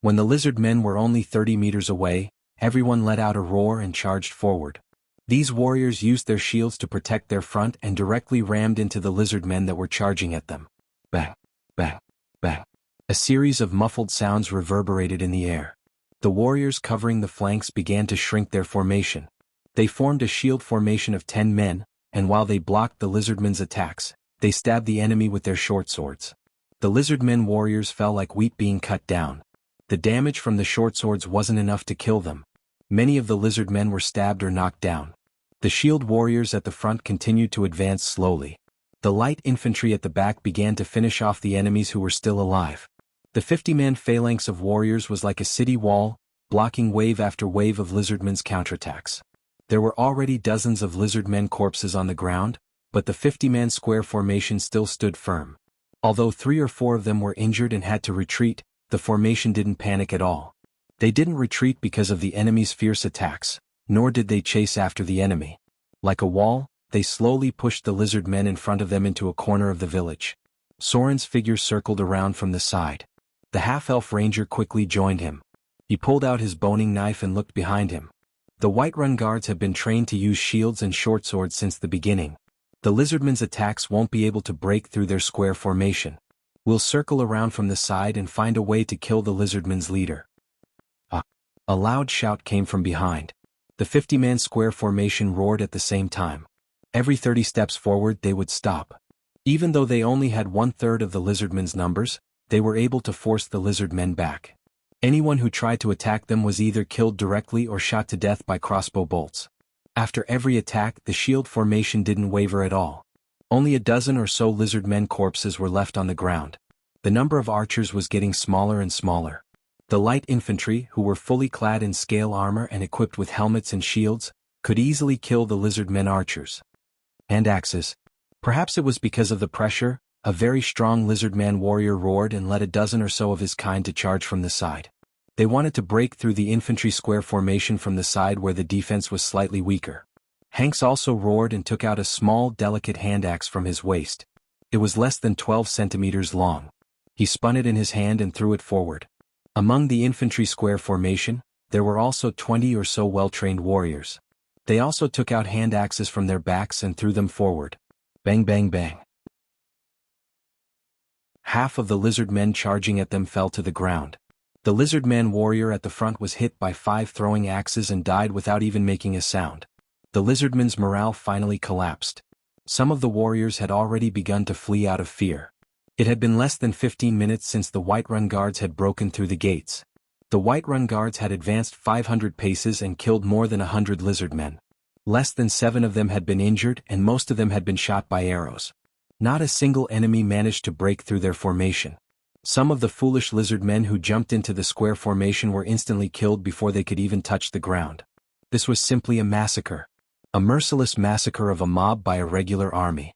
When the lizard men were only 30 meters away, everyone let out a roar and charged forward. These warriors used their shields to protect their front and directly rammed into the lizard men that were charging at them. Bang, bang, bang. A series of muffled sounds reverberated in the air. The warriors covering the flanks began to shrink their formation. They formed a shield formation of 10 men, and while they blocked the lizardmen's attacks, they stabbed the enemy with their short swords. The lizardmen warriors fell like wheat being cut down. The damage from the short swords wasn't enough to kill them. Many of the lizardmen were stabbed or knocked down. The shield warriors at the front continued to advance slowly. The light infantry at the back began to finish off the enemies who were still alive. The 50-man phalanx of warriors was like a city wall, blocking wave after wave of lizardmen's counterattacks. There were already dozens of lizardmen corpses on the ground, but the 50-man square formation still stood firm. Although 3 or 4 of them were injured and had to retreat, the formation didn't panic at all. They didn't retreat because of the enemy's fierce attacks, nor did they chase after the enemy. Like a wall, they slowly pushed the lizard men in front of them into a corner of the village. Soren's figure circled around from the side. The half-elf ranger quickly joined him. He pulled out his boning knife and looked behind him. The Whiterun guards have been trained to use shields and short swords since the beginning. The lizardmen's attacks won't be able to break through their square formation. We'll circle around from the side and find a way to kill the lizardmen's leader. A loud shout came from behind. The 50-man square formation roared at the same time. Every 30 steps forward they would stop. Even though they only had 1/3 of the lizardmen's numbers, they were able to force the lizardmen back. Anyone who tried to attack them was either killed directly or shot to death by crossbow bolts. After every attack, the shield formation didn't waver at all. Only a dozen or so lizardmen corpses were left on the ground. The number of archers was getting smaller and smaller. The light infantry, who were fully clad in scale armor and equipped with helmets and shields, could easily kill the lizardmen archers. Hand axes. Perhaps it was because of the pressure, a very strong lizardman warrior roared and led a dozen or so of his kind to charge from the side. They wanted to break through the infantry square formation from the side where the defense was slightly weaker. Hanks also roared and took out a small, delicate hand axe from his waist. It was less than 12 centimeters long. He spun it in his hand and threw it forward. Among the infantry square formation, there were also 20 or so well-trained warriors. They also took out hand axes from their backs and threw them forward. Bang bang bang. Half of the lizard men charging at them fell to the ground. The lizard man warrior at the front was hit by 5 throwing axes and died without even making a sound. The lizardmen's morale finally collapsed. Some of the warriors had already begun to flee out of fear. It had been less than 15 minutes since the Whiterun guards had broken through the gates. The Whiterun guards had advanced 500 paces and killed more than 100 lizardmen. Less than 7 of them had been injured and most of them had been shot by arrows. Not a single enemy managed to break through their formation. Some of the foolish lizardmen who jumped into the square formation were instantly killed before they could even touch the ground. This was simply a massacre. A merciless massacre of a mob by a regular army.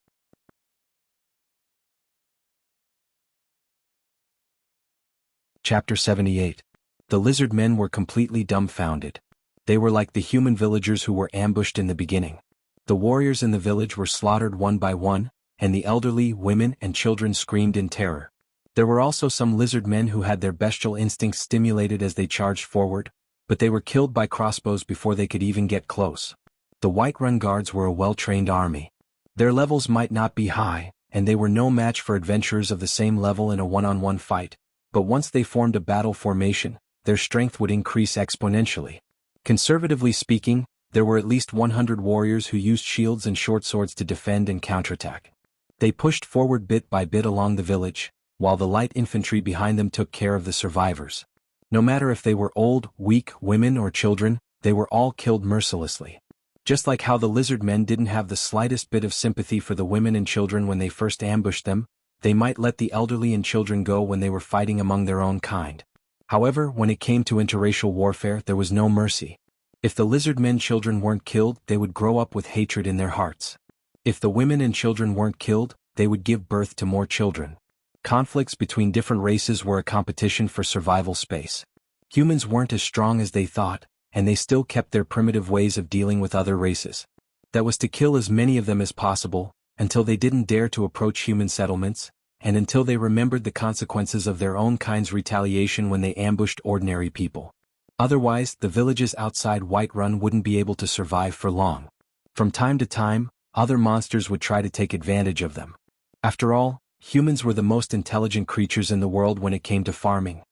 Chapter 78. The lizard men were completely dumbfounded. They were like the human villagers who were ambushed in the beginning. The warriors in the village were slaughtered one by one, and the elderly, women, and children screamed in terror. There were also some lizard men who had their bestial instincts stimulated as they charged forward, but they were killed by crossbows before they could even get close. The Whiterun guards were a well-trained army. Their levels might not be high, and they were no match for adventurers of the same level in a one-on-one fight, but once they formed a battle formation, their strength would increase exponentially. Conservatively speaking, there were at least 100 warriors who used shields and short swords to defend and counterattack. They pushed forward bit by bit along the village, while the light infantry behind them took care of the survivors. No matter if they were old, weak, women or children, they were all killed mercilessly. Just like how the lizard men didn't have the slightest bit of sympathy for the women and children when they first ambushed them, they might let the elderly and children go when they were fighting among their own kind. However, when it came to interracial warfare, there was no mercy. If the lizard men children weren't killed, they would grow up with hatred in their hearts. If the women and children weren't killed, they would give birth to more children. Conflicts between different races were a competition for survival space. Humans weren't as strong as they thought, and they still kept their primitive ways of dealing with other races. That was to kill as many of them as possible, until they didn't dare to approach human settlements, and until they remembered the consequences of their own kind's retaliation when they ambushed ordinary people. Otherwise, the villages outside Whiterun wouldn't be able to survive for long. From time to time, other monsters would try to take advantage of them. After all, humans were the most intelligent creatures in the world when it came to farming.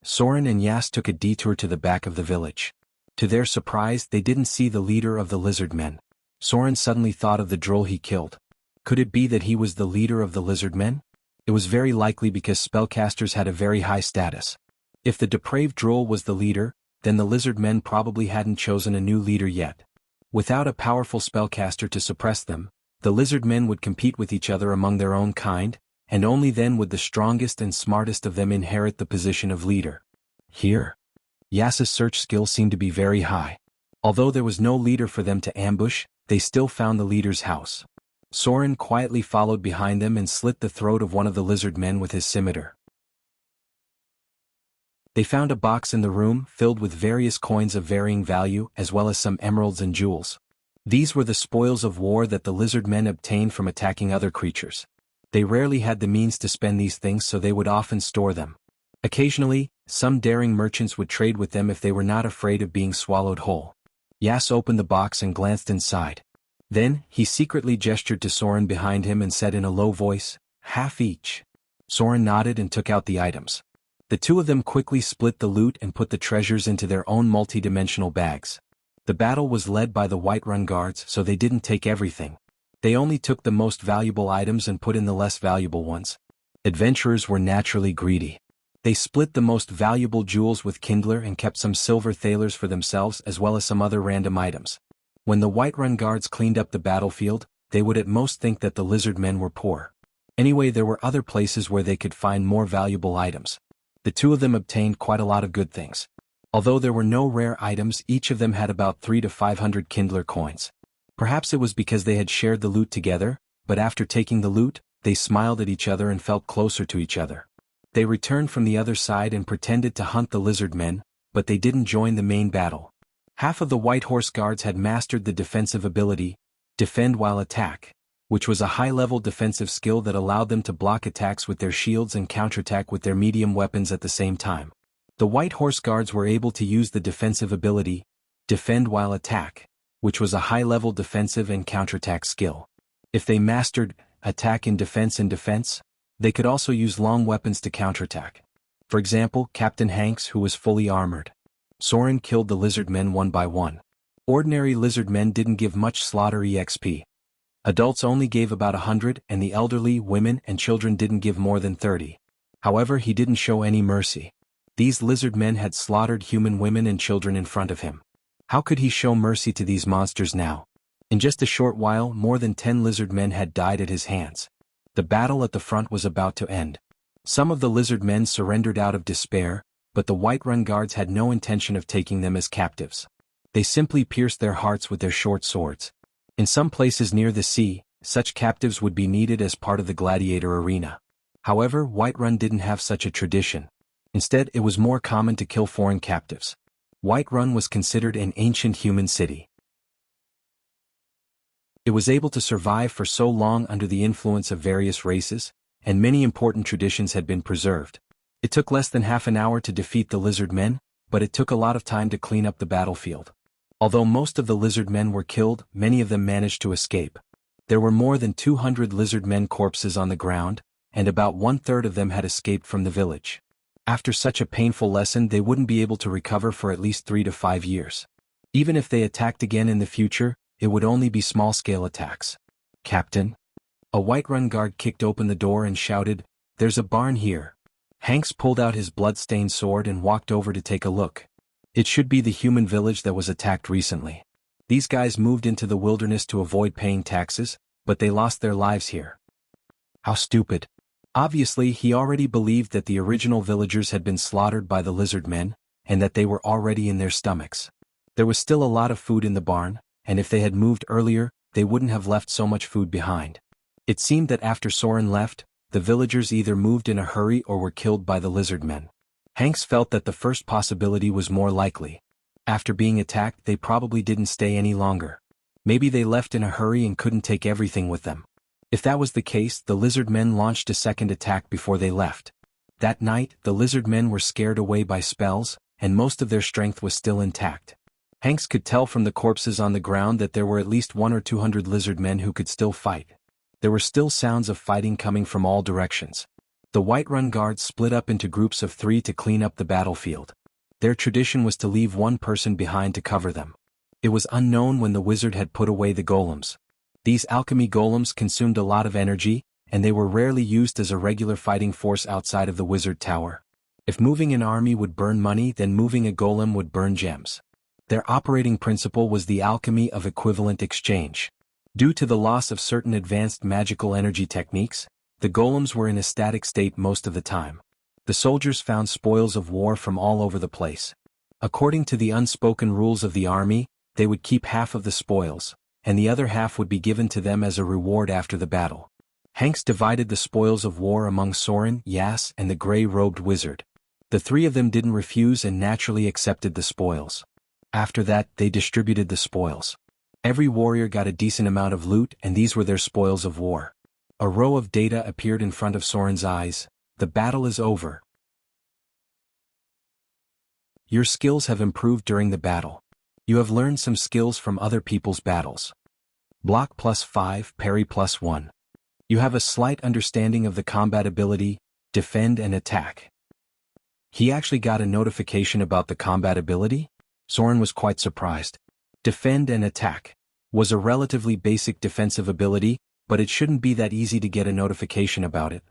Soren and Yas took a detour to the back of the village. To their surprise, they didn't see the leader of the lizard men. Soren suddenly thought of the droll he killed. Could it be that he was the leader of the lizard men? It was very likely because spellcasters had a very high status. If the depraved droll was the leader, then the lizard men probably hadn't chosen a new leader yet. Without a powerful spellcaster to suppress them, the lizard men would compete with each other among their own kind, and only then would the strongest and smartest of them inherit the position of leader. Here, Yas's search skill seemed to be very high. Although there was no leader for them to ambush, they still found the leader's house. Soren quietly followed behind them and slit the throat of one of the lizard men with his scimitar. They found a box in the room filled with various coins of varying value as well as some emeralds and jewels. These were the spoils of war that the lizard men obtained from attacking other creatures. They rarely had the means to spend these things, so they would often store them. Occasionally, some daring merchants would trade with them if they were not afraid of being swallowed whole. Yas opened the box and glanced inside. Then, he secretly gestured to Soren behind him and said in a low voice, "Half each." Soren nodded and took out the items. The two of them quickly split the loot and put the treasures into their own multi-dimensional bags. The battle was led by the Whiterun guards, so they didn't take everything. They only took the most valuable items and put in the less valuable ones. Adventurers were naturally greedy. They split the most valuable jewels with Kindler and kept some silver thalers for themselves as well as some other random items. When the Whiterun guards cleaned up the battlefield, they would at most think that the lizard men were poor. Anyway, there were other places where they could find more valuable items. The two of them obtained quite a lot of good things. Although there were no rare items, each of them had about 300 to 500 Kindler coins. Perhaps it was because they had shared the loot together, but after taking the loot, they smiled at each other and felt closer to each other. They returned from the other side and pretended to hunt the lizard men, but they didn't join the main battle. Half of the White Horse Guards had mastered the defensive ability, Defend While Attack, which was a high-level defensive skill that allowed them to block attacks with their shields and counterattack with their medium weapons at the same time. The White Horse Guards were able to use the defensive ability, Defend While Attack, which was a high-level defensive and counterattack skill. If they mastered Attack in Defense, they could also use long weapons to counterattack. For example, Captain Hanks, who was fully armored. Soren killed the lizard men one by one. Ordinary lizard men didn't give much slaughter EXP. Adults only gave about 100, and the elderly, women, and children didn't give more than 30. However, he didn't show any mercy. These lizard men had slaughtered human women and children in front of him. How could he show mercy to these monsters now? In just a short while, more than 10 lizard men had died at his hands. The battle at the front was about to end. Some of the lizard men surrendered out of despair, but the Whiterun guards had no intention of taking them as captives. They simply pierced their hearts with their short swords. In some places near the sea, such captives would be needed as part of the gladiator arena. However, Whiterun didn't have such a tradition. Instead, it was more common to kill foreign captives. Whiterun was considered an ancient human city. It was able to survive for so long under the influence of various races, and many important traditions had been preserved. It took less than half an hour to defeat the lizard men, but it took a lot of time to clean up the battlefield. Although most of the lizard men were killed, many of them managed to escape. There were more than 200 lizard men corpses on the ground, and about 1/3 of them had escaped from the village. After such a painful lesson, they wouldn't be able to recover for at least 3 to 5 years. Even if they attacked again in the future, it would only be small-scale attacks. "Captain?" A Whiterun guard kicked open the door and shouted, "There's a barn here." Hanks pulled out his blood-stained sword and walked over to take a look. It should be the human village that was attacked recently. These guys moved into the wilderness to avoid paying taxes, but they lost their lives here. How stupid. Obviously, he already believed that the original villagers had been slaughtered by the lizard men, and that they were already in their stomachs. There was still a lot of food in the barn, and if they had moved earlier, they wouldn't have left so much food behind. It seemed that after Soren left, the villagers either moved in a hurry or were killed by the lizard men. Hanks felt that the first possibility was more likely. After being attacked, they probably didn't stay any longer. Maybe they left in a hurry and couldn't take everything with them. If that was the case, the lizard men launched a second attack before they left. That night, the lizard men were scared away by spells, and most of their strength was still intact. Hanks could tell from the corpses on the ground that there were at least 100 or 200 lizard men who could still fight. There were still sounds of fighting coming from all directions. The Whiterun guards split up into groups of 3 to clean up the battlefield. Their tradition was to leave one person behind to cover them. It was unknown when the wizard had put away the golems. These alchemy golems consumed a lot of energy, and they were rarely used as a regular fighting force outside of the wizard tower. If moving an army would burn money, then moving a golem would burn gems. Their operating principle was the alchemy of equivalent exchange. Due to the loss of certain advanced magical energy techniques, the golems were in a static state most of the time. The soldiers found spoils of war from all over the place. According to the unspoken rules of the army, they would keep half of the spoils, and the other half would be given to them as a reward after the battle. Hanks divided the spoils of war among Soren, Yas, and the gray-robed wizard. The 3 of them didn't refuse and naturally accepted the spoils. After that, they distributed the spoils. Every warrior got a decent amount of loot, and these were their spoils of war. A row of data appeared in front of Soren's eyes. The battle is over. Your skills have improved during the battle. You have learned some skills from other people's battles. Block +5, parry +1. You have a slight understanding of the combat ability, defend and attack. He actually got a notification about the combat ability? Soren was quite surprised. Defend and attack was a relatively basic defensive ability, but it shouldn't be that easy to get a notification about it.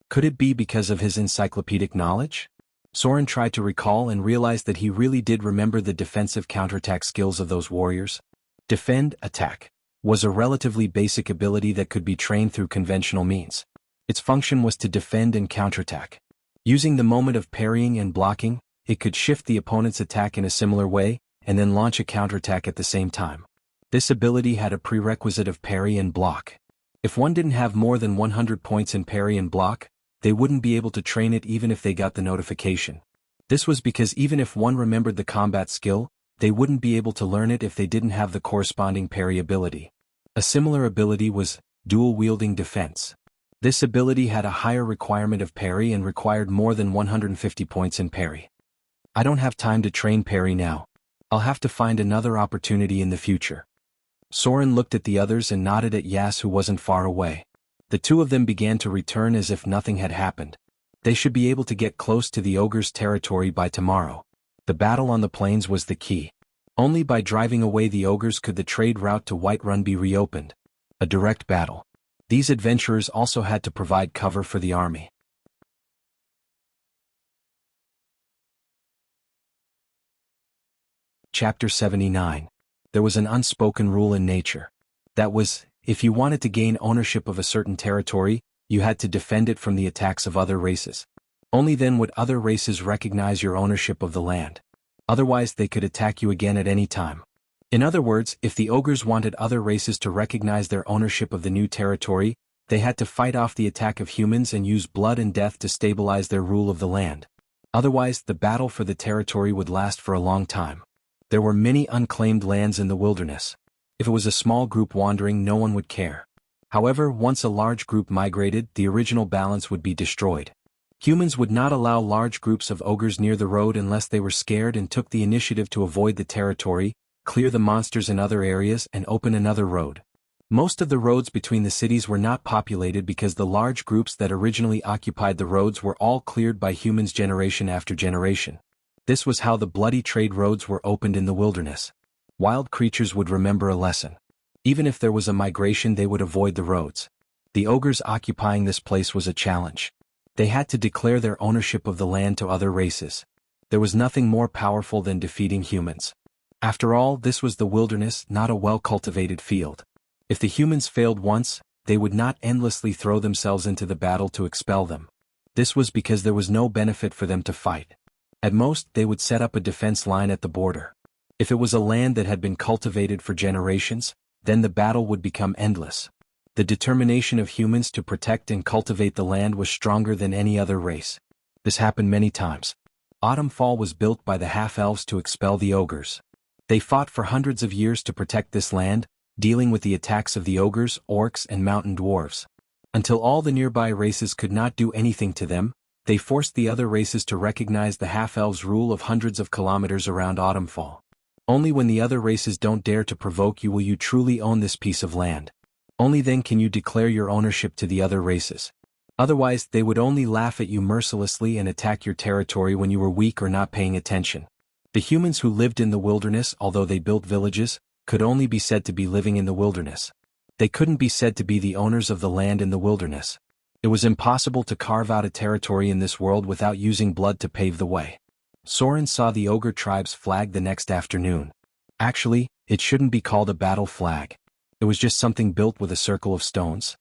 Could it be because of his encyclopedic knowledge? Soren tried to recall and realized that he really did remember the defensive counterattack skills of those warriors. Defend, attack was a relatively basic ability that could be trained through conventional means. Its function was to defend and counterattack. Using the moment of parrying and blocking, it could shift the opponent's attack in a similar way, and then launch a counterattack at the same time. This ability had a prerequisite of parry and block. If one didn't have more than 100 points in parry and block, they wouldn't be able to train it even if they got the notification. This was because even if one remembered the combat skill, they wouldn't be able to learn it if they didn't have the corresponding parry ability. A similar ability was dual-wielding defense. This ability had a higher requirement of parry and required more than 150 points in parry. I don't have time to train parry now. I'll have to find another opportunity in the future. Soren looked at the others and nodded at Yas, who wasn't far away. The 2 of them began to return as if nothing had happened. They should be able to get close to the ogre's territory by tomorrow. The battle on the plains was the key. Only by driving away the ogres could the trade route to Whiterun be reopened. A direct battle. These adventurers also had to provide cover for the army. Chapter 79. There was an unspoken rule in nature. That was, if you wanted to gain ownership of a certain territory, you had to defend it from the attacks of other races. Only then would other races recognize your ownership of the land. Otherwise, they could attack you again at any time. In other words, if the ogres wanted other races to recognize their ownership of the new territory, they had to fight off the attack of humans and use blood and death to stabilize their rule of the land. Otherwise, the battle for the territory would last for a long time. There were many unclaimed lands in the wilderness. If it was a small group wandering, no one would care. However, once a large group migrated, the original balance would be destroyed. Humans would not allow large groups of ogres near the road unless they were scared and took the initiative to avoid the territory, clear the monsters in other areas, and open another road. Most of the roads between the cities were not populated because the large groups that originally occupied the roads were all cleared by humans generation after generation. This was how the bloody trade roads were opened in the wilderness. Wild creatures would remember a lesson. Even if there was a migration, they would avoid the roads. The ogres occupying this place was a challenge. They had to declare their ownership of the land to other races. There was nothing more powerful than defeating humans. After all, this was the wilderness, not a well-cultivated field. If the humans failed once, they would not endlessly throw themselves into the battle to expel them. This was because there was no benefit for them to fight. At most, they would set up a defense line at the border. If it was a land that had been cultivated for generations, then the battle would become endless. The determination of humans to protect and cultivate the land was stronger than any other race. This happened many times. Autumnfall was built by the half-elves to expel the ogres. They fought for hundreds of years to protect this land, dealing with the attacks of the ogres, orcs, and mountain dwarves. Until all the nearby races could not do anything to them, they forced the other races to recognize the half-elves' rule of hundreds of kilometers around Autumnfall. Only when the other races don't dare to provoke you will you truly own this piece of land. Only then can you declare your ownership to the other races. Otherwise, they would only laugh at you mercilessly and attack your territory when you were weak or not paying attention. The humans who lived in the wilderness, although they built villages, could only be said to be living in the wilderness. They couldn't be said to be the owners of the land in the wilderness. It was impossible to carve out a territory in this world without using blood to pave the way. Soren saw the ogre tribe's flag the next afternoon. Actually, it shouldn't be called a battle flag. It was just something built with a circle of stones.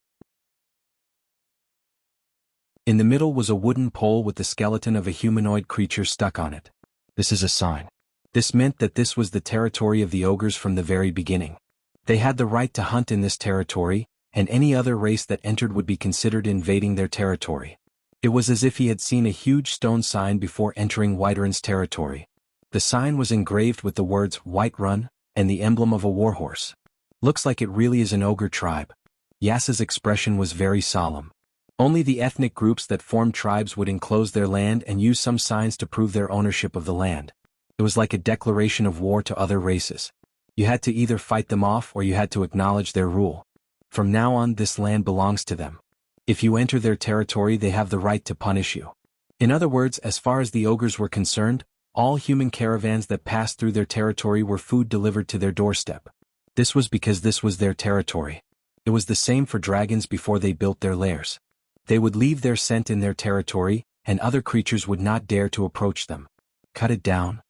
In the middle was a wooden pole with the skeleton of a humanoid creature stuck on it. This is a sign. This meant that this was the territory of the ogres from the very beginning. They had the right to hunt in this territory, and any other race that entered would be considered invading their territory. It was as if he had seen a huge stone sign before entering Whiterun's territory. The sign was engraved with the words Whiterun and the emblem of a warhorse. Looks like it really is an ogre tribe. Yas's expression was very solemn. Only the ethnic groups that formed tribes would enclose their land and use some signs to prove their ownership of the land. It was like a declaration of war to other races. You had to either fight them off or you had to acknowledge their rule. From now on, this land belongs to them. If you enter their territory, they have the right to punish you. In other words, as far as the ogres were concerned, all human caravans that passed through their territory were food delivered to their doorstep. This was because this was their territory. It was the same for dragons before they built their lairs. They would leave their scent in their territory, and other creatures would not dare to approach them. Cut it down.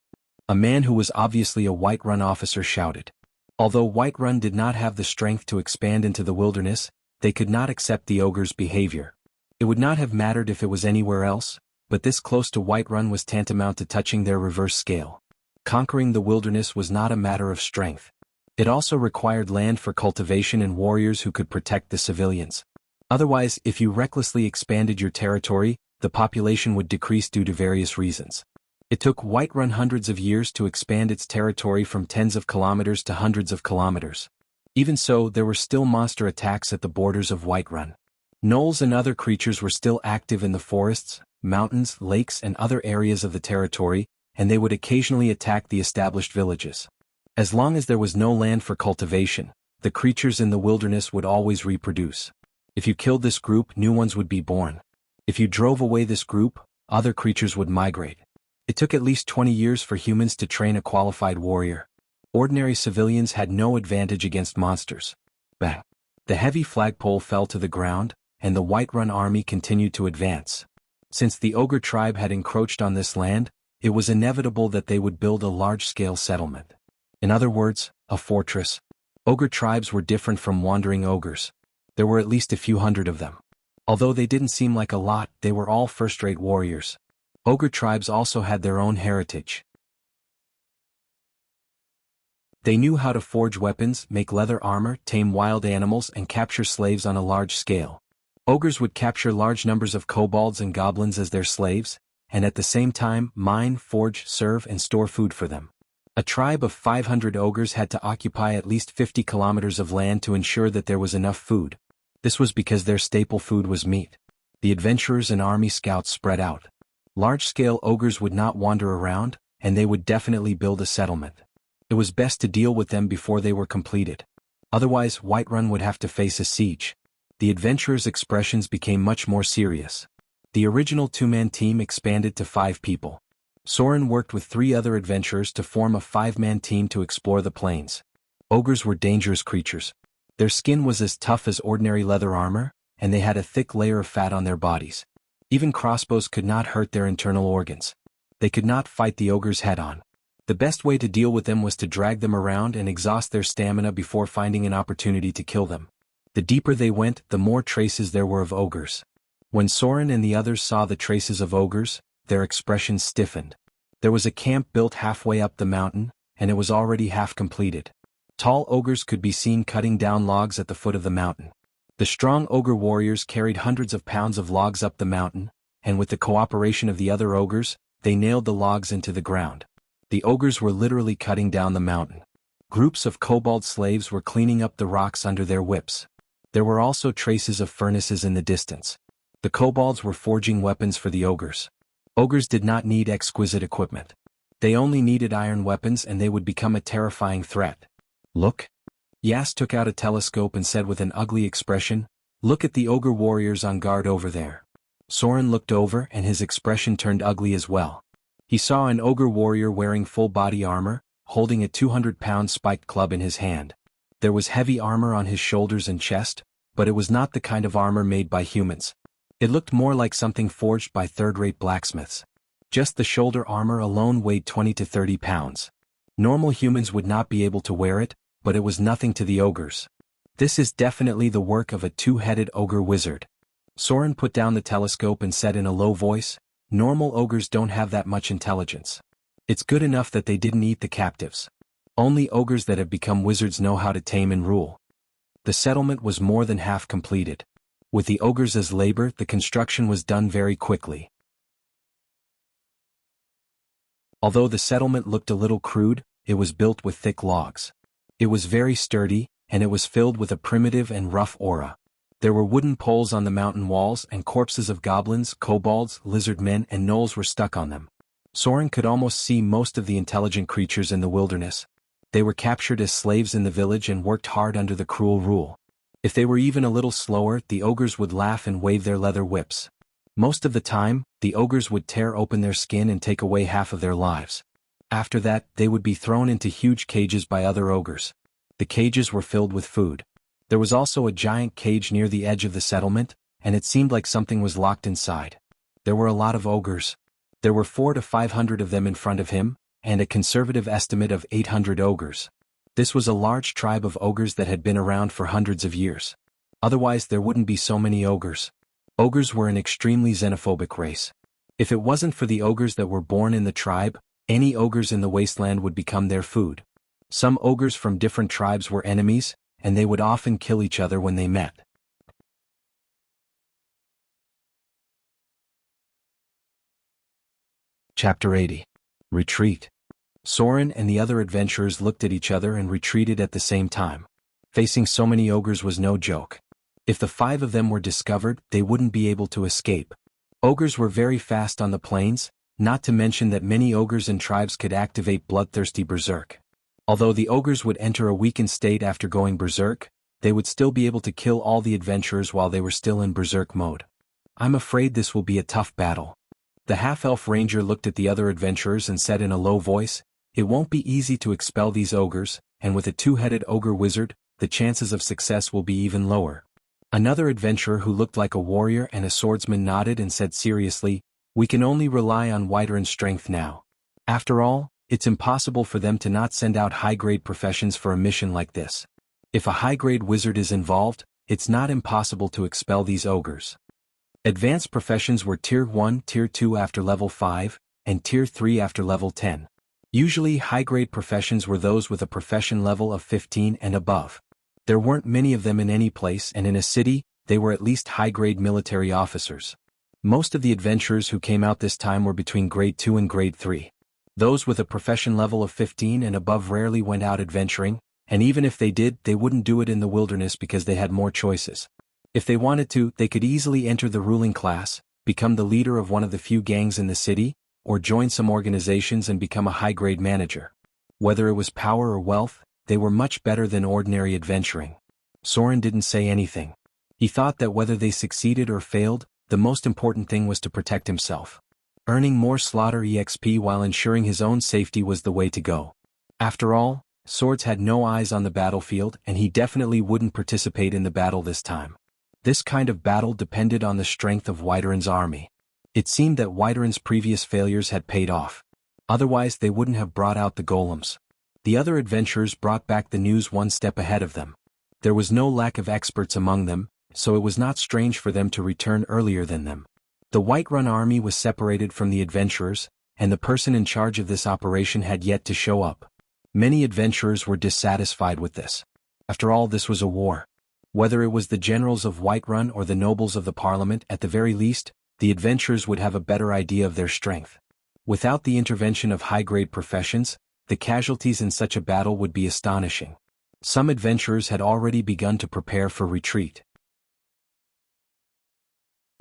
A man who was obviously a Whiterun officer shouted. Although Whiterun did not have the strength to expand into the wilderness, they could not accept the ogre's behavior. It would not have mattered if it was anywhere else, but this close to Whiterun was tantamount to touching their reverse scale. Conquering the wilderness was not a matter of strength. It also required land for cultivation and warriors who could protect the civilians. Otherwise, if you recklessly expanded your territory, the population would decrease due to various reasons. It took Whiterun hundreds of years to expand its territory from tens of kilometers to hundreds of kilometers. Even so, there were still monster attacks at the borders of Whiterun. Gnolls and other creatures were still active in the forests, mountains, lakes and other areas of the territory, and they would occasionally attack the established villages. As long as there was no land for cultivation, the creatures in the wilderness would always reproduce. If you killed this group, new ones would be born. If you drove away this group, other creatures would migrate. It took at least 20 years for humans to train a qualified warrior. Ordinary civilians had no advantage against monsters. Bang! The heavy flagpole fell to the ground, and the Whiterun army continued to advance. Since the ogre tribe had encroached on this land, it was inevitable that they would build a large-scale settlement. In other words, a fortress. Ogre tribes were different from wandering ogres. There were at least a few hundred of them. Although they didn't seem like a lot, they were all first-rate warriors. Ogre tribes also had their own heritage. They knew how to forge weapons, make leather armor, tame wild animals, and capture slaves on a large scale. Ogres would capture large numbers of kobolds and goblins as their slaves, and at the same time mine, forge, serve, and store food for them. A tribe of 500 ogres had to occupy at least 50 kilometers of land to ensure that there was enough food. This was because their staple food was meat. The adventurers and army scouts spread out. Large-scale ogres would not wander around, and they would definitely build a settlement. It was best to deal with them before they were completed. Otherwise, Whiterun would have to face a siege. The adventurers' expressions became much more serious. The original two-man team expanded to 5 people. Soren worked with 3 other adventurers to form a 5-man team to explore the plains. Ogres were dangerous creatures. Their skin was as tough as ordinary leather armor, and they had a thick layer of fat on their bodies. Even crossbows could not hurt their internal organs. They could not fight the ogres head-on. The best way to deal with them was to drag them around and exhaust their stamina before finding an opportunity to kill them. The deeper they went, the more traces there were of ogres. When Soren and the others saw the traces of ogres, their expressions stiffened. There was a camp built halfway up the mountain, and it was already half completed. Tall ogres could be seen cutting down logs at the foot of the mountain. The strong ogre warriors carried hundreds of pounds of logs up the mountain, and with the cooperation of the other ogres, they nailed the logs into the ground. The ogres were literally cutting down the mountain. Groups of kobold slaves were cleaning up the rocks under their whips. There were also traces of furnaces in the distance. The kobolds were forging weapons for the ogres. Ogres did not need exquisite equipment. They only needed iron weapons and they would become a terrifying threat. Look. Yas took out a telescope and said with an ugly expression, "Look at the ogre warriors on guard over there." Soren looked over and his expression turned ugly as well. He saw an ogre warrior wearing full body armor, holding a 200-pound spiked club in his hand. There was heavy armor on his shoulders and chest, but it was not the kind of armor made by humans. It looked more like something forged by third-rate blacksmiths. Just the shoulder armor alone weighed 20 to 30 pounds. Normal humans would not be able to wear it, but it was nothing to the ogres. This is definitely the work of a two-headed ogre wizard. Soren put down the telescope and said in a low voice, "Normal ogres don't have that much intelligence. It's good enough that they didn't eat the captives. Only ogres that have become wizards know how to tame and rule." The settlement was more than half completed. With the ogres as labor, the construction was done very quickly. Although the settlement looked a little crude, it was built with thick logs. It was very sturdy, and it was filled with a primitive and rough aura. There were wooden poles on the mountain walls and corpses of goblins, kobolds, lizard men and gnolls were stuck on them. Soren could almost see most of the intelligent creatures in the wilderness. They were captured as slaves in the village and worked hard under the cruel rule. If they were even a little slower, the ogres would laugh and wave their leather whips. Most of the time, the ogres would tear open their skin and take away half of their lives. After that, they would be thrown into huge cages by other ogres. The cages were filled with food. There was also a giant cage near the edge of the settlement, and it seemed like something was locked inside. There were a lot of ogres. There were 400 to 500 of them in front of him, and a conservative estimate of 800 ogres. This was a large tribe of ogres that had been around for hundreds of years. Otherwise there wouldn't be so many ogres. Ogres were an extremely xenophobic race. If it wasn't for the ogres that were born in the tribe, any ogres in the wasteland would become their food. Some ogres from different tribes were enemies, and they would often kill each other when they met. Chapter 80. Retreat. Soren and the other adventurers looked at each other and retreated at the same time. Facing so many ogres was no joke. If the 5 of them were discovered, they wouldn't be able to escape. Ogres were very fast on the plains, not to mention that many ogres and tribes could activate bloodthirsty berserk. Although the ogres would enter a weakened state after going berserk, they would still be able to kill all the adventurers while they were still in berserk mode. "I'm afraid this will be a tough battle." The half-elf ranger looked at the other adventurers and said in a low voice, "It won't be easy to expel these ogres, and with a two-headed ogre wizard, the chances of success will be even lower." Another adventurer who looked like a warrior and a swordsman nodded and said seriously, "We can only rely on Whiteron's strength now. After all, it's impossible for them to not send out high-grade professions for a mission like this. If a high-grade wizard is involved, it's not impossible to expel these ogres." Advanced professions were Tier 1, Tier 2 after level 5, and Tier 3 after level 10. Usually high-grade professions were those with a profession level of 15 and above. There weren't many of them in any place, and in a city, they were at least high-grade military officers. Most of the adventurers who came out this time were between Grade 2 and Grade 3. Those with a profession level of 15 and above rarely went out adventuring, and even if they did, they wouldn't do it in the wilderness because they had more choices. If they wanted to, they could easily enter the ruling class, become the leader of one of the few gangs in the city, or join some organizations and become a high-grade manager. Whether it was power or wealth, they were much better than ordinary adventuring. Soren didn't say anything. He thought that whether they succeeded or failed, the most important thing was to protect himself. Earning more slaughter EXP while ensuring his own safety was the way to go. After all, Swords had no eyes on the battlefield and he definitely wouldn't participate in the battle this time. This kind of battle depended on the strength of Whiteron's army. It seemed that Whiteron's previous failures had paid off. Otherwise they wouldn't have brought out the golems. The other adventurers brought back the news one step ahead of them. There was no lack of experts among them, so it was not strange for them to return earlier than them. The Whiterun army was separated from the adventurers, and the person in charge of this operation had yet to show up. Many adventurers were dissatisfied with this. After all, this was a war. Whether it was the generals of Whiterun or the nobles of the parliament, at the very least, the adventurers would have a better idea of their strength. Without the intervention of high-grade professions, the casualties in such a battle would be astonishing. Some adventurers had already begun to prepare for retreat.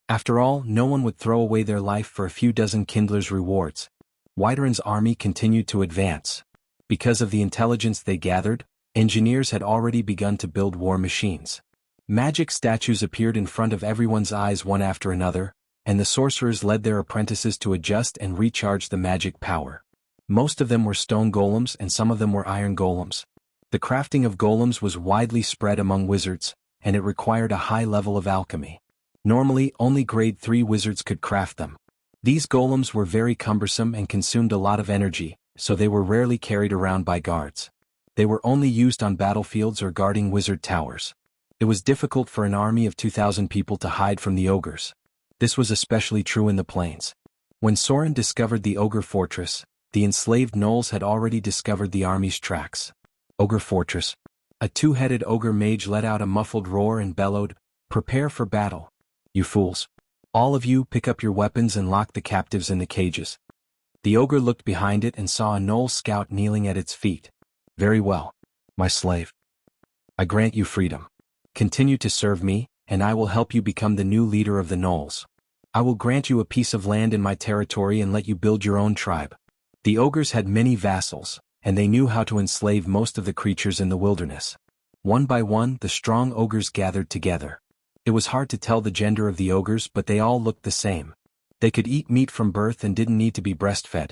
After all, no one would throw away their life for a few dozen kindlers' rewards. Whiteren's army continued to advance. Because of the intelligence they gathered, engineers had already begun to build war machines. Magic statues appeared in front of everyone's eyes one after another, and the sorcerers led their apprentices to adjust and recharge the magic power. Most of them were stone golems and some of them were iron golems. The crafting of golems was widely spread among wizards, and it required a high level of alchemy. Normally, only grade 3 wizards could craft them. These golems were very cumbersome and consumed a lot of energy, so they were rarely carried around by guards. They were only used on battlefields or guarding wizard towers. It was difficult for an army of 2,000 people to hide from the ogres. This was especially true in the plains. When Soren discovered the ogre fortress, the enslaved gnolls had already discovered the army's tracks. Ogre fortress. A two-headed ogre mage let out a muffled roar and bellowed, "Prepare for battle. You fools. All of you pick up your weapons and lock the captives in the cages." The ogre looked behind it and saw a gnoll scout kneeling at its feet. "Very well, my slave. I grant you freedom. Continue to serve me, and I will help you become the new leader of the gnolls. I will grant you a piece of land in my territory and let you build your own tribe." The ogres had many vassals, and they knew how to enslave most of the creatures in the wilderness. One by one, the strong ogres gathered together. It was hard to tell the gender of the ogres, but they all looked the same. They could eat meat from birth and didn't need to be breastfed.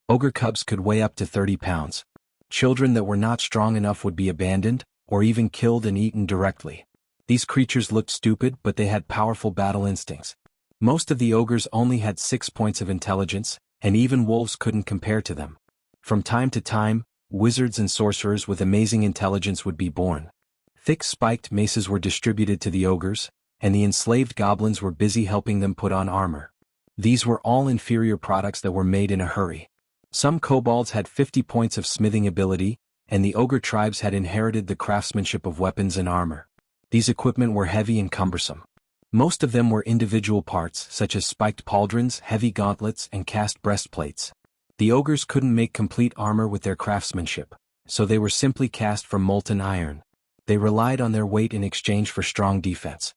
Ogre cubs could weigh up to 30 pounds. Children that were not strong enough would be abandoned, or even killed and eaten directly. These creatures looked stupid, but they had powerful battle instincts. Most of the ogres only had 6 points of intelligence, and even wolves couldn't compare to them. From time to time, wizards and sorcerers with amazing intelligence would be born. Thick spiked maces were distributed to the ogres, and the enslaved goblins were busy helping them put on armor. These were all inferior products that were made in a hurry. Some kobolds had 50 points of smithing ability, and the ogre tribes had inherited the craftsmanship of weapons and armor. These equipment were heavy and cumbersome. Most of them were individual parts, such as spiked pauldrons, heavy gauntlets, and cast breastplates. The ogres couldn't make complete armor with their craftsmanship, so they were simply cast from molten iron. They relied on their weight in exchange for strong defense.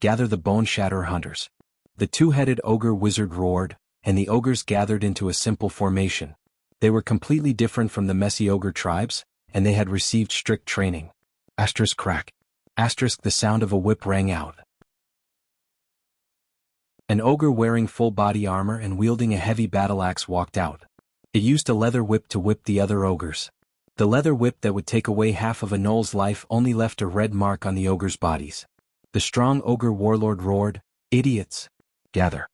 "Gather the bone shatterer hunters." The two-headed ogre wizard roared, and the ogres gathered into a simple formation. They were completely different from the messy ogre tribes, and they had received strict training. Asterisk crack. Asterisk the sound of a whip rang out. An ogre wearing full body armor and wielding a heavy battle axe walked out. It used a leather whip to whip the other ogres. The leather whip that would take away half of a gnoll's life only left a red mark on the ogres' bodies. The strong ogre warlord roared, "Idiots! Gather.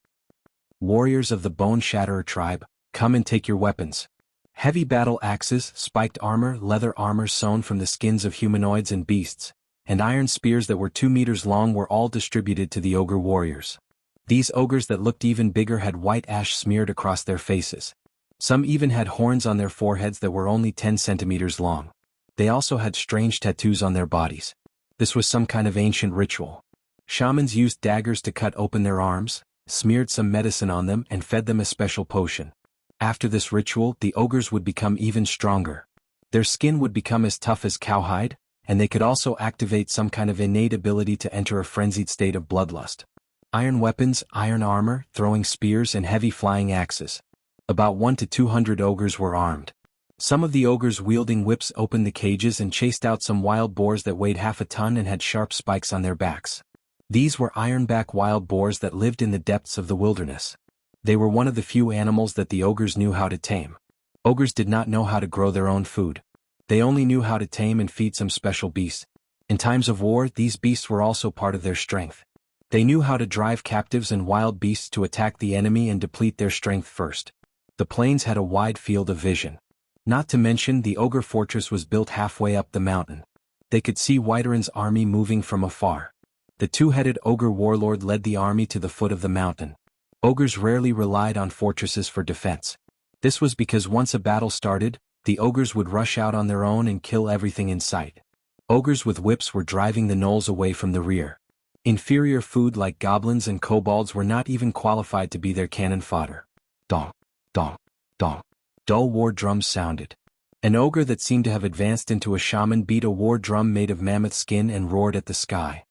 Warriors of the Bone Shatterer tribe, come and take your weapons." Heavy battle axes, spiked armor, leather armor sewn from the skins of humanoids and beasts, and iron spears that were 2 meters long were all distributed to the ogre warriors. These ogres that looked even bigger had white ash smeared across their faces. Some even had horns on their foreheads that were only 10 centimeters long. They also had strange tattoos on their bodies. This was some kind of ancient ritual. Shamans used daggers to cut open their arms, smeared some medicine on them and fed them a special potion. After this ritual, the ogres would become even stronger. Their skin would become as tough as cowhide, and they could also activate some kind of innate ability to enter a frenzied state of bloodlust. Iron weapons, iron armor, throwing spears and heavy flying axes. About 1 to 200 ogres were armed. Some of the ogres wielding whips opened the cages and chased out some wild boars that weighed half a ton and had sharp spikes on their backs. These were ironback wild boars that lived in the depths of the wilderness. They were one of the few animals that the ogres knew how to tame. Ogres did not know how to grow their own food. They only knew how to tame and feed some special beasts. In times of war, these beasts were also part of their strength. They knew how to drive captives and wild beasts to attack the enemy and deplete their strength first. The plains had a wide field of vision. Not to mention the ogre fortress was built halfway up the mountain. They could see Whiteren's army moving from afar. The two-headed ogre warlord led the army to the foot of the mountain. Ogres rarely relied on fortresses for defense. This was because once a battle started, the ogres would rush out on their own and kill everything in sight. Ogres with whips were driving the gnolls away from the rear. Inferior food like goblins and kobolds were not even qualified to be their cannon fodder. Dong, dong, dong. Dull war drums sounded. An ogre that seemed to have advanced into a shaman beat a war drum made of mammoth skin and roared at the sky.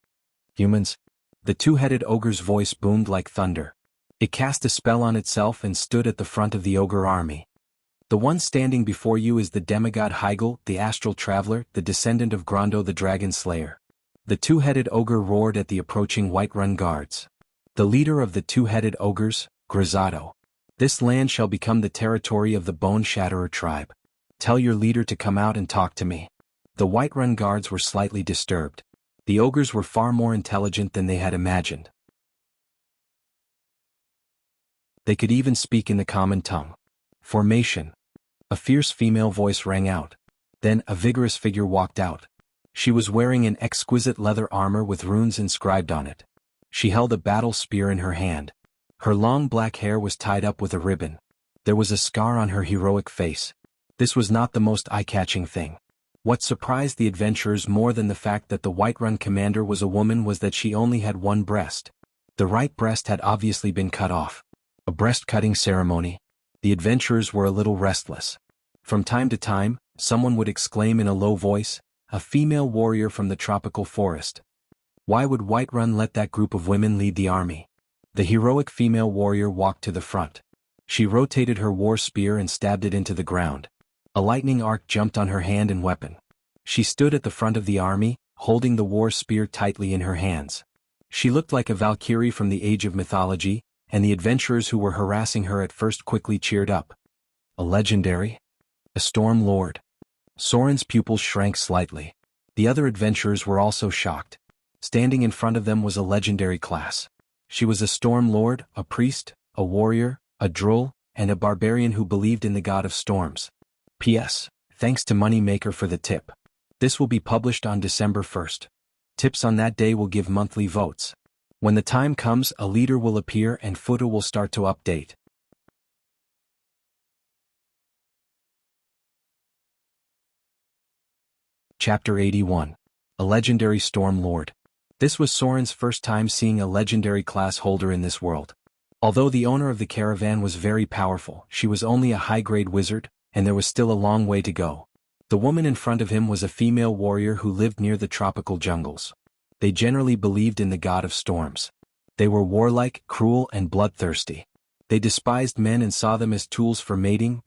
"Humans?" The two-headed ogre's voice boomed like thunder. It cast a spell on itself and stood at the front of the ogre army. The one standing before you is the demigod Heigl, the astral traveler, the descendant of Grondo the dragon slayer. The two-headed ogre roared at the approaching Whiterun guards. The leader of the two-headed ogres, Grizzado. This land shall become the territory of the Bone Shatterer tribe. Tell your leader to come out and talk to me. The Whiterun guards were slightly disturbed. The ogres were far more intelligent than they had imagined. They could even speak in the common tongue. Formation. A fierce female voice rang out. Then a vigorous figure walked out. She was wearing an exquisite leather armor with runes inscribed on it. She held a battle spear in her hand. Her long black hair was tied up with a ribbon. There was a scar on her heroic face. This was not the most eye-catching thing. What surprised the adventurers more than the fact that the Whiterun commander was a woman was that she only had one breast. The right breast had obviously been cut off. A breast-cutting ceremony. The adventurers were a little restless. From time to time, someone would exclaim in a low voice, "A female warrior from the tropical forest." Why would Whiterun let that group of women lead the army? The heroic female warrior walked to the front. She rotated her war spear and stabbed it into the ground. A lightning arc jumped on her hand and weapon. She stood at the front of the army, holding the war spear tightly in her hands. She looked like a Valkyrie from the age of mythology, and the adventurers who were harassing her at first quickly cheered up. A legendary? A storm lord? Soren's pupils shrank slightly. The other adventurers were also shocked. Standing in front of them was a legendary class. She was a storm lord, a priest, a warrior, a droll, and a barbarian who believed in the god of storms. P.S. Thanks to Moneymaker for the tip. This will be published on December 1st. Tips on that day will give monthly votes. When the time comes, a leader will appear and footer will start to update. Chapter 81. A Legendary Storm Lord. This was Soren's first time seeing a legendary class holder in this world. Although the owner of the caravan was very powerful, she was only a high-grade wizard, and there was still a long way to go. The woman in front of him was a female warrior who lived near the tropical jungles. They generally believed in the god of storms. They were warlike, cruel, and bloodthirsty. They despised men and saw them as tools for mating,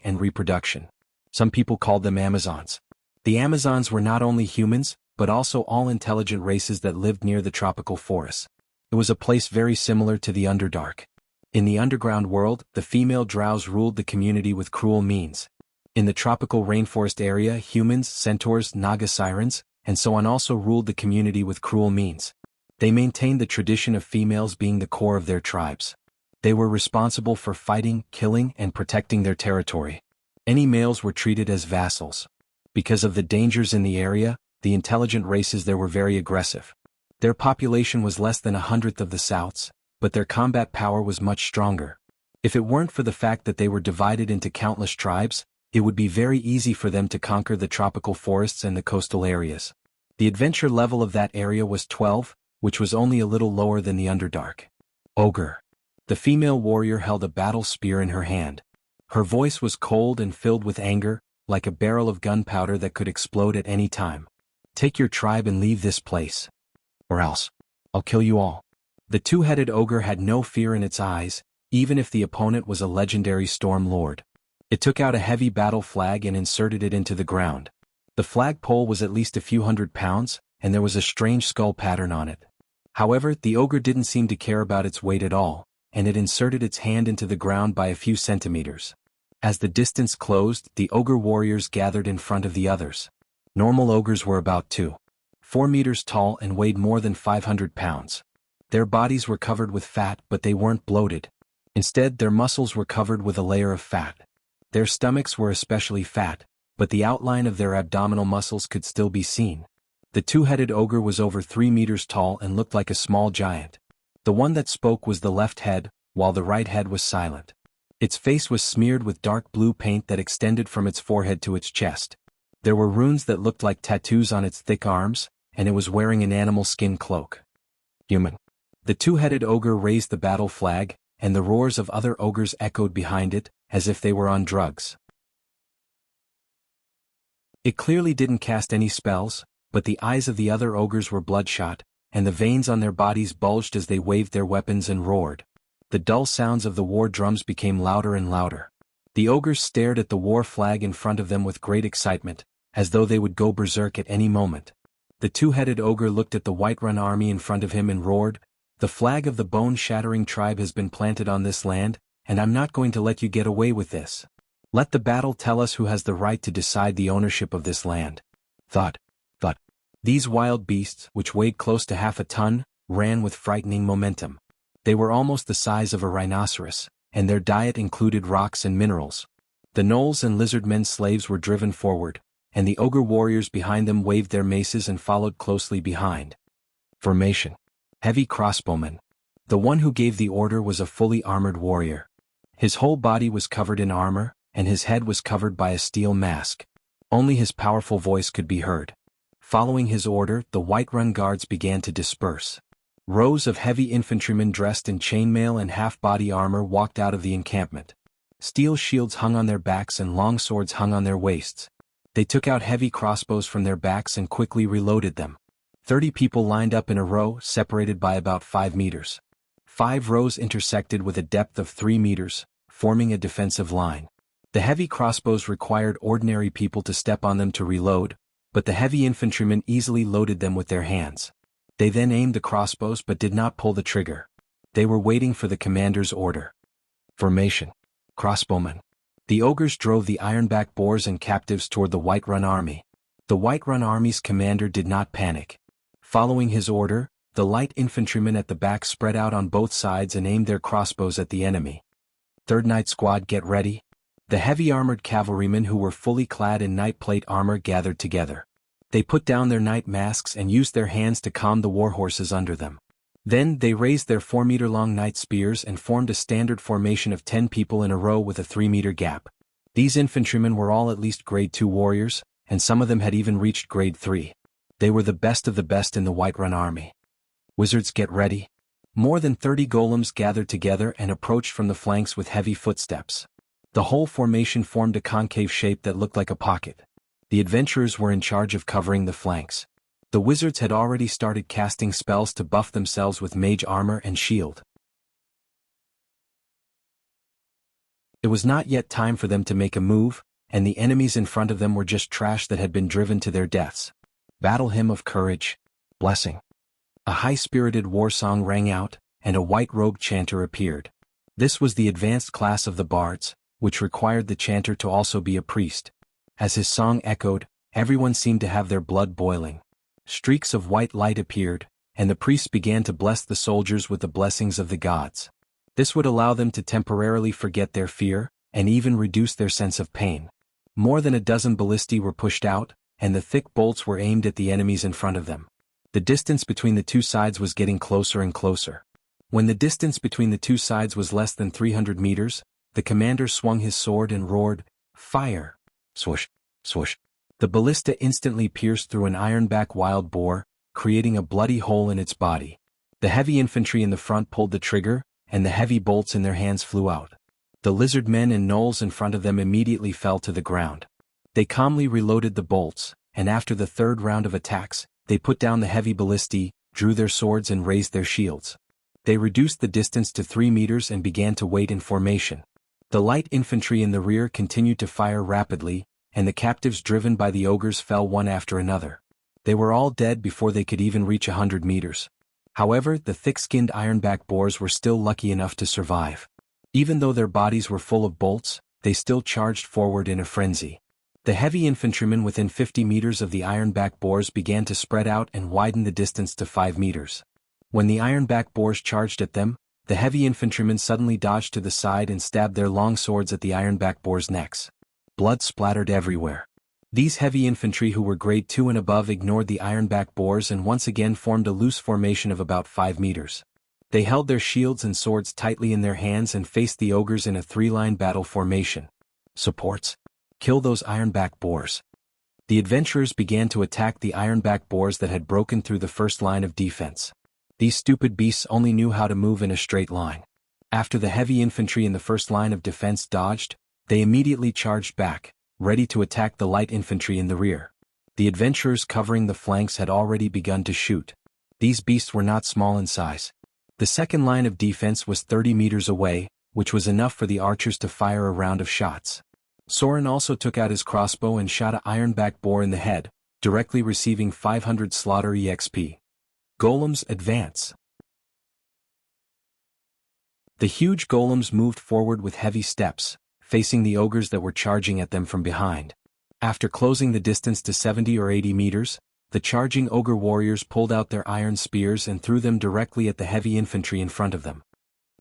and reproduction. Some people called them Amazons. The Amazons were not only humans, but also all intelligent races that lived near the tropical forests. It was a place very similar to the Underdark. In the underground world, the female drows ruled the community with cruel means. In the tropical rainforest area, humans, centaurs, naga sirens, and so on also ruled the community with cruel means. They maintained the tradition of females being the core of their tribes. They were responsible for fighting, killing, and protecting their territory. Any males were treated as vassals. Because of the dangers in the area, the intelligent races there were very aggressive. Their population was less than 1/100th of the South's, but their combat power was much stronger. If it weren't for the fact that they were divided into countless tribes, it would be very easy for them to conquer the tropical forests and the coastal areas. The adventure level of that area was 12, which was only a little lower than the Underdark. Ogre. The female warrior held a battle spear in her hand. Her voice was cold and filled with anger, like a barrel of gunpowder that could explode at any time. Take your tribe and leave this place. Or else, I'll kill you all. The two-headed ogre had no fear in its eyes, even if the opponent was a legendary storm lord. It took out a heavy battle flag and inserted it into the ground. The flagpole was at least a few 100 pounds, and there was a strange skull pattern on it. However, the ogre didn't seem to care about its weight at all, and it inserted its hand into the ground by a few centimeters. As the distance closed, the ogre warriors gathered in front of the others. Normal ogres were about 2.4 meters tall and weighed more than 500 pounds. Their bodies were covered with fat, but they weren't bloated. Instead, their muscles were covered with a layer of fat. Their stomachs were especially fat, but the outline of their abdominal muscles could still be seen. The two-headed ogre was over 3 meters tall and looked like a small giant. The one that spoke was the left head, while the right head was silent. Its face was smeared with dark blue paint that extended from its forehead to its chest. There were runes that looked like tattoos on its thick arms, and it was wearing an animal skin cloak. Human. The two-headed ogre raised the battle flag, and the roars of other ogres echoed behind it, as if they were on drugs. It clearly didn't cast any spells, but the eyes of the other ogres were bloodshot, and the veins on their bodies bulged as they waved their weapons and roared. The dull sounds of the war drums became louder and louder. The ogres stared at the war flag in front of them with great excitement, as though they would go berserk at any moment. The two-headed ogre looked at the Whiterun army in front of him and roared, "The flag of the bone-shattering tribe has been planted on this land, and I'm not going to let you get away with this. Let the battle tell us who has the right to decide the ownership of this land." Thud. Thud. These wild beasts, which weighed close to half a ton, ran with frightening momentum. They were almost the size of a rhinoceros, and their diet included rocks and minerals. The gnolls and lizardmen slaves were driven forward, and the ogre warriors behind them waved their maces and followed closely behind. Formation. Heavy crossbowman. The one who gave the order was a fully armored warrior. His whole body was covered in armor, and his head was covered by a steel mask. Only his powerful voice could be heard. Following his order, the Whiterun guards began to disperse. Rows of heavy infantrymen dressed in chainmail and half-body armor walked out of the encampment. Steel shields hung on their backs and long swords hung on their waists. They took out heavy crossbows from their backs and quickly reloaded them. 30 people lined up in a row, separated by about 5 meters. 5 rows intersected with a depth of 3 meters, forming a defensive line. The heavy crossbows required ordinary people to step on them to reload, but the heavy infantrymen easily loaded them with their hands. They then aimed the crossbows but did not pull the trigger. They were waiting for the commander's order. Formation. Crossbowmen. The ogres drove the ironback boars and captives toward the Whiterun army. The Whiterun army's commander did not panic. Following his order, the light infantrymen at the back spread out on both sides and aimed their crossbows at the enemy. Third Night Squad, get ready. The heavy armored cavalrymen who were fully clad in night plate armor gathered together. They put down their night masks and used their hands to calm the warhorses under them. Then they raised their 4-meter-long night spears and formed a standard formation of 10 people in a row with a 3-meter gap. These infantrymen were all at least grade 2 warriors, and some of them had even reached grade 3. They were the best of the best in the Whiterun army. Wizards, get ready. More than 30 golems gathered together and approached from the flanks with heavy footsteps. The whole formation formed a concave shape that looked like a pocket. The adventurers were in charge of covering the flanks. The wizards had already started casting spells to buff themselves with mage armor and shield. It was not yet time for them to make a move, and the enemies in front of them were just trash that had been driven to their deaths. Battle Hymn of Courage. Blessing. A high-spirited war song rang out, and a white-robed chanter appeared. This was the advanced class of the bards, which required the chanter to also be a priest. As his song echoed, everyone seemed to have their blood boiling. Streaks of white light appeared, and the priests began to bless the soldiers with the blessings of the gods. This would allow them to temporarily forget their fear, and even reduce their sense of pain. More than a dozen ballistae were pushed out, and the thick bolts were aimed at the enemies in front of them. The distance between the two sides was getting closer and closer. When the distance between the two sides was less than 300 meters, the commander swung his sword and roared, "Fire!" Swoosh, swoosh. The ballista instantly pierced through an ironback wild boar, creating a bloody hole in its body. The heavy infantry in the front pulled the trigger, and the heavy bolts in their hands flew out. The lizard men and gnolls in front of them immediately fell to the ground. They calmly reloaded the bolts, and after the third round of attacks, they put down the heavy ballistae, drew their swords and raised their shields. They reduced the distance to 3 meters and began to wait in formation. The light infantry in the rear continued to fire rapidly, and the captives driven by the ogres fell one after another. They were all dead before they could even reach 100 meters. However, the thick-skinned ironback boars were still lucky enough to survive. Even though their bodies were full of bolts, they still charged forward in a frenzy. The heavy infantrymen within 50 meters of the ironback boars began to spread out and widen the distance to 5 meters. When the ironback boars charged at them, the heavy infantrymen suddenly dodged to the side and stabbed their long swords at the ironback boars' necks. Blood splattered everywhere. These heavy infantry who were grade 2 and above ignored the ironback boars and once again formed a loose formation of about 5 meters. They held their shields and swords tightly in their hands and faced the ogres in a 3-line battle formation. Supports. Kill those ironback boars. The adventurers began to attack the ironback boars that had broken through the first line of defense. These stupid beasts only knew how to move in a straight line. After the heavy infantry in the first line of defense dodged, they immediately charged back, ready to attack the light infantry in the rear. The adventurers covering the flanks had already begun to shoot. These beasts were not small in size. The second line of defense was 30 meters away, which was enough for the archers to fire a round of shots. Soren also took out his crossbow and shot an ironback boar in the head, directly receiving 500 slaughter EXP. Golems advance. The huge golems moved forward with heavy steps, facing the ogres that were charging at them from behind. After closing the distance to 70 or 80 meters, the charging ogre warriors pulled out their iron spears and threw them directly at the heavy infantry in front of them.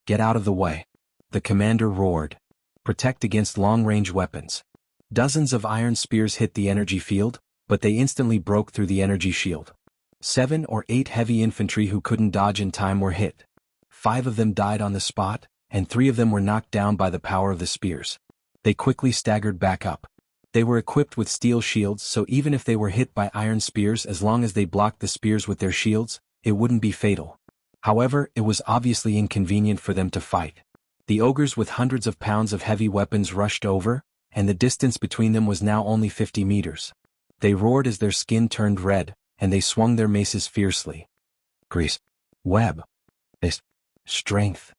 "Get out of the way," the commander roared. "Protect against long-range weapons." Dozens of iron spears hit the energy field, but they instantly broke through the energy shield. 7 or 8 heavy infantry who couldn't dodge in time were hit. 5 of them died on the spot, and 3 of them were knocked down by the power of the spears. They quickly staggered back up. They were equipped with steel shields, so even if they were hit by iron spears, as long as they blocked the spears with their shields, it wouldn't be fatal. However, it was obviously inconvenient for them to fight. The ogres with hundreds of pounds of heavy weapons rushed over, and the distance between them was now only 50 meters. They roared as their skin turned red, and they swung their maces fiercely. Grease. Web. Is. Strength.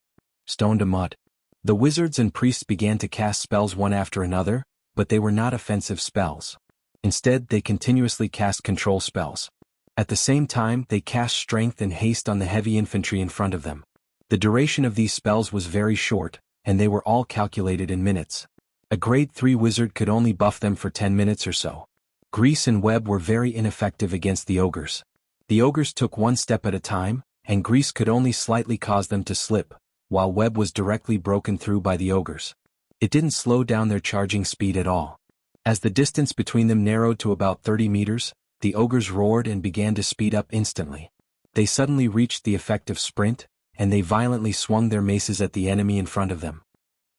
Stone to mud. The wizards and priests began to cast spells one after another, but they were not offensive spells. Instead, they continuously cast control spells. At the same time, they cast strength and haste on the heavy infantry in front of them. The duration of these spells was very short, and they were all calculated in minutes. A grade 3 wizard could only buff them for 10 minutes or so. Grease and Web were very ineffective against the ogres. The ogres took one step at a time, and Grease could only slightly cause them to slip, while Web was directly broken through by the ogres. It didn't slow down their charging speed at all. As the distance between them narrowed to about 30 meters, the ogres roared and began to speed up instantly. They suddenly reached the effective sprint, and they violently swung their maces at the enemy in front of them.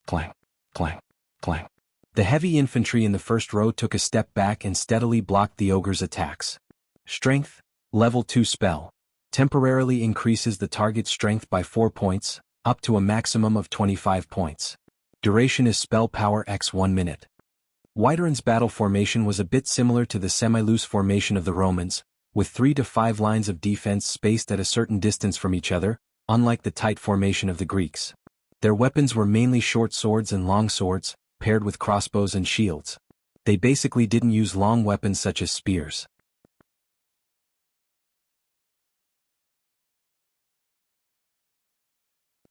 Clang, clang, clang. The heavy infantry in the first row took a step back and steadily blocked the ogres' attacks. Strength, level 2 spell. Temporarily increases the target's strength by 4 points, up to a maximum of 25 points. Duration is spell power x 1 minute. Whiterun's battle formation was a bit similar to the semi-loose formation of the Romans, with 3 to 5 lines of defense spaced at a certain distance from each other, unlike the tight formation of the Greeks. Their weapons were mainly short swords and long swords, paired with crossbows and shields. They basically didn't use long weapons such as spears.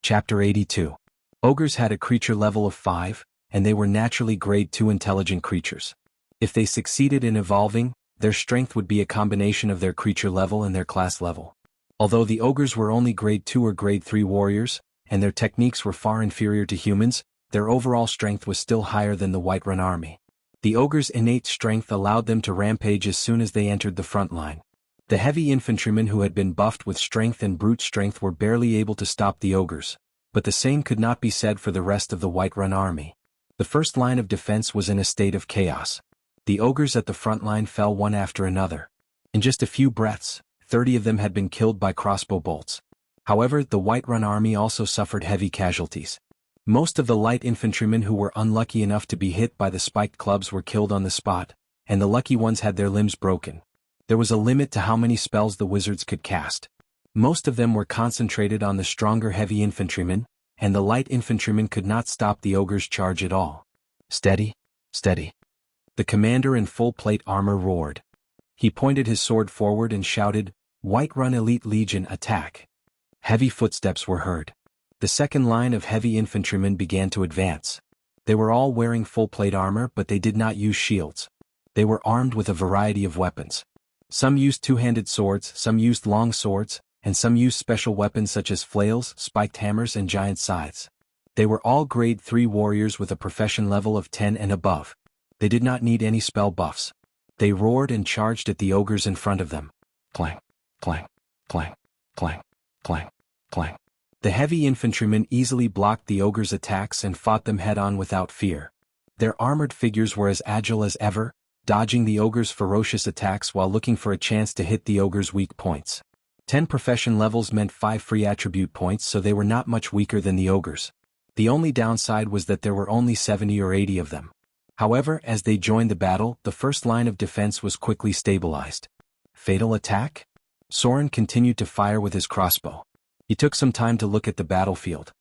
Chapter 82. Ogres had a creature level of 5, and they were naturally grade 2 intelligent creatures. If they succeeded in evolving, their strength would be a combination of their creature level and their class level. Although the ogres were only grade 2 or grade 3 warriors, and their techniques were far inferior to humans, their overall strength was still higher than the Whiterun army. The ogres' innate strength allowed them to rampage as soon as they entered the front line. The heavy infantrymen who had been buffed with strength and brute strength were barely able to stop the ogres, but the same could not be said for the rest of the Whiterun army. The first line of defense was in a state of chaos. The ogres at the front line fell one after another. In just a few breaths, 30 of them had been killed by crossbow bolts. However, the Whiterun army also suffered heavy casualties. Most of the light infantrymen who were unlucky enough to be hit by the spiked clubs were killed on the spot, and the lucky ones had their limbs broken. There was a limit to how many spells the wizards could cast. Most of them were concentrated on the stronger heavy infantrymen, and the light infantrymen could not stop the ogre's charge at all. Steady, steady. The commander in full plate armor roared. He pointed his sword forward and shouted, "Whiterun Elite Legion, attack!" Heavy footsteps were heard. The second line of heavy infantrymen began to advance. They were all wearing full plate armor, but they did not use shields. They were armed with a variety of weapons. Some used two-handed swords, some used long swords, and some used special weapons such as flails, spiked hammers, and giant scythes. They were all grade 3 warriors with a profession level of 10 and above. They did not need any spell buffs. They roared and charged at the ogres in front of them. Clang, clang, clang, clang, clang, clang. The heavy infantrymen easily blocked the ogres' attacks and fought them head-on without fear. Their armored figures were as agile as ever, dodging the ogres' ferocious attacks while looking for a chance to hit the ogres' weak points. 10 profession levels meant 5 free attribute points, so they were not much weaker than the ogres. The only downside was that there were only 70 or 80 of them. However, as they joined the battle, the first line of defense was quickly stabilized. Fatal attack? Soren continued to fire with his crossbow. He took some time to look at the battlefield.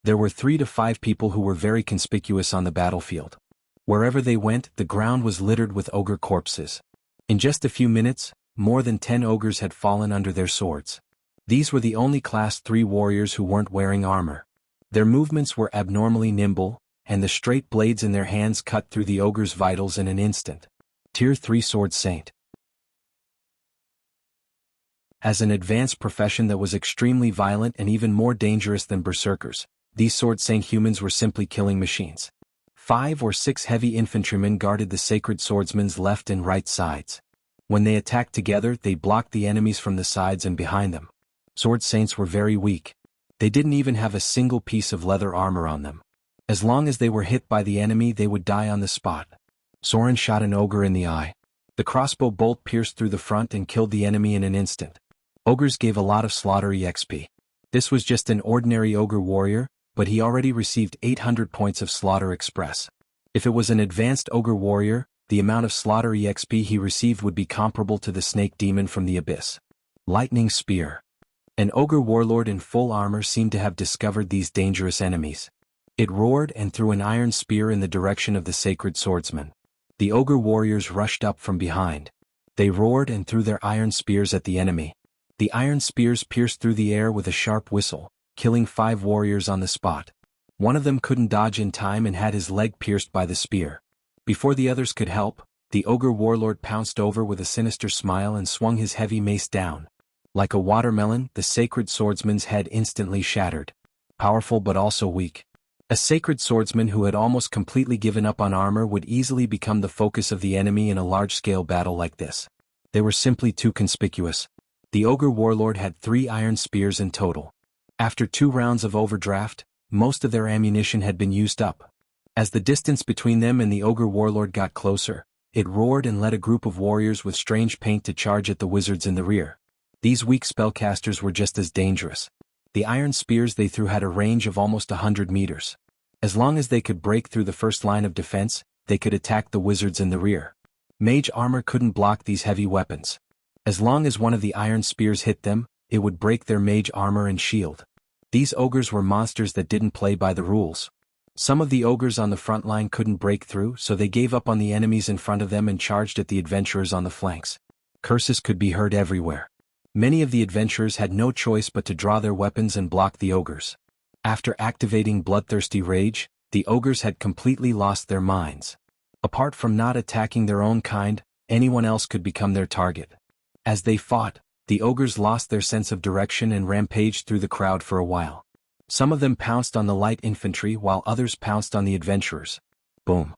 There were 3 to 5 people who were very conspicuous on the battlefield. Wherever they went, the ground was littered with ogre corpses. In just a few minutes, more than 10 ogres had fallen under their swords. These were the only Class 3 warriors who weren't wearing armor. Their movements were abnormally nimble, and the straight blades in their hands cut through the ogre's vitals in an instant. Tier 3 Sword Saint. As an advanced profession that was extremely violent and even more dangerous than berserkers, these Sword Saint humans were simply killing machines. 5 or 6 heavy infantrymen guarded the sacred swordsman's left and right sides. When they attacked together, they blocked the enemies from the sides and behind them. Sword Saints were very weak. They didn't even have a single piece of leather armor on them. As long as they were hit by the enemy, they would die on the spot. Soren shot an ogre in the eye. The crossbow bolt pierced through the front and killed the enemy in an instant. Ogres gave a lot of slaughter EXP. This was just an ordinary ogre warrior, but he already received 800 points of slaughter express. If it was an advanced ogre warrior, the amount of slaughter EXP he received would be comparable to the snake demon from the abyss. Lightning Spear. An ogre warlord in full armor seemed to have discovered these dangerous enemies. It roared and threw an iron spear in the direction of the sacred swordsman. The ogre warriors rushed up from behind. They roared and threw their iron spears at the enemy. The iron spears pierced through the air with a sharp whistle, killing 5 warriors on the spot. One of them couldn't dodge in time and had his leg pierced by the spear. Before the others could help, the ogre warlord pounced over with a sinister smile and swung his heavy mace down. Like a watermelon, the sacred swordsman's head instantly shattered. Powerful but also weak. A sacred swordsman who had almost completely given up on armor would easily become the focus of the enemy in a large-scale battle like this. They were simply too conspicuous. The ogre warlord had 3 iron spears in total. After 2 rounds of overdraft, most of their ammunition had been used up. As the distance between them and the ogre warlord got closer, it roared and led a group of warriors with strange paint to charge at the wizards in the rear. These weak spellcasters were just as dangerous. The iron spears they threw had a range of almost 100 meters. As long as they could break through the first line of defense, they could attack the wizards in the rear. Mage armor couldn't block these heavy weapons. As long as one of the iron spears hit them, it would break their mage armor and shield. These ogres were monsters that didn't play by the rules. Some of the ogres on the front line couldn't break through, so they gave up on the enemies in front of them and charged at the adventurers on the flanks. Curses could be heard everywhere. Many of the adventurers had no choice but to draw their weapons and block the ogres. After activating bloodthirsty rage, the ogres had completely lost their minds. Apart from not attacking their own kind, anyone else could become their target. As they fought, the ogres lost their sense of direction and rampaged through the crowd for a while. Some of them pounced on the light infantry while others pounced on the adventurers. Boom.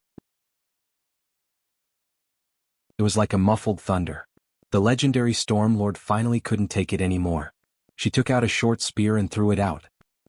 It was like a muffled thunder. The legendary Storm Lord finally couldn't take it anymore. She took out a short spear and threw it out.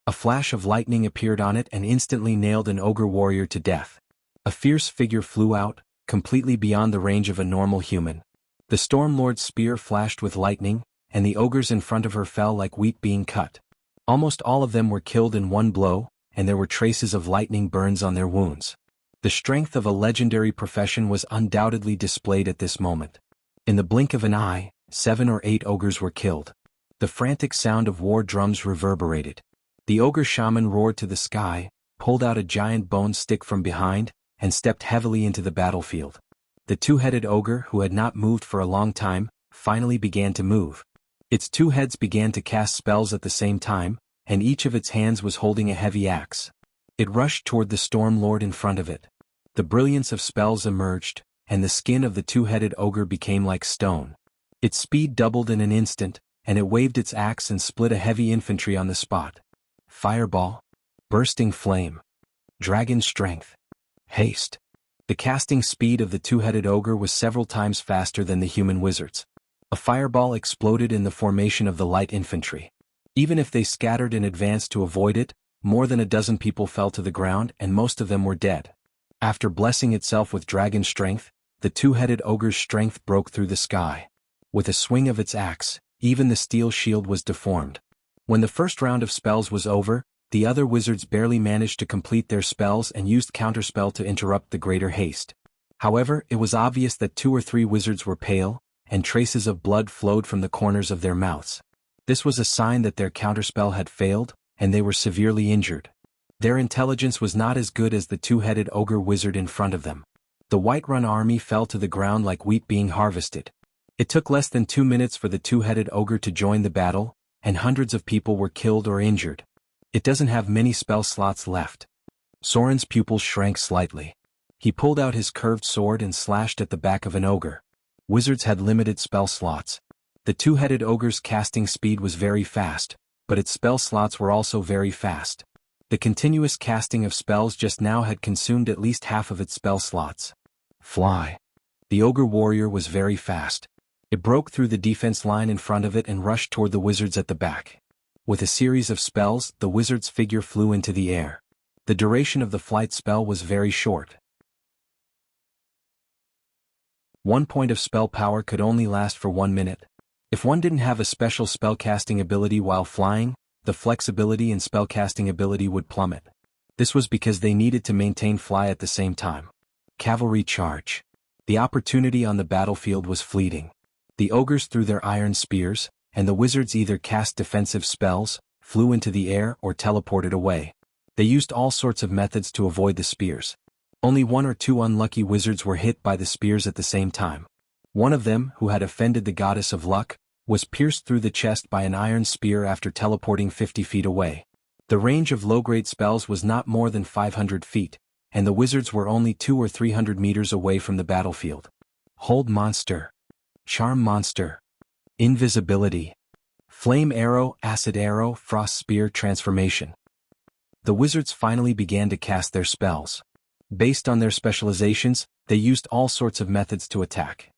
A flash of lightning appeared on it and instantly nailed an ogre warrior to death. A fierce figure flew out, completely beyond the range of a normal human. The Storm Lord's spear flashed with lightning, and the ogres in front of her fell like wheat being cut. Almost all of them were killed in one blow, and there were traces of lightning burns on their wounds. The strength of a legendary profession was undoubtedly displayed at this moment. In the blink of an eye, 7 or 8 ogres were killed. The frantic sound of war drums reverberated. The ogre shaman roared to the sky, pulled out a giant bone stick from behind, and stepped heavily into the battlefield. The 2-headed ogre, who had not moved for a long time, finally began to move. Its 2 heads began to cast spells at the same time, and each of its hands was holding a heavy axe. It rushed toward the Storm Lord in front of it. The brilliance of spells emerged, and the skin of the 2-headed ogre became like stone. Its speed doubled in an instant, and it waved its axe and split a heavy infantry on the spot. Fireball. Bursting flame. Dragon strength. Haste. The casting speed of the 2-headed ogre was several times faster than the human wizards. A fireball exploded in the formation of the light infantry. Even if they scattered and advanced to avoid it, more than a dozen people fell to the ground and most of them were dead. After blessing itself with dragon strength, the 2-headed ogre's strength broke through the sky. With a swing of its axe, even the steel shield was deformed. When the first round of spells was over, the other wizards barely managed to complete their spells and used counterspell to interrupt the greater haste. However, it was obvious that 2 or 3 wizards were pale, and traces of blood flowed from the corners of their mouths. This was a sign that their counterspell had failed, and they were severely injured. Their intelligence was not as good as the two-headed ogre wizard in front of them. The Whiterun army fell to the ground like wheat being harvested. It took less than 2 minutes for the two-headed ogre to join the battle, and hundreds of people were killed or injured. It doesn't have many spell slots left. Soren's pupils shrank slightly. He pulled out his curved sword and slashed at the back of an ogre. Wizards had limited spell slots. The two-headed ogre's casting speed was very fast, but its spell slots were also very fast. The continuous casting of spells just now had consumed at least half of its spell slots. Fly. The ogre warrior was very fast. It broke through the defense line in front of it and rushed toward the wizards at the back. With a series of spells, the wizard's figure flew into the air. The duration of the flight spell was very short. 1 point of spell power could only last for 1 minute. If one didn't have a special spellcasting ability while flying, the flexibility and spellcasting ability would plummet. This was because they needed to maintain fly at the same time. Cavalry charge. The opportunity on the battlefield was fleeting. The ogres threw their iron spears, and the wizards either cast defensive spells, flew into the air, or teleported away. They used all sorts of methods to avoid the spears. Only 1 or 2 unlucky wizards were hit by the spears at the same time. One of them, who had offended the goddess of luck, was pierced through the chest by an iron spear after teleporting 50 feet away. The range of low-grade spells was not more than 500 feet, and the wizards were only 200 or 300 meters away from the battlefield. Hold monster. Charm monster. Invisibility. Flame arrow, acid arrow, frost spear transformation. The wizards finally began to cast their spells. Based on their specializations, they used all sorts of methods to attack.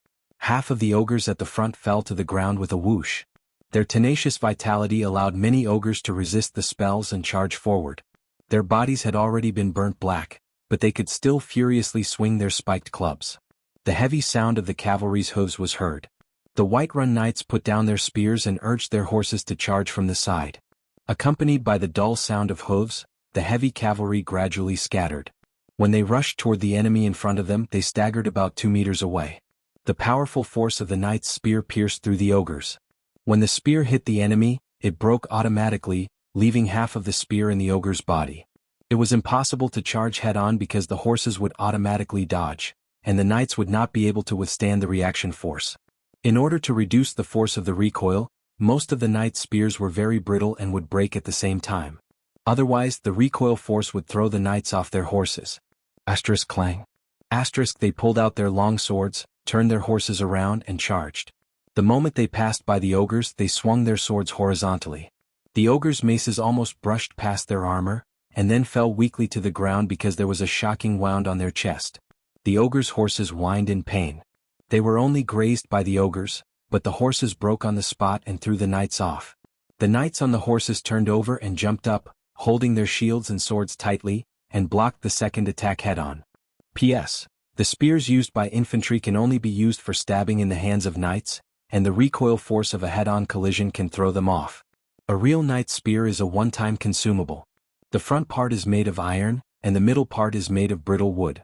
Half of the ogres at the front fell to the ground with a whoosh. Their tenacious vitality allowed many ogres to resist the spells and charge forward. Their bodies had already been burnt black, but they could still furiously swing their spiked clubs. The heavy sound of the cavalry's hooves was heard. The Whiterun knights put down their spears and urged their horses to charge from the side. Accompanied by the dull sound of hooves, the heavy cavalry gradually scattered. When they rushed toward the enemy in front of them, they staggered about 2 meters away. The powerful force of the knight's spear pierced through the ogres. When the spear hit the enemy, it broke automatically, leaving half of the spear in the ogre's body. It was impossible to charge head-on because the horses would automatically dodge, and the knights would not be able to withstand the reaction force. In order to reduce the force of the recoil, most of the knights' spears were very brittle and would break at the same time. Otherwise, the recoil force would throw the knights off their horses. Asterisk clang. Asterisk they pulled out their long swords, turned their horses around and charged. The moment they passed by the ogres, they swung their swords horizontally. The ogres' maces almost brushed past their armor, and then fell weakly to the ground because there was a shocking wound on their chest. The ogres' horses whined in pain. They were only grazed by the ogres, but the horses broke on the spot and threw the knights off. The knights on the horses turned over and jumped up, holding their shields and swords tightly, and blocked the second attack head-on. P.S. The spears used by infantry can only be used for stabbing in the hands of knights, and the recoil force of a head-on collision can throw them off. A real knight's spear is a one-time consumable. The front part is made of iron, and the middle part is made of brittle wood.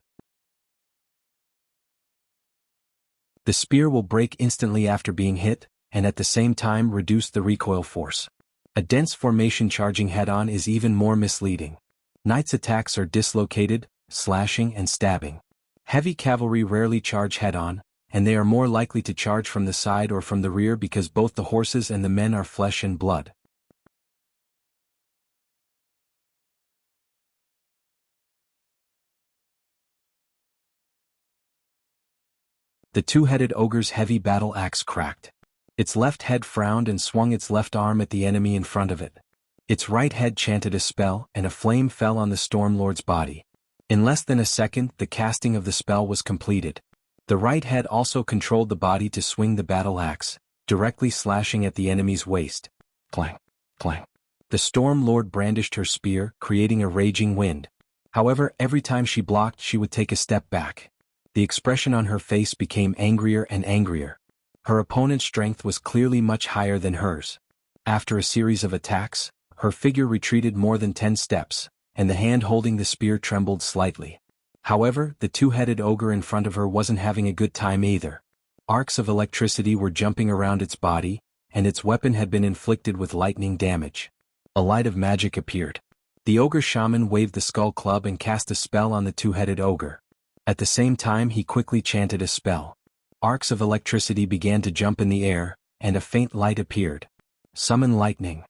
The spear will break instantly after being hit, and at the same time reduce the recoil force. A dense formation charging head-on is even more misleading. Knights' attacks are dislocated, slashing and stabbing. Heavy cavalry rarely charge head-on, and they are more likely to charge from the side or from the rear because both the horses and the men are flesh and blood. The two-headed ogre's heavy battle axe cracked. Its left head frowned and swung its left arm at the enemy in front of it. Its right head chanted a spell, and a flame fell on the Stormlord's body. In less than a second, the casting of the spell was completed. The right head also controlled the body to swing the battle axe, directly slashing at the enemy's waist. Clang, clang. The Stormlord brandished her spear, creating a raging wind. However, every time she blocked, she would take a step back. The expression on her face became angrier and angrier. Her opponent's strength was clearly much higher than hers. After a series of attacks, her figure retreated more than 10 steps, and the hand holding the spear trembled slightly. However, the two-headed ogre in front of her wasn't having a good time either. Arcs of electricity were jumping around its body, and its weapon had been inflicted with lightning damage. A light of magic appeared. The ogre shaman waved the skull club and cast a spell on the two-headed ogre. At the same time he quickly chanted a spell. Arcs of electricity began to jump in the air, and a faint light appeared. Summon lightning.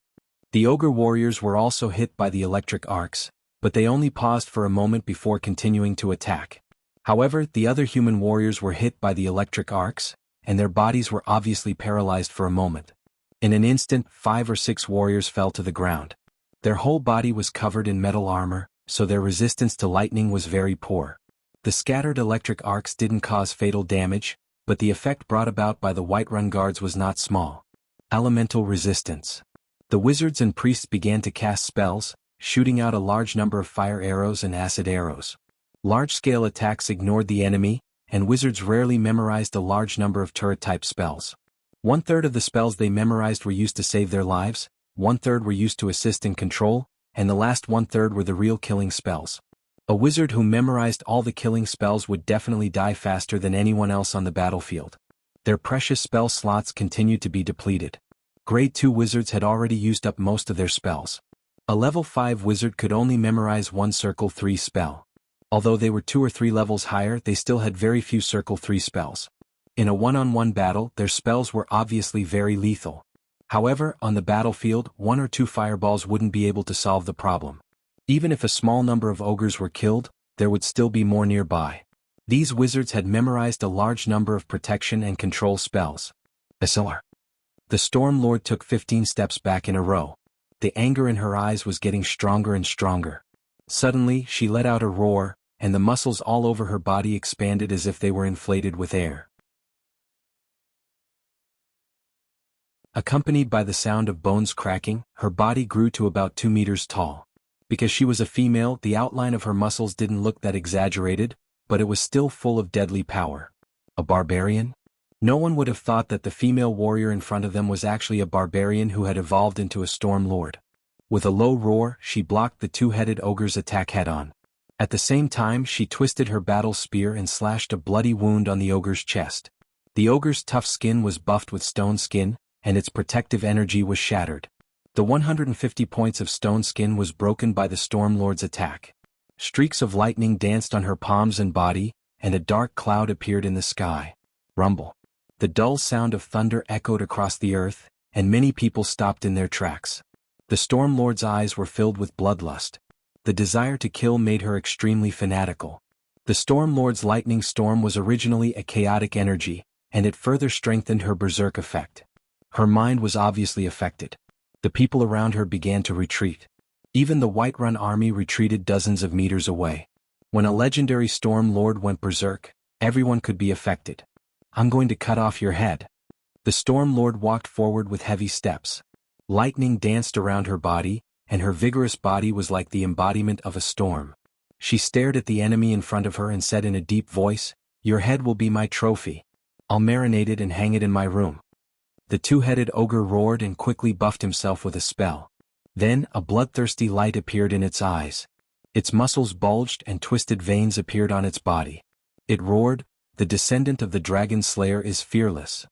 The ogre warriors were also hit by the electric arcs, but they only paused for a moment before continuing to attack. However, the other human warriors were hit by the electric arcs, and their bodies were obviously paralyzed for a moment. In an instant, 5 or 6 warriors fell to the ground. Their whole body was covered in metal armor, so their resistance to lightning was very poor. The scattered electric arcs didn't cause fatal damage, but the effect brought about by the Whiterun guards was not small. Elemental resistance. The wizards and priests began to cast spells, shooting out a large number of fire arrows and acid arrows. Large-scale attacks ignored the enemy, and wizards rarely memorized a large number of turret-type spells. 1/3 of the spells they memorized were used to save their lives, 1/3 were used to assist in control, and the last 1/3 were the real killing spells. A wizard who memorized all the killing spells would definitely die faster than anyone else on the battlefield. Their precious spell slots continued to be depleted. Grade 2 wizards had already used up most of their spells. A level 5 wizard could only memorize one Circle 3 spell. Although they were 2 or 3 levels higher, they still had very few Circle 3 spells. In a one-on-one battle, their spells were obviously very lethal. However, on the battlefield, 1 or 2 fireballs wouldn't be able to solve the problem. Even if a small number of ogres were killed, there would still be more nearby. These wizards had memorized a large number of protection and control spells. SLR. The Storm Lord took 15 steps back in a row. The anger in her eyes was getting stronger and stronger. Suddenly, she let out a roar, and the muscles all over her body expanded as if they were inflated with air. Accompanied by the sound of bones cracking, her body grew to about 2 meters tall. Because she was a female, the outline of her muscles didn't look that exaggerated, but it was still full of deadly power. A barbarian? No one would have thought that the female warrior in front of them was actually a barbarian who had evolved into a storm lord. With a low roar, she blocked the two-headed ogre's attack head-on. At the same time, she twisted her battle spear and slashed a bloody wound on the ogre's chest. The ogre's tough skin was buffed with stone skin, and its protective energy was shattered. The 150 points of stone skin was broken by the Storm Lord's attack. Streaks of lightning danced on her palms and body, and a dark cloud appeared in the sky. Rumble. The dull sound of thunder echoed across the earth, and many people stopped in their tracks. The Storm Lord's eyes were filled with bloodlust. The desire to kill made her extremely fanatical. The Storm Lord's lightning storm was originally a chaotic energy, and it further strengthened her berserk effect. Her mind was obviously affected. The people around her began to retreat. Even the Whiterun army retreated dozens of meters away. When a legendary Storm Lord went berserk, everyone could be affected. "I'm going to cut off your head." The Storm Lord walked forward with heavy steps. Lightning danced around her body, and her vigorous body was like the embodiment of a storm. She stared at the enemy in front of her and said in a deep voice, "Your head will be my trophy. I'll marinate it and hang it in my room." The two-headed ogre roared and quickly buffed himself with a spell. Then, a bloodthirsty light appeared in its eyes. Its muscles bulged and twisted veins appeared on its body. It roared, "The descendant of the dragon slayer is fearless.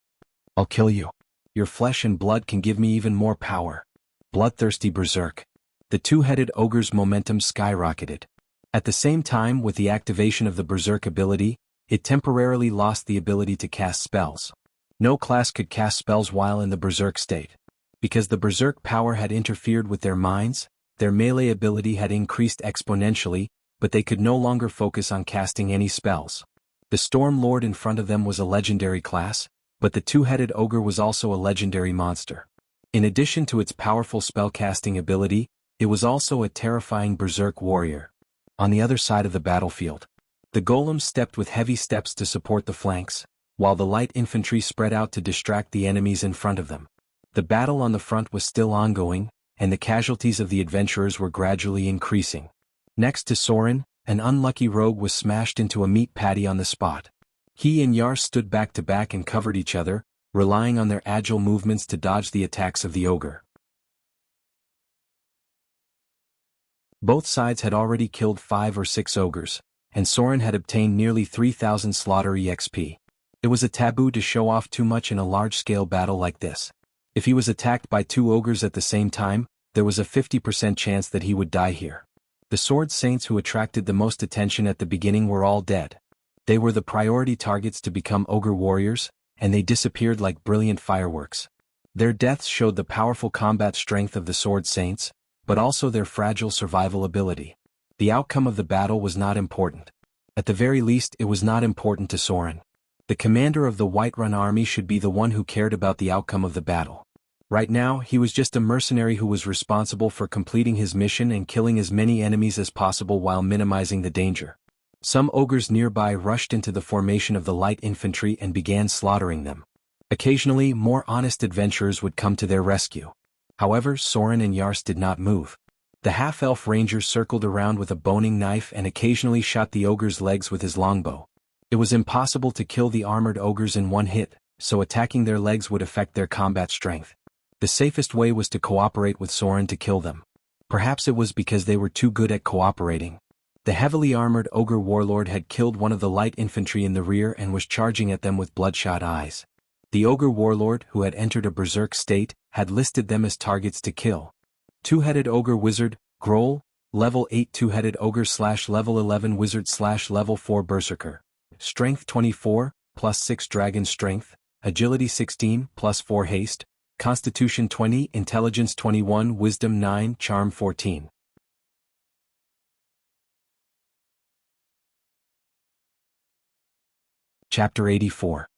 I'll kill you. Your flesh and blood can give me even more power." Bloodthirsty berserk. The two-headed ogre's momentum skyrocketed. At the same time, with the activation of the berserk ability, it temporarily lost the ability to cast spells. No class could cast spells while in the berserk state. Because the berserk power had interfered with their minds, their melee ability had increased exponentially, but they could no longer focus on casting any spells. The Storm Lord in front of them was a legendary class, but the two-headed ogre was also a legendary monster. In addition to its powerful spellcasting ability, it was also a terrifying berserk warrior. On the other side of the battlefield, the golems stepped with heavy steps to support the flanks, while the light infantry spread out to distract the enemies in front of them. The battle on the front was still ongoing, and the casualties of the adventurers were gradually increasing. Next to Soren, an unlucky rogue was smashed into a meat patty on the spot. He and Yar stood back to back and covered each other, relying on their agile movements to dodge the attacks of the ogre. Both sides had already killed 5 or 6 ogres, and Soren had obtained nearly 3,000 slaughter EXP. It was a taboo to show off too much in a large-scale battle like this. If he was attacked by 2 ogres at the same time, there was a 50% chance that he would die here. The sword saints who attracted the most attention at the beginning were all dead. They were the priority targets to become ogre warriors, and they disappeared like brilliant fireworks. Their deaths showed the powerful combat strength of the sword saints, but also their fragile survival ability. The outcome of the battle was not important. At the very least, it was not important to Soren. The commander of the Whiterun army should be the one who cared about the outcome of the battle. Right now, he was just a mercenary who was responsible for completing his mission and killing as many enemies as possible while minimizing the danger. Some ogres nearby rushed into the formation of the light infantry and began slaughtering them. Occasionally, more honest adventurers would come to their rescue. However, Soren and Yars did not move. The half-elf ranger circled around with a boning knife and occasionally shot the ogre's legs with his longbow. It was impossible to kill the armored ogres in one hit, so attacking their legs would affect their combat strength. The safest way was to cooperate with Soren to kill them. Perhaps it was because they were too good at cooperating. The heavily armored ogre warlord had killed one of the light infantry in the rear and was charging at them with bloodshot eyes. The ogre warlord, who had entered a berserk state, had listed them as targets to kill. Two-headed ogre wizard, Groll, level 8 two-headed ogre / level 11 wizard / level 4 berserker. Strength 24, plus 6 dragon strength, agility 16, plus 4 haste, constitution 20, intelligence 21, wisdom 9, charm 14. Chapter 84.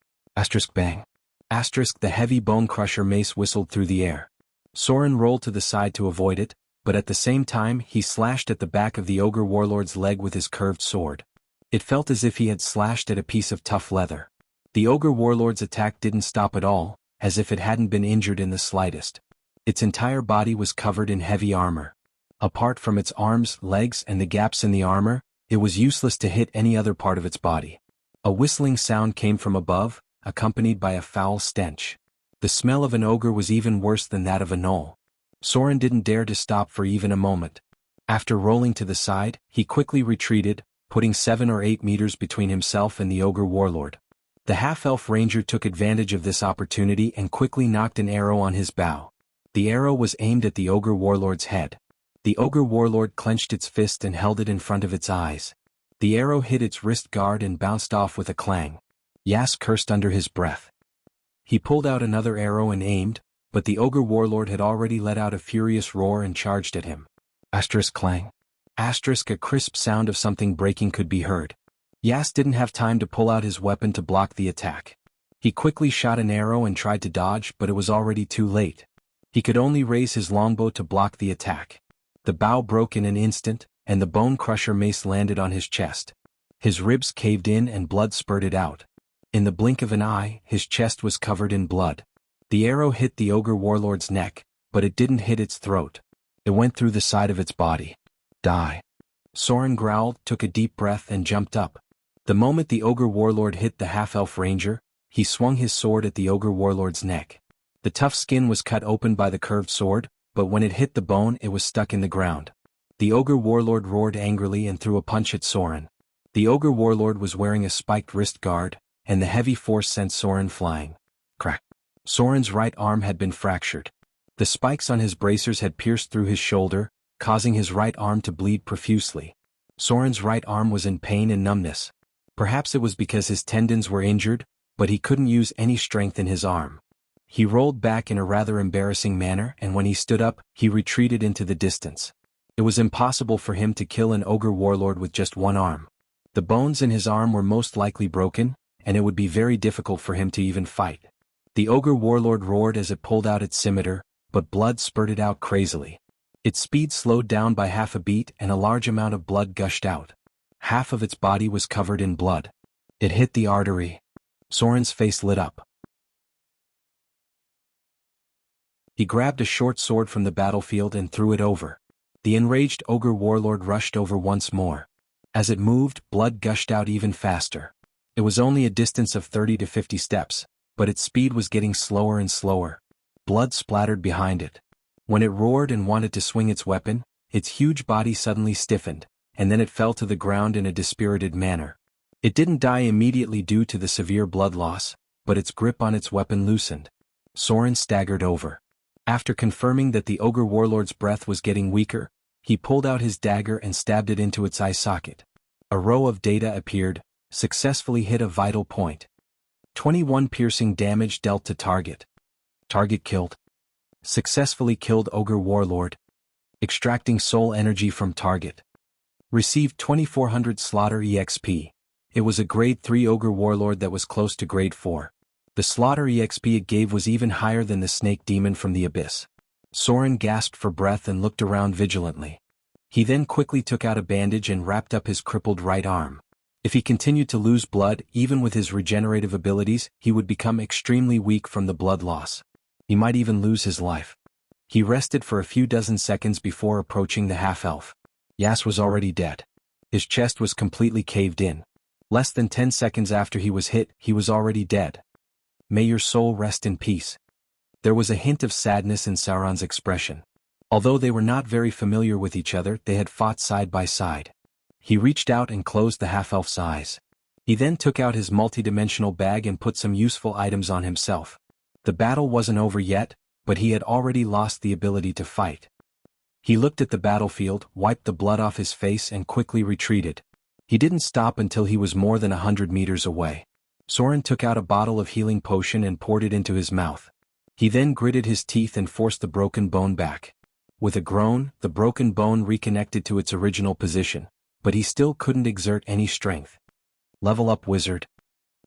Bang. The heavy bone crusher mace whistled through the air. Soren rolled to the side to avoid it, but at the same time he slashed at the back of the ogre warlord's leg with his curved sword. It felt as if he had slashed at a piece of tough leather. The ogre warlord's attack didn't stop at all, as if it hadn't been injured in the slightest. Its entire body was covered in heavy armor. Apart from its arms, legs, and the gaps in the armor, it was useless to hit any other part of its body. A whistling sound came from above, accompanied by a foul stench. The smell of an ogre was even worse than that of a gnoll. Soren didn't dare to stop for even a moment. After rolling to the side, he quickly retreated, putting 7 or 8 meters between himself and the ogre warlord. The half-elf ranger took advantage of this opportunity and quickly knocked an arrow on his bow. The arrow was aimed at the ogre warlord's head. The ogre warlord clenched its fist and held it in front of its eyes. The arrow hit its wrist guard and bounced off with a clang. Yas cursed under his breath. He pulled out another arrow and aimed, but the ogre warlord had already let out a furious roar and charged at him. Clang. A crisp sound of something breaking could be heard. Yas didn't have time to pull out his weapon to block the attack. He quickly shot an arrow and tried to dodge, but it was already too late. He could only raise his longbow to block the attack. The bow broke in an instant, and the bone crusher mace landed on his chest. His ribs caved in and blood spurted out. In the blink of an eye, his chest was covered in blood. The arrow hit the ogre warlord's neck, but it didn't hit its throat. It went through the side of its body. Die. Soren growled, took a deep breath and jumped up. The moment the ogre warlord hit the half-elf ranger, he swung his sword at the ogre warlord's neck. The tough skin was cut open by the curved sword, but when it hit the bone it was stuck in the ground. The ogre warlord roared angrily and threw a punch at Soren. The ogre warlord was wearing a spiked wrist guard, and the heavy force sent Soren flying. Crack. Soren's right arm had been fractured. The spikes on his bracers had pierced through his shoulder, causing his right arm to bleed profusely. Soren's right arm was in pain and numbness. Perhaps it was because his tendons were injured, but he couldn't use any strength in his arm. He rolled back in a rather embarrassing manner, and when he stood up, he retreated into the distance. It was impossible for him to kill an ogre warlord with just one arm. The bones in his arm were most likely broken, and it would be very difficult for him to even fight. The ogre warlord roared as it pulled out its scimitar, but blood spurted out crazily. Its speed slowed down by half a beat and a large amount of blood gushed out. Half of its body was covered in blood. It hit the artery. Soren's face lit up. He grabbed a short sword from the battlefield and threw it over. The enraged ogre warlord rushed over once more. As it moved, blood gushed out even faster. It was only a distance of 30 to 50 steps, but its speed was getting slower and slower. Blood splattered behind it. When it roared and wanted to swing its weapon, its huge body suddenly stiffened, and then it fell to the ground in a dispirited manner. It didn't die immediately due to the severe blood loss, but its grip on its weapon loosened. Soren staggered over. After confirming that the ogre warlord's breath was getting weaker, he pulled out his dagger and stabbed it into its eye socket. A row of data appeared, successfully hit a vital point. 21 piercing damage dealt to target. Target killed. Successfully killed ogre warlord. Extracting soul energy from target. Received 2400 slaughter EXP. It was a grade 3 ogre warlord that was close to grade 4. The slaughter EXP it gave was even higher than the snake demon from the abyss. Soren gasped for breath and looked around vigilantly. He then quickly took out a bandage and wrapped up his crippled right arm. If he continued to lose blood, even with his regenerative abilities, he would become extremely weak from the blood loss. He might even lose his life. He rested for a few dozen seconds before approaching the half-elf. Yas was already dead. His chest was completely caved in. Less than 10 seconds after he was hit, he was already dead. May your soul rest in peace. There was a hint of sadness in Sauron's expression. Although they were not very familiar with each other, they had fought side by side. He reached out and closed the half-elf's eyes. He then took out his multidimensional bag and put some useful items on himself. The battle wasn't over yet, but he had already lost the ability to fight. He looked at the battlefield, wiped the blood off his face and quickly retreated. He didn't stop until he was more than 100 meters away. Soren took out a bottle of healing potion and poured it into his mouth. He then gritted his teeth and forced the broken bone back. With a groan, the broken bone reconnected to its original position, but he still couldn't exert any strength. Level up, wizard.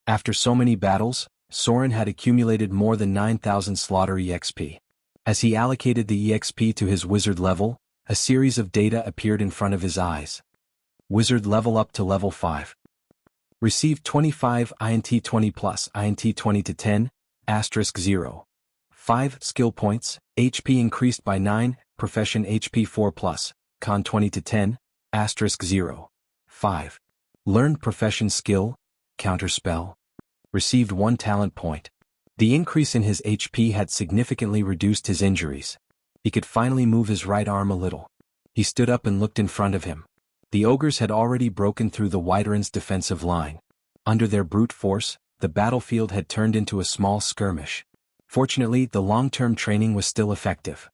After so many battles, Soren had accumulated more than 9,000 slaughter EXP. As he allocated the EXP to his wizard level, a series of data appeared in front of his eyes. Wizard level up to level 5. Received 25 INT 20 plus INT 20 to 10, asterisk 0. 5 skill points, HP increased by 9, profession HP 4 plus, con 20 to 10, asterisk 0. 5. Learned profession skill, counterspell. Received 1 talent point. The increase in his HP had significantly reduced his injuries. He could finally move his right arm a little. He stood up and looked in front of him. The ogres had already broken through the Wyvern's defensive line. Under their brute force, the battlefield had turned into a small skirmish. Fortunately, the long-term training was still effective.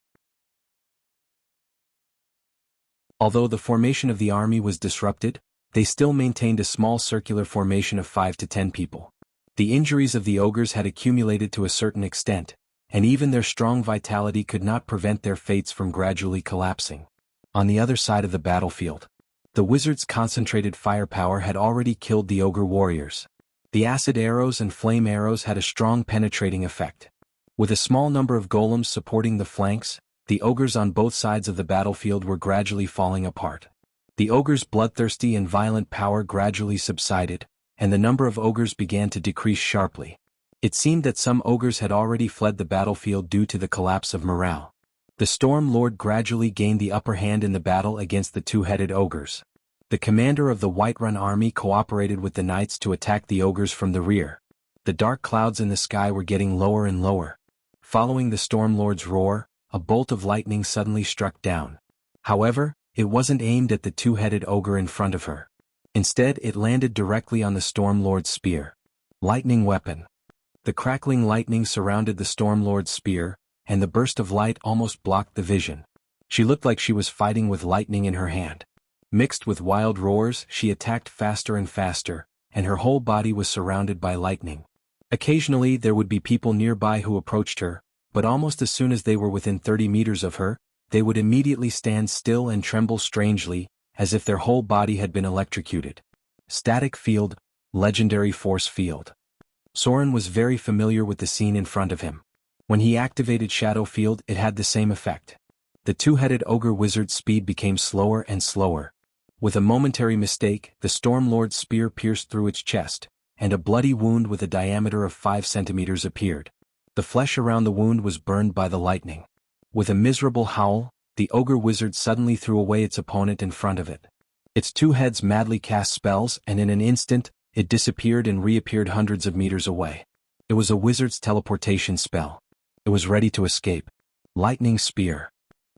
Although the formation of the army was disrupted, they still maintained a small circular formation of 5 to 10 people. The injuries of the ogres had accumulated to a certain extent, and even their strong vitality could not prevent their fates from gradually collapsing. On the other side of the battlefield, the wizard's concentrated firepower had already killed the ogre warriors. The acid arrows and flame arrows had a strong penetrating effect. With a small number of golems supporting the flanks, the ogres on both sides of the battlefield were gradually falling apart. The ogres' bloodthirsty and violent power gradually subsided, and the number of ogres began to decrease sharply. It seemed that some ogres had already fled the battlefield due to the collapse of morale. The Storm Lord gradually gained the upper hand in the battle against the two-headed ogres. The commander of the Whiterun army cooperated with the knights to attack the ogres from the rear. The dark clouds in the sky were getting lower and lower. Following the Storm Lord's roar, a bolt of lightning suddenly struck down. However, it wasn't aimed at the two-headed ogre in front of her. Instead, it landed directly on the Storm Lord's spear. Lightning weapon. The crackling lightning surrounded the Storm Lord's spear, and the burst of light almost blocked the vision. She looked like she was fighting with lightning in her hand. Mixed with wild roars, she attacked faster and faster, and her whole body was surrounded by lightning. Occasionally there would be people nearby who approached her, but almost as soon as they were within 30 meters of her, they would immediately stand still and tremble strangely, as if their whole body had been electrocuted. Static field, legendary force field. Soren was very familiar with the scene in front of him. When he activated Shadow Field, it had the same effect. The two-headed ogre wizard's speed became slower and slower. With a momentary mistake, the Storm Lord's spear pierced through its chest, and a bloody wound with a diameter of 5 centimeters appeared. The flesh around the wound was burned by the lightning. With a miserable howl, the ogre wizard suddenly threw away its opponent in front of it. Its two heads madly cast spells, and in an instant, it disappeared and reappeared hundreds of meters away. It was a wizard's teleportation spell. It was ready to escape. Lightning spear.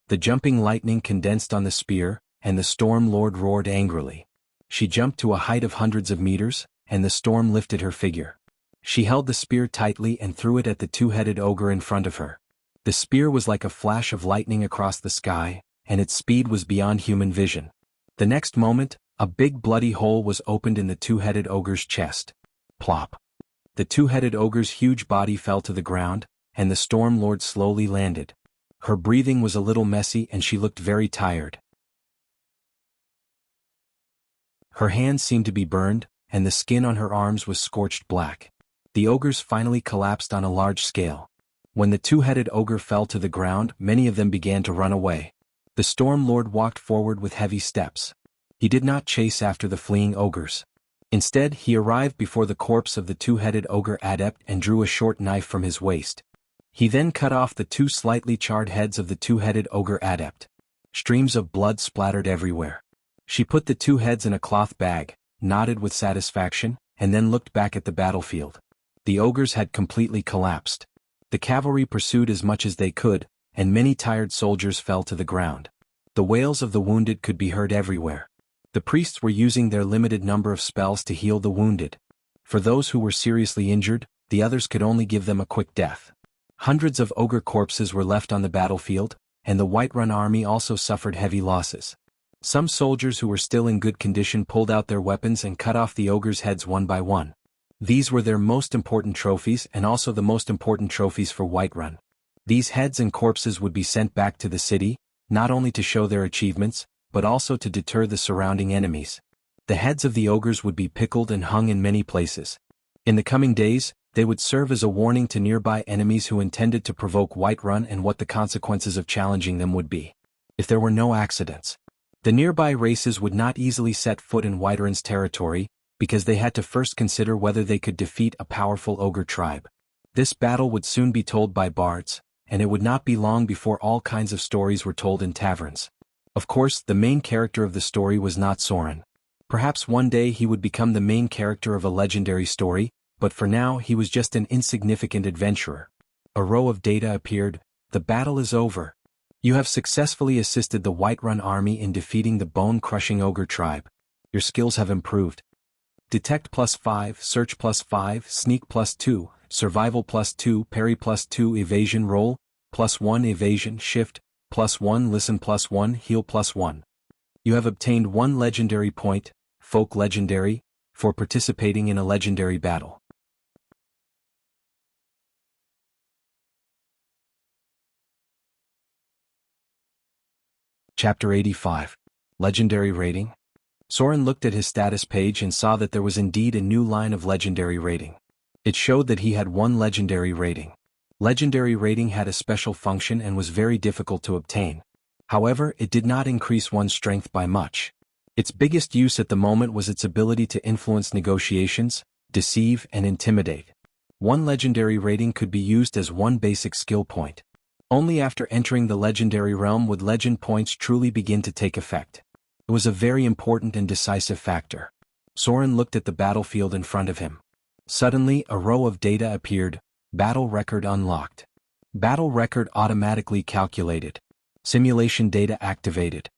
The jumping lightning condensed on the spear, and the Storm Lord roared angrily. She jumped to a height of hundreds of meters, and the storm lifted her figure. She held the spear tightly and threw it at the two-headed ogre in front of her. The spear was like a flash of lightning across the sky, and its speed was beyond human vision. The next moment, a big bloody hole was opened in the two-headed ogre's chest. Plop. The two-headed ogre's huge body fell to the ground, and the Storm Lord slowly landed. Her breathing was a little messy and she looked very tired. Her hands seemed to be burned, and the skin on her arms was scorched black. The ogres finally collapsed on a large scale. When the two-headed ogre fell to the ground, many of them began to run away. The Storm Lord walked forward with heavy steps. He did not chase after the fleeing ogres. Instead, he arrived before the corpse of the two-headed ogre adept and drew a short knife from his waist. He then cut off the two slightly charred heads of the two-headed ogre adept. Streams of blood splattered everywhere. She put the two heads in a cloth bag, nodded with satisfaction, and then looked back at the battlefield. The ogres had completely collapsed. The cavalry pursued as much as they could, and many tired soldiers fell to the ground. The wails of the wounded could be heard everywhere. The priests were using their limited number of spells to heal the wounded. For those who were seriously injured, the others could only give them a quick death. Hundreds of ogre corpses were left on the battlefield, and the Whiterun army also suffered heavy losses. Some soldiers who were still in good condition pulled out their weapons and cut off the ogres' heads one by one. These were their most important trophies and also the most important trophies for Whiterun. These heads and corpses would be sent back to the city, not only to show their achievements, but also to deter the surrounding enemies. The heads of the ogres would be pickled and hung in many places. In the coming days, they would serve as a warning to nearby enemies who intended to provoke Whiterun and what the consequences of challenging them would be. If there were no accidents, the nearby races would not easily set foot in Whiterun's territory, because they had to first consider whether they could defeat a powerful ogre tribe. This battle would soon be told by bards, and it would not be long before all kinds of stories were told in taverns. Of course, the main character of the story was not Soren. Perhaps one day he would become the main character of a legendary story, but for now he was just an insignificant adventurer. A row of data appeared. The battle is over. You have successfully assisted the Whiterun army in defeating the bone-crushing ogre tribe. Your skills have improved. Detect +5, Search +5, Sneak +2, Survival +2, Parry +2, Evasion Roll +1, Evasion Shift +1, Listen +1, Heal +1. You have obtained 1 legendary point, Folk Legendary, for participating in a legendary battle. Chapter 85. Legendary Rating. Soren looked at his status page and saw that there was indeed a new line of legendary rating. It showed that he had 1 legendary rating. Legendary rating had a special function and was very difficult to obtain. However, it did not increase one's strength by much. Its biggest use at the moment was its ability to influence negotiations, deceive, and intimidate. 1 legendary rating could be used as 1 basic skill point. Only after entering the legendary realm would legend points truly begin to take effect. It was a very important and decisive factor. Soren looked at the battlefield in front of him. Suddenly, a row of data appeared. Battle record unlocked. Battle record automatically calculated. Simulation data activated.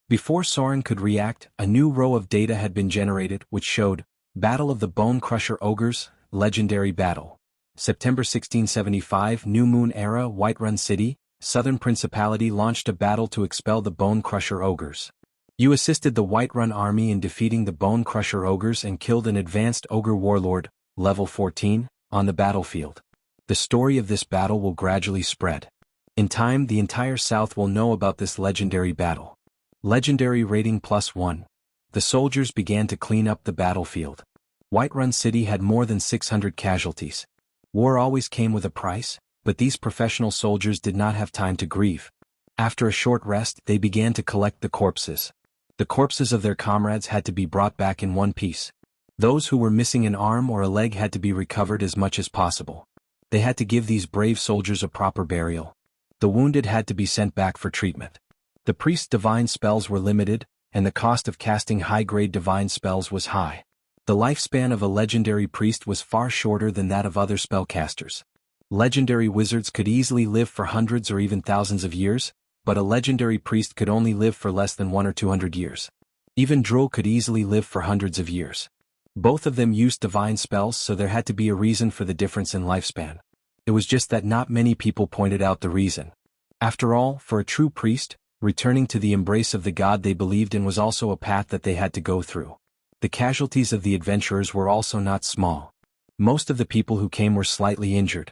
Before Soren could react, a new row of data had been generated which showed Battle of the Bone Crusher Ogres, Legendary Battle. September 1675, New Moon Era, Whiterun City, Southern Principality launched a battle to expel the Bone Crusher Ogres. You assisted the Whiterun army in defeating the Bone Crusher Ogres and killed an advanced ogre warlord, level 14, on the battlefield. The story of this battle will gradually spread. In time, the entire South will know about this legendary battle. Legendary rating +1. The soldiers began to clean up the battlefield. Whiterun City had more than 600 casualties. War always came with a price, but these professional soldiers did not have time to grieve. After a short rest, they began to collect the corpses. The corpses of their comrades had to be brought back in one piece. Those who were missing an arm or a leg had to be recovered as much as possible. They had to give these brave soldiers a proper burial. The wounded had to be sent back for treatment. The priest's divine spells were limited, and the cost of casting high-grade divine spells was high. The lifespan of a legendary priest was far shorter than that of other spellcasters. Legendary wizards could easily live for hundreds or even thousands of years, but a legendary priest could only live for less than 100 or 200 years. Even Droll could easily live for hundreds of years. Both of them used divine spells, so there had to be a reason for the difference in lifespan. It was just that not many people pointed out the reason. After all, for a true priest, returning to the embrace of the god they believed in was also a path that they had to go through. The casualties of the adventurers were also not small. Most of the people who came were slightly injured.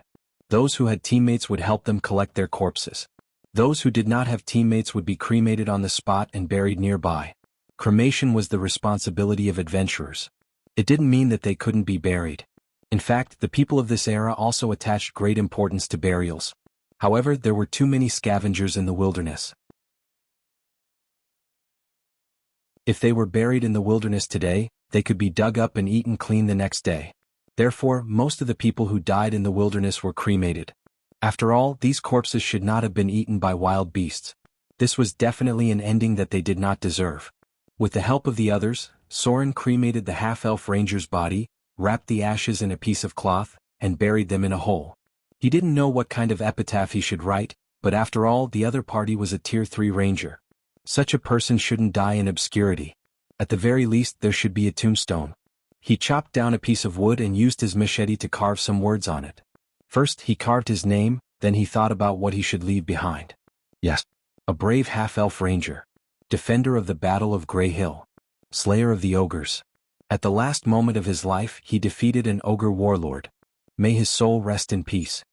Those who had teammates would help them collect their corpses. Those who did not have teammates would be cremated on the spot and buried nearby. Cremation was the responsibility of adventurers. It didn't mean that they couldn't be buried. In fact, the people of this era also attached great importance to burials. However, there were too many scavengers in the wilderness. If they were buried in the wilderness today, they could be dug up and eaten clean the next day. Therefore, most of the people who died in the wilderness were cremated. After all, these corpses should not have been eaten by wild beasts. This was definitely an ending that they did not deserve. With the help of the others, Soren cremated the half-elf ranger's body, wrapped the ashes in a piece of cloth, and buried them in a hole. He didn't know what kind of epitaph he should write, but after all, the other party was a Tier 3 ranger. Such a person shouldn't die in obscurity. At the very least, there should be a tombstone. He chopped down a piece of wood and used his machete to carve some words on it. First, he carved his name, then he thought about what he should leave behind. Yes. A brave half-elf ranger. Defender of the Battle of Grey Hill. Slayer of the ogres. At the last moment of his life, he defeated an ogre warlord. May his soul rest in peace.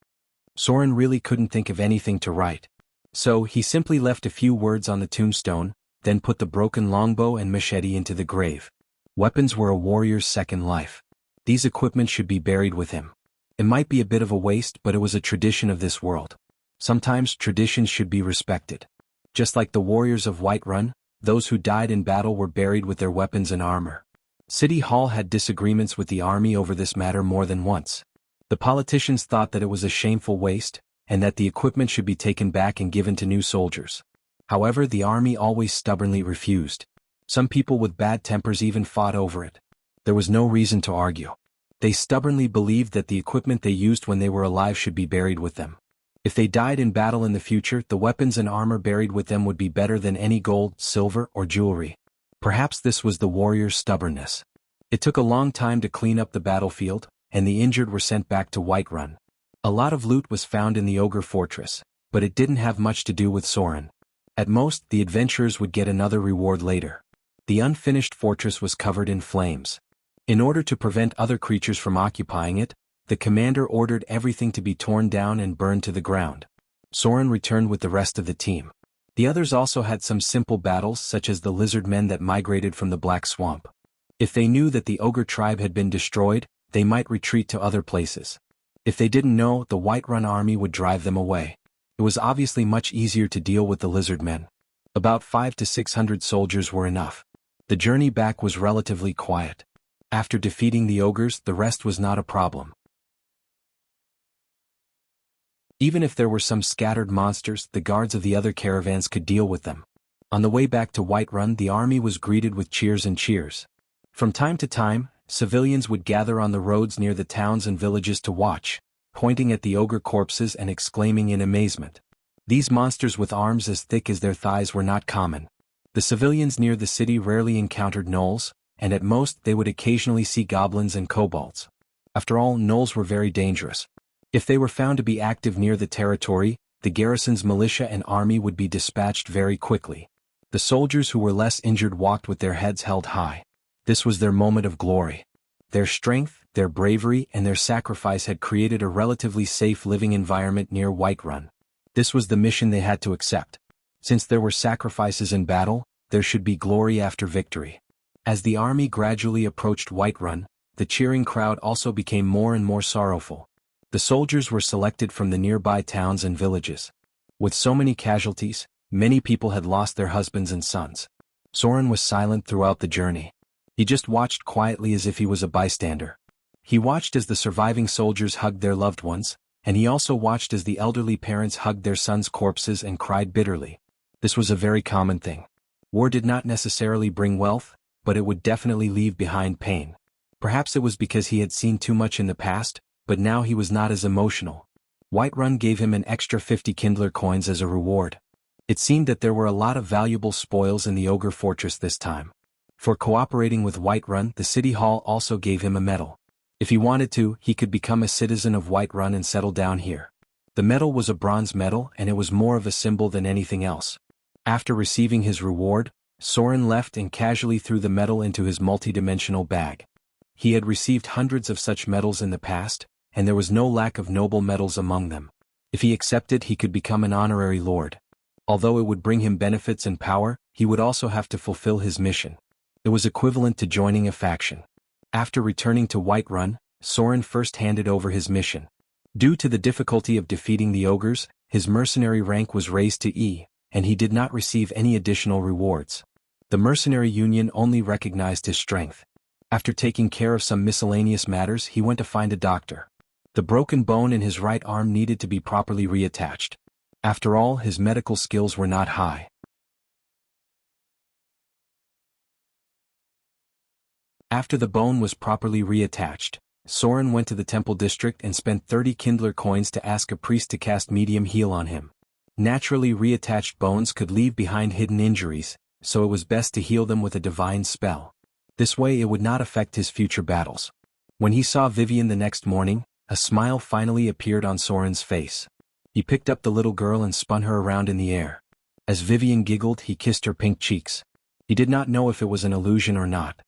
Soren really couldn't think of anything to write. So, he simply left a few words on the tombstone, then put the broken longbow and machete into the grave. Weapons were a warrior's second life. These equipment should be buried with him. It might be a bit of a waste, but it was a tradition of this world. Sometimes traditions should be respected. Just like the warriors of Whiterun, those who died in battle were buried with their weapons and armor. City Hall had disagreements with the army over this matter more than once. The politicians thought that it was a shameful waste, and that the equipment should be taken back and given to new soldiers. However, the army always stubbornly refused. Some people with bad tempers even fought over it. There was no reason to argue. They stubbornly believed that the equipment they used when they were alive should be buried with them. If they died in battle in the future, the weapons and armor buried with them would be better than any gold, silver, or jewelry. Perhaps this was the warrior's stubbornness. It took a long time to clean up the battlefield, and the injured were sent back to Whiterun. A lot of loot was found in the ogre fortress, but it didn't have much to do with Soren. At most, the adventurers would get another reward later. The unfinished fortress was covered in flames. In order to prevent other creatures from occupying it, the commander ordered everything to be torn down and burned to the ground. Soren returned with the rest of the team. The others also had some simple battles, such as the lizard men that migrated from the Black Swamp. If they knew that the ogre tribe had been destroyed, they might retreat to other places. If they didn't know, the Whiterun army would drive them away. It was obviously much easier to deal with the lizard men. About 500 to 600 soldiers were enough. The journey back was relatively quiet. After defeating the ogres, the rest was not a problem. Even if there were some scattered monsters, the guards of the other caravans could deal with them. On the way back to Whiterun, the army was greeted with cheers and cheers. From time to time, civilians would gather on the roads near the towns and villages to watch, pointing at the ogre corpses and exclaiming in amazement. These monsters with arms as thick as their thighs were not common. The civilians near the city rarely encountered gnolls, and at most they would occasionally see goblins and kobolds. After all, gnolls were very dangerous. If they were found to be active near the territory, the garrison's militia and army would be dispatched very quickly. The soldiers who were less injured walked with their heads held high. This was their moment of glory. Their strength, their bravery, and their sacrifice had created a relatively safe living environment near Whiterun. This was the mission they had to accept. Since there were sacrifices in battle, there should be glory after victory. As the army gradually approached Whiterun, the cheering crowd also became more and more sorrowful. The soldiers were selected from the nearby towns and villages. With so many casualties, many people had lost their husbands and sons. Soren was silent throughout the journey. He just watched quietly as if he was a bystander. He watched as the surviving soldiers hugged their loved ones, and he also watched as the elderly parents hugged their sons' corpses and cried bitterly. This was a very common thing. War did not necessarily bring wealth, but it would definitely leave behind pain. Perhaps it was because he had seen too much in the past, but now he was not as emotional. Whiterun gave him an extra 50 Kindler coins as a reward. It seemed that there were a lot of valuable spoils in the ogre fortress this time. For cooperating with Whiterun, the city hall also gave him a medal. If he wanted to, he could become a citizen of Whiterun and settle down here. The medal was a bronze medal and it was more of a symbol than anything else. After receiving his reward, Soren left and casually threw the medal into his multidimensional bag. He had received hundreds of such medals in the past, and there was no lack of noble medals among them. If he accepted, he could become an honorary lord. Although it would bring him benefits and power, he would also have to fulfill his mission. It was equivalent to joining a faction. After returning to Whiterun, Soren first handed over his mission. Due to the difficulty of defeating the ogres, his mercenary rank was raised to E, and he did not receive any additional rewards. The mercenary union only recognized his strength. After taking care of some miscellaneous matters, he went to find a doctor. The broken bone in his right arm needed to be properly reattached. After all, his medical skills were not high. After the bone was properly reattached, Soren went to the temple district and spent 30 Kindler coins to ask a priest to cast medium heal on him. Naturally, reattached bones could leave behind hidden injuries, so it was best to heal them with a divine spell. This way it would not affect his future battles. When he saw Vivian the next morning, a smile finally appeared on Soren's face. He picked up the little girl and spun her around in the air. As Vivian giggled, he kissed her pink cheeks. He did not know if it was an illusion or not.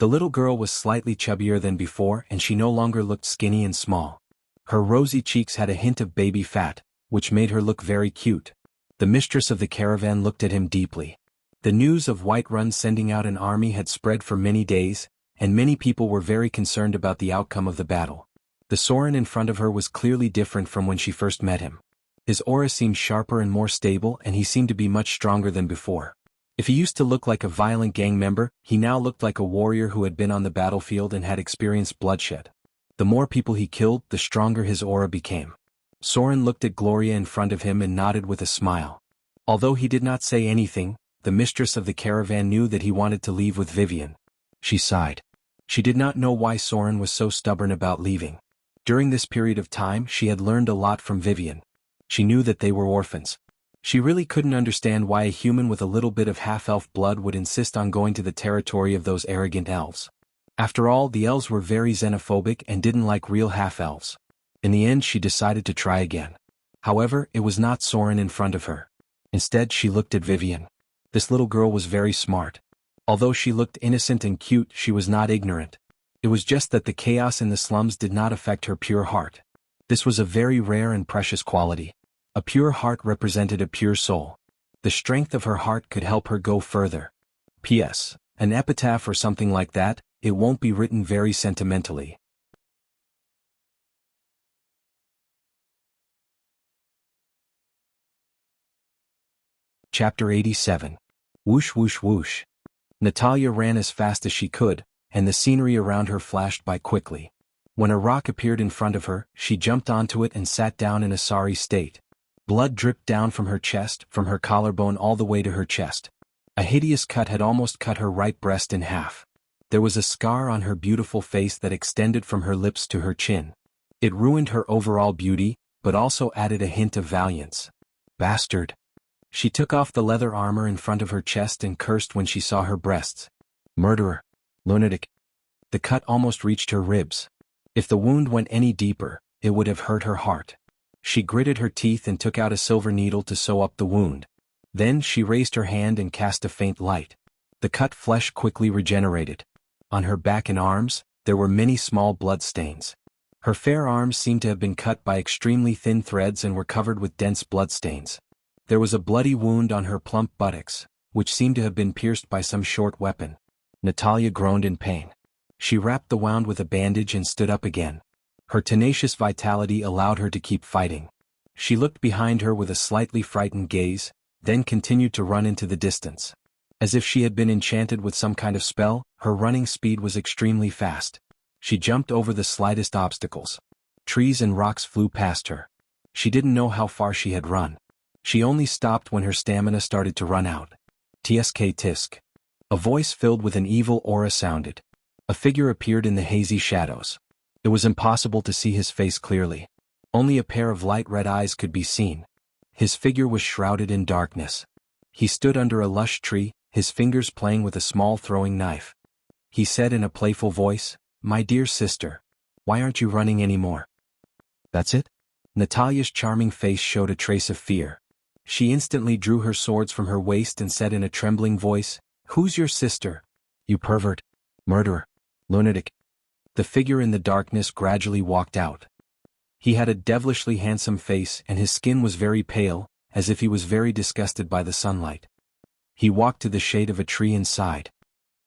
The little girl was slightly chubbier than before and she no longer looked skinny and small. Her rosy cheeks had a hint of baby fat, which made her look very cute. The mistress of the caravan looked at him deeply. The news of Whiterun sending out an army had spread for many days, and many people were very concerned about the outcome of the battle. The Soren in front of her was clearly different from when she first met him. His aura seemed sharper and more stable and he seemed to be much stronger than before. If he used to look like a violent gang member, he now looked like a warrior who had been on the battlefield and had experienced bloodshed. The more people he killed, the stronger his aura became. Soren looked at Gloria in front of him and nodded with a smile. Although he did not say anything, the mistress of the caravan knew that he wanted to leave with Vivian. She sighed. She did not know why Soren was so stubborn about leaving. During this period of time, she had learned a lot from Vivian. She knew that they were orphans. She really couldn't understand why a human with a little bit of half-elf blood would insist on going to the territory of those arrogant elves. After all, the elves were very xenophobic and didn't like real half-elves. In the end, she decided to try again. However, it was not Soren in front of her. Instead, she looked at Vivian. This little girl was very smart. Although she looked innocent and cute, she was not ignorant. It was just that the chaos in the slums did not affect her pure heart. This was a very rare and precious quality. A pure heart represented a pure soul. The strength of her heart could help her go further. P.S. An epitaph or something like that, it won't be written very sentimentally. Chapter 87. Whoosh whoosh whoosh. Natalia ran as fast as she could, and the scenery around her flashed by quickly. When a rock appeared in front of her, she jumped onto it and sat down in a sorry state. Blood dripped down from her chest, from her collarbone all the way to her chest. A hideous cut had almost cut her right breast in half. There was a scar on her beautiful face that extended from her lips to her chin. It ruined her overall beauty, but also added a hint of valiance. Bastard. She took off the leather armor in front of her chest and cursed when she saw her breasts. Murderer. Lunatic. The cut almost reached her ribs. If the wound went any deeper, it would have hurt her heart. She gritted her teeth and took out a silver needle to sew up the wound. Then she raised her hand and cast a faint light. The cut flesh quickly regenerated. On her back and arms, there were many small blood stains. Her fair arms seemed to have been cut by extremely thin threads and were covered with dense blood stains. There was a bloody wound on her plump buttocks, which seemed to have been pierced by some short weapon. Natalia groaned in pain. She wrapped the wound with a bandage and stood up again. Her tenacious vitality allowed her to keep fighting. She looked behind her with a slightly frightened gaze, then continued to run into the distance. As if she had been enchanted with some kind of spell, her running speed was extremely fast. She jumped over the slightest obstacles. Trees and rocks flew past her. She didn't know how far she had run. She only stopped when her stamina started to run out. Tsk tisk. A voice filled with an evil aura sounded. A figure appeared in the hazy shadows. It was impossible to see his face clearly. Only a pair of light red eyes could be seen. His figure was shrouded in darkness. He stood under a lush tree, his fingers playing with a small throwing knife. He said in a playful voice, "My dear sister." Why aren't you running anymore? That's it? Natalia's charming face showed a trace of fear. She instantly drew her swords from her waist and said in a trembling voice, "Who's your sister? You pervert, murderer, lunatic." The figure in the darkness gradually walked out. He had a devilishly handsome face and his skin was very pale, as if he was very disgusted by the sunlight. He walked to the shade of a tree and sighed.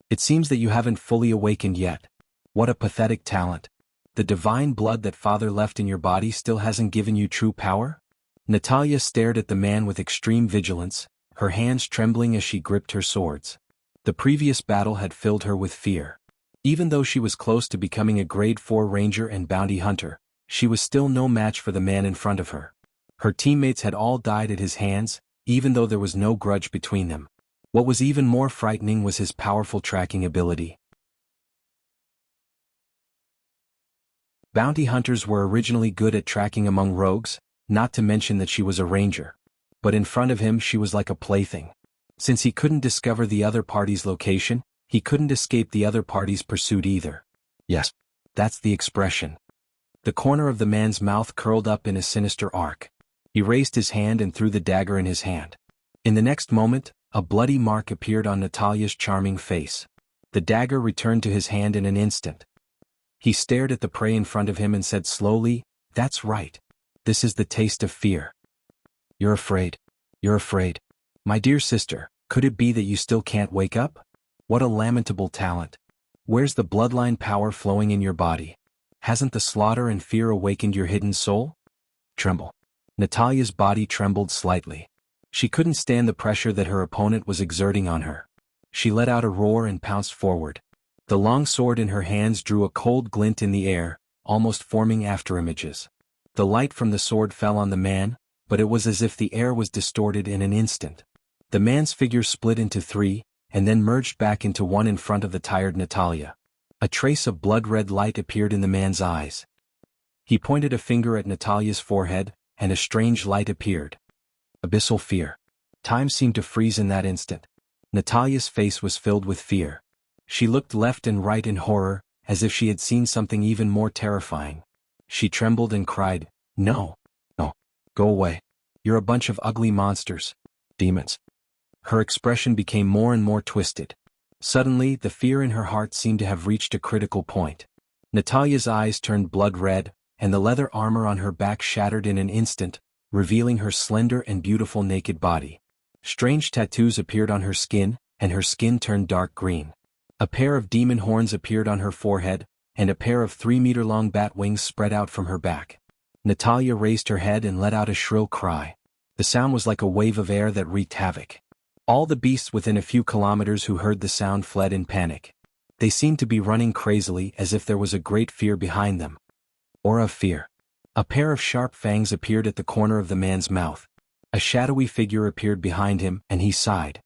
"It seems that you haven't fully awakened yet. What a pathetic talent. The divine blood that Father left in your body still hasn't given you true power?" Natalia stared at the man with extreme vigilance, her hands trembling as she gripped her swords. The previous battle had filled her with fear. Even though she was close to becoming a grade 4 ranger and bounty hunter, she was still no match for the man in front of her. Her teammates had all died at his hands, even though there was no grudge between them. What was even more frightening was his powerful tracking ability. Bounty hunters were originally good at tracking among rogues, not to mention that she was a ranger. But in front of him she was like a plaything. Since he couldn't discover the other party's location, he couldn't escape the other party's pursuit either. Yes, that's the expression. The corner of the man's mouth curled up in a sinister arc. He raised his hand and threw the dagger in his hand. In the next moment, a bloody mark appeared on Natalia's charming face. The dagger returned to his hand in an instant. He stared at the prey in front of him and said slowly, "That's right. This is the taste of fear. You're afraid. You're afraid. My dear sister, could it be that you still can't wake up? What a lamentable talent. Where's the bloodline power flowing in your body? Hasn't the slaughter and fear awakened your hidden soul?" Tremble. Natalia's body trembled slightly. She couldn't stand the pressure that her opponent was exerting on her. She let out a roar and pounced forward. The long sword in her hands drew a cold glint in the air, almost forming afterimages. The light from the sword fell on the man, but it was as if the air was distorted in an instant. The man's figure split into three, and then merged back into one in front of the tired Natalia. A trace of blood-red light appeared in the man's eyes. He pointed a finger at Natalia's forehead, and a strange light appeared. Abyssal fear. Time seemed to freeze in that instant. Natalia's face was filled with fear. She looked left and right in horror, as if she had seen something even more terrifying. She trembled and cried, "No. No. Go away. You're a bunch of ugly monsters. Demons." Her expression became more and more twisted. Suddenly, the fear in her heart seemed to have reached a critical point. Natalia's eyes turned blood red, and the leather armor on her back shattered in an instant, revealing her slender and beautiful naked body. Strange tattoos appeared on her skin, and her skin turned dark green. A pair of demon horns appeared on her forehead, and a pair of 3-meter-long bat wings spread out from her back. Natalia raised her head and let out a shrill cry. The sound was like a wave of air that wreaked havoc. All the beasts within a few kilometers who heard the sound fled in panic. They seemed to be running crazily as if there was a great fear behind them. Aura of fear. A pair of sharp fangs appeared at the corner of the man's mouth. A shadowy figure appeared behind him, and he sighed.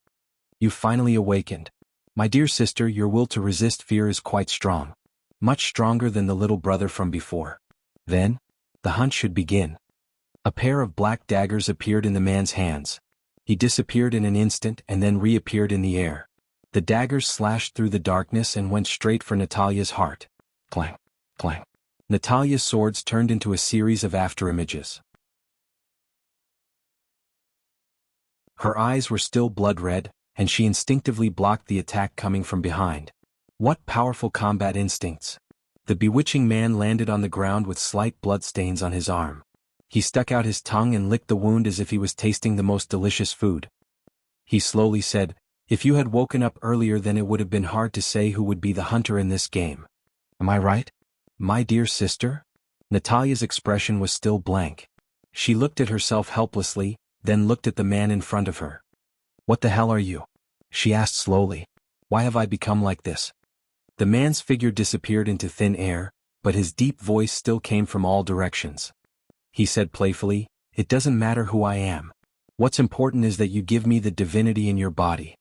"You finally awakened. My dear sister, your will to resist fear is quite strong. Much stronger than the little brother from before. Then, the hunt should begin." A pair of black daggers appeared in the man's hands. He disappeared in an instant and then reappeared in the air. The daggers slashed through the darkness and went straight for Natalia's heart. Clang, clang. Natalia's swords turned into a series of afterimages. Her eyes were still blood-red, and she instinctively blocked the attack coming from behind. What powerful combat instincts! The bewitching man landed on the ground with slight bloodstains on his arm. He stuck out his tongue and licked the wound as if he was tasting the most delicious food. He slowly said, "If you had woken up earlier, then it would have been hard to say who would be the hunter in this game. Am I right? My dear sister?" Natalia's expression was still blank. She looked at herself helplessly, then looked at the man in front of her. "What the hell are you?" she asked slowly. "Why have I become like this?" The man's figure disappeared into thin air, but his deep voice still came from all directions. He said playfully, "It doesn't matter who I am. What's important is that you give me the divinity in your body."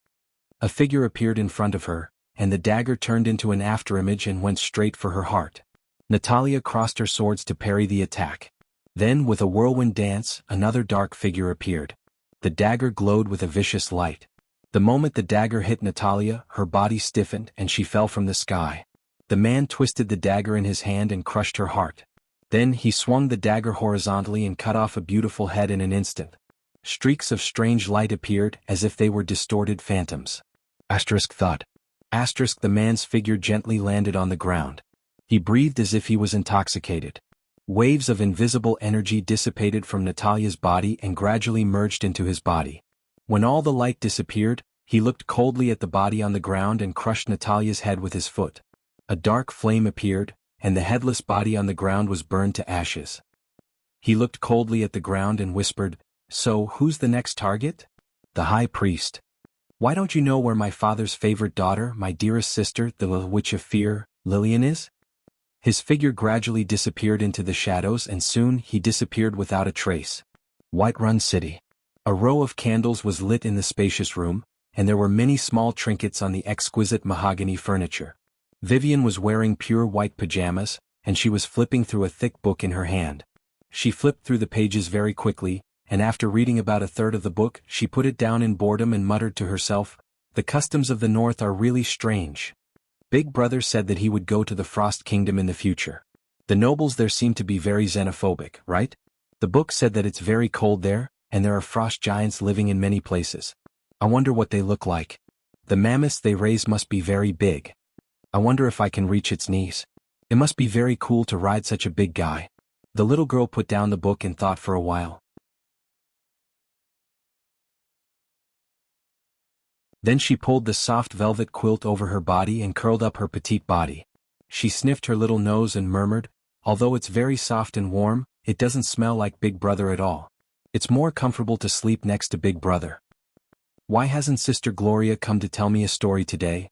A figure appeared in front of her, and the dagger turned into an afterimage and went straight for her heart. Natalia crossed her swords to parry the attack. Then, with a whirlwind dance, another dark figure appeared. The dagger glowed with a vicious light. The moment the dagger hit Natalia, her body stiffened and she fell from the sky. The man twisted the dagger in his hand and crushed her heart. Then he swung the dagger horizontally and cut off a beautiful head in an instant. Streaks of strange light appeared as if they were distorted phantoms. Thud. The man's figure gently landed on the ground. He breathed as if he was intoxicated. Waves of invisible energy dissipated from Natalia's body and gradually merged into his body. When all the light disappeared, he looked coldly at the body on the ground and crushed Natalia's head with his foot. A dark flame appeared, and the headless body on the ground was burned to ashes. He looked coldly at the ground and whispered, "So, who's the next target?" "The high priest." "Why don't you know where my father's favorite daughter, my dearest sister, the little witch of fear, Lillian is?" His figure gradually disappeared into the shadows and soon he disappeared without a trace. Whiterun City. A row of candles was lit in the spacious room, and there were many small trinkets on the exquisite mahogany furniture. Vivian was wearing pure white pajamas, and she was flipping through a thick book in her hand. She flipped through the pages very quickly, and after reading about a third of the book, she put it down in boredom and muttered to herself, "The customs of the North are really strange." Big Brother said that he would go to the Frost Kingdom in the future. The nobles there seem to be very xenophobic, right? The book said that it's very cold there, and there are frost giants living in many places. I wonder what they look like. The mammoths they raise must be very big. I wonder if I can reach its knees. It must be very cool to ride such a big guy. The little girl put down the book and thought for a while. Then she pulled the soft velvet quilt over her body and curled up her petite body. She sniffed her little nose and murmured, "Although it's very soft and warm, it doesn't smell like Big Brother at all. It's more comfortable to sleep next to Big Brother. Why hasn't Sister Gloria come to tell me a story today?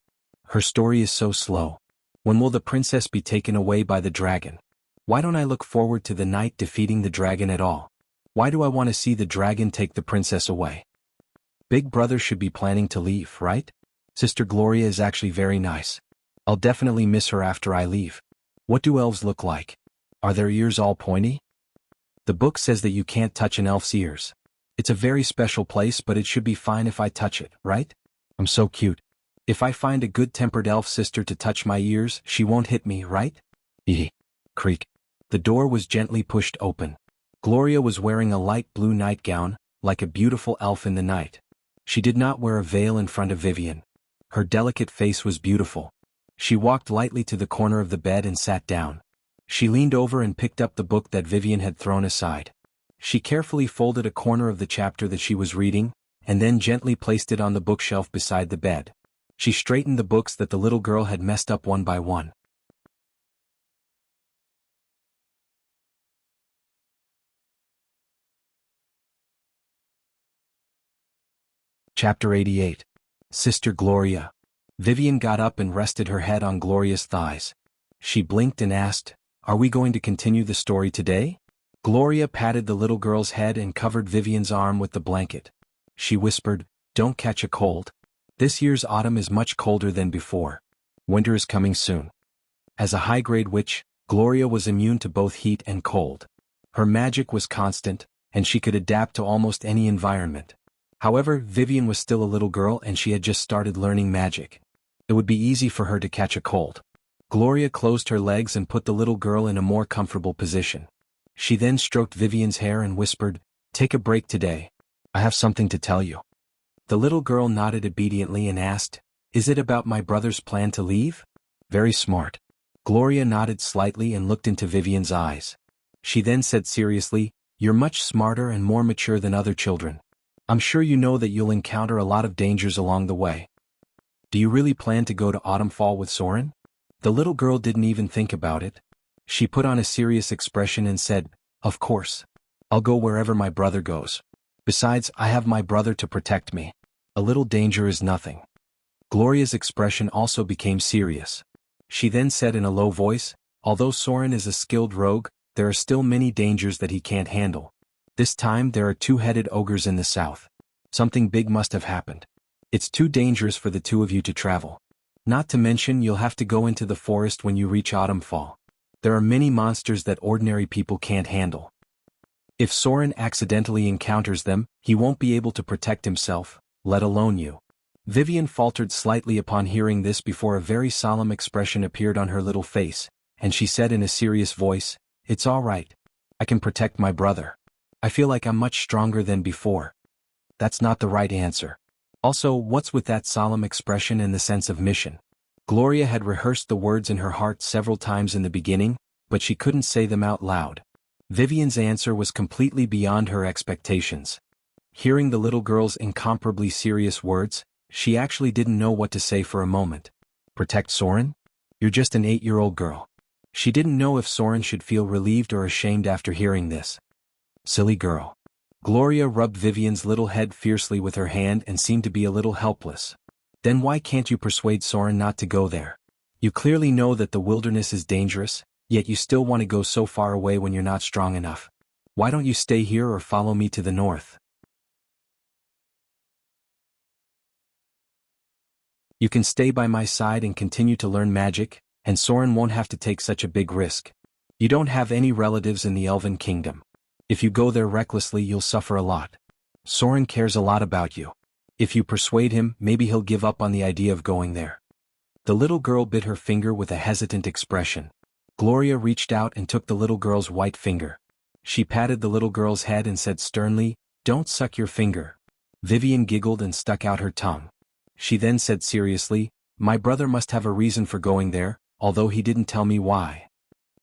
Her story is so slow. When will the princess be taken away by the dragon? Why don't I look forward to the night defeating the dragon at all? Why do I want to see the dragon take the princess away? Big Brother should be planning to leave, right? Sister Gloria is actually very nice. I'll definitely miss her after I leave. What do elves look like? Are their ears all pointy? The book says that you can't touch an elf's ears. It's a very special place, but it should be fine if I touch it, right? I'm so cute. If I find a good-tempered elf sister to touch my ears, she won't hit me, right? Eeh. Creak. The door was gently pushed open. Gloria was wearing a light blue nightgown, like a beautiful elf in the night. She did not wear a veil in front of Vivian. Her delicate face was beautiful. She walked lightly to the corner of the bed and sat down. She leaned over and picked up the book that Vivian had thrown aside. She carefully folded a corner of the chapter that she was reading, and then gently placed it on the bookshelf beside the bed. She straightened the books that the little girl had messed up one by one. Chapter 88. Sister Gloria. Vivian got up and rested her head on Gloria's thighs. She blinked and asked, "Are we going to continue the story today?" Gloria patted the little girl's head and covered Vivian's arm with the blanket. She whispered, "Don't catch a cold. This year's autumn is much colder than before. Winter is coming soon." As a high-grade witch, Gloria was immune to both heat and cold. Her magic was constant, and she could adapt to almost any environment. However, Vivian was still a little girl and she had just started learning magic. It would be easy for her to catch a cold. Gloria closed her legs and put the little girl in a more comfortable position. She then stroked Vivian's hair and whispered, "Take a break today. I have something to tell you." The little girl nodded obediently and asked, "Is it about my brother's plan to leave?" "Very smart." Gloria nodded slightly and looked into Vivian's eyes. She then said seriously, "You're much smarter and more mature than other children. I'm sure you know that you'll encounter a lot of dangers along the way. Do you really plan to go to Autumnfall with Soren?" The little girl didn't even think about it. She put on a serious expression and said, "Of course. I'll go wherever my brother goes. Besides, I have my brother to protect me. A little danger is nothing." Gloria's expression also became serious. She then said in a low voice, "Although Soren is a skilled rogue, there are still many dangers that he can't handle. This time there are two-headed ogres in the south. Something big must have happened. It's too dangerous for the two of you to travel. Not to mention you'll have to go into the forest when you reach Autumnfall. There are many monsters that ordinary people can't handle. If Soren accidentally encounters them, he won't be able to protect himself, let alone you. Vivian faltered slightly upon hearing this before a very solemn expression appeared on her little face, and she said in a serious voice, "It's all right. I can protect my brother. I feel like I'm much stronger than before." That's not the right answer. Also, what's with that solemn expression and the sense of mission? Gloria had rehearsed the words in her heart several times in the beginning, but she couldn't say them out loud. Vivian's answer was completely beyond her expectations. Hearing the little girl's incomparably serious words, she actually didn't know what to say for a moment. Protect Soren? You're just an 8-year-old girl. She didn't know if Soren should feel relieved or ashamed after hearing this. Silly girl. Gloria rubbed Vivian's little head fiercely with her hand and seemed to be a little helpless. Then why can't you persuade Soren not to go there? You clearly know that the wilderness is dangerous, yet you still want to go so far away when you're not strong enough. Why don't you stay here or follow me to the north? You can stay by my side and continue to learn magic, and Soren won't have to take such a big risk. You don't have any relatives in the Elven Kingdom. If you go there recklessly, you'll suffer a lot. Soren cares a lot about you. If you persuade him, maybe he'll give up on the idea of going there. The little girl bit her finger with a hesitant expression. Gloria reached out and took the little girl's white finger. She patted the little girl's head and said sternly, "Don't suck your finger." Vivian giggled and stuck out her tongue. She then said seriously, "My brother must have a reason for going there, although he didn't tell me why.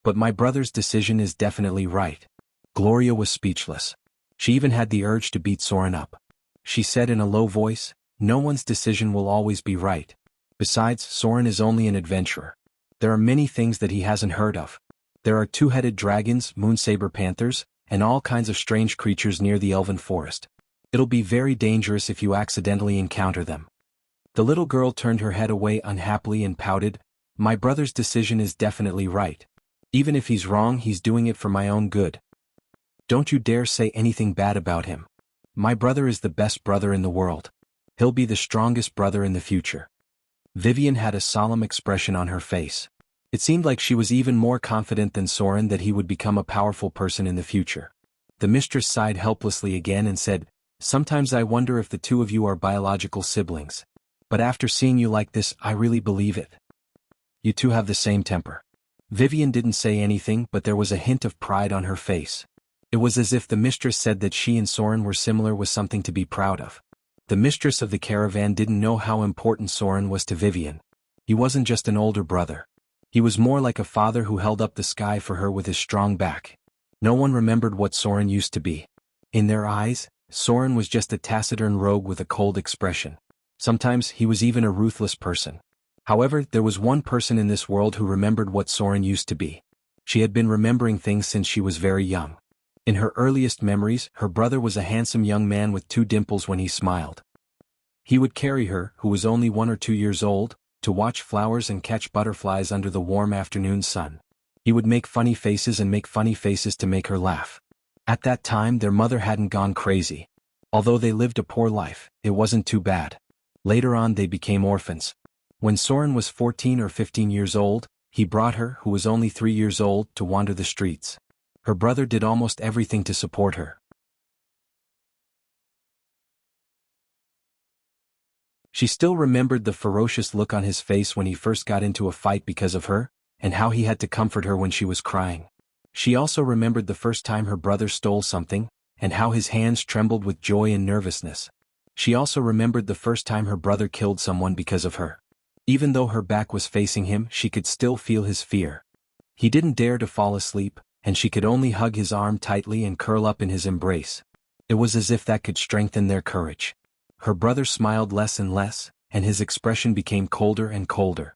But my brother's decision is definitely right." Gloria was speechless. She even had the urge to beat Soren up. She said in a low voice, "No one's decision will always be right. Besides, Soren is only an adventurer. There are many things that he hasn't heard of. There are two-headed dragons, moonsaber panthers, and all kinds of strange creatures near the elven forest. It'll be very dangerous if you accidentally encounter them." The little girl turned her head away unhappily and pouted, "My brother's decision is definitely right. Even if he's wrong, he's doing it for my own good. Don't you dare say anything bad about him. My brother is the best brother in the world. He'll be the strongest brother in the future." Vivian had a solemn expression on her face. It seemed like she was even more confident than Soren that he would become a powerful person in the future. The mistress sighed helplessly again and said, "Sometimes I wonder if the two of you are biological siblings. But after seeing you like this, I really believe it. You two have the same temper." Vivian didn't say anything, but there was a hint of pride on her face. It was as if the mistress said that she and Soren were similar was something to be proud of. The mistress of the caravan didn't know how important Soren was to Vivian. He wasn't just an older brother. He was more like a father who held up the sky for her with his strong back. No one remembered what Soren used to be. In their eyes, Soren was just a taciturn rogue with a cold expression. Sometimes he was even a ruthless person. However, there was one person in this world who remembered what Soren used to be. She had been remembering things since she was very young. In her earliest memories, her brother was a handsome young man with 2 dimples when he smiled. He would carry her, who was only 1 or 2 years old, to watch flowers and catch butterflies under the warm afternoon sun. He would make funny faces and make funny faces to make her laugh. At that time, their mother hadn't gone crazy. Although they lived a poor life, it wasn't too bad. Later on they became orphans. When Soren was 14 or 15 years old, he brought her, who was only 3 years old, to wander the streets. Her brother did almost everything to support her. She still remembered the ferocious look on his face when he first got into a fight because of her, and how he had to comfort her when she was crying. She also remembered the first time her brother stole something, and how his hands trembled with joy and nervousness. She also remembered the first time her brother killed someone because of her. Even though her back was facing him, she could still feel his fear. He didn't dare to fall asleep, and she could only hug his arm tightly and curl up in his embrace. It was as if that could strengthen their courage. Her brother smiled less and less, and his expression became colder and colder.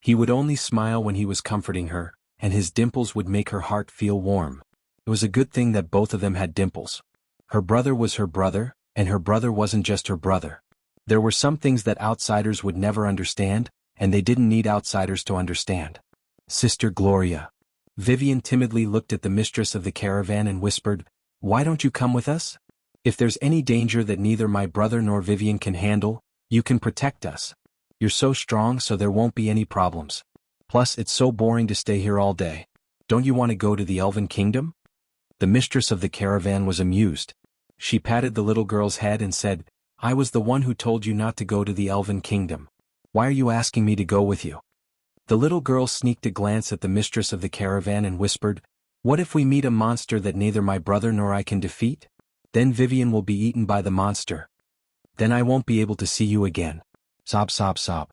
He would only smile when he was comforting her, and his dimples would make her heart feel warm. It was a good thing that both of them had dimples. Her brother was her brother, and her brother wasn't just her brother. There were some things that outsiders would never understand, and they didn't need outsiders to understand. "Sister Gloria." Vivian timidly looked at the mistress of the caravan and whispered, "Why don't you come with us? If there's any danger that neither my brother nor Vivian can handle, you can protect us. You're so strong, so there won't be any problems. Plus, it's so boring to stay here all day. Don't you want to go to the Elven Kingdom?" The mistress of the caravan was amused. She patted the little girl's head and said, I was the one who told you not to go to the Elven Kingdom. Why are you asking me to go with you? The little girl sneaked a glance at the mistress of the caravan and whispered, What if we meet a monster that neither my brother nor I can defeat? Then Vivian will be eaten by the monster. Then I won't be able to see you again. Sob, sob, sob.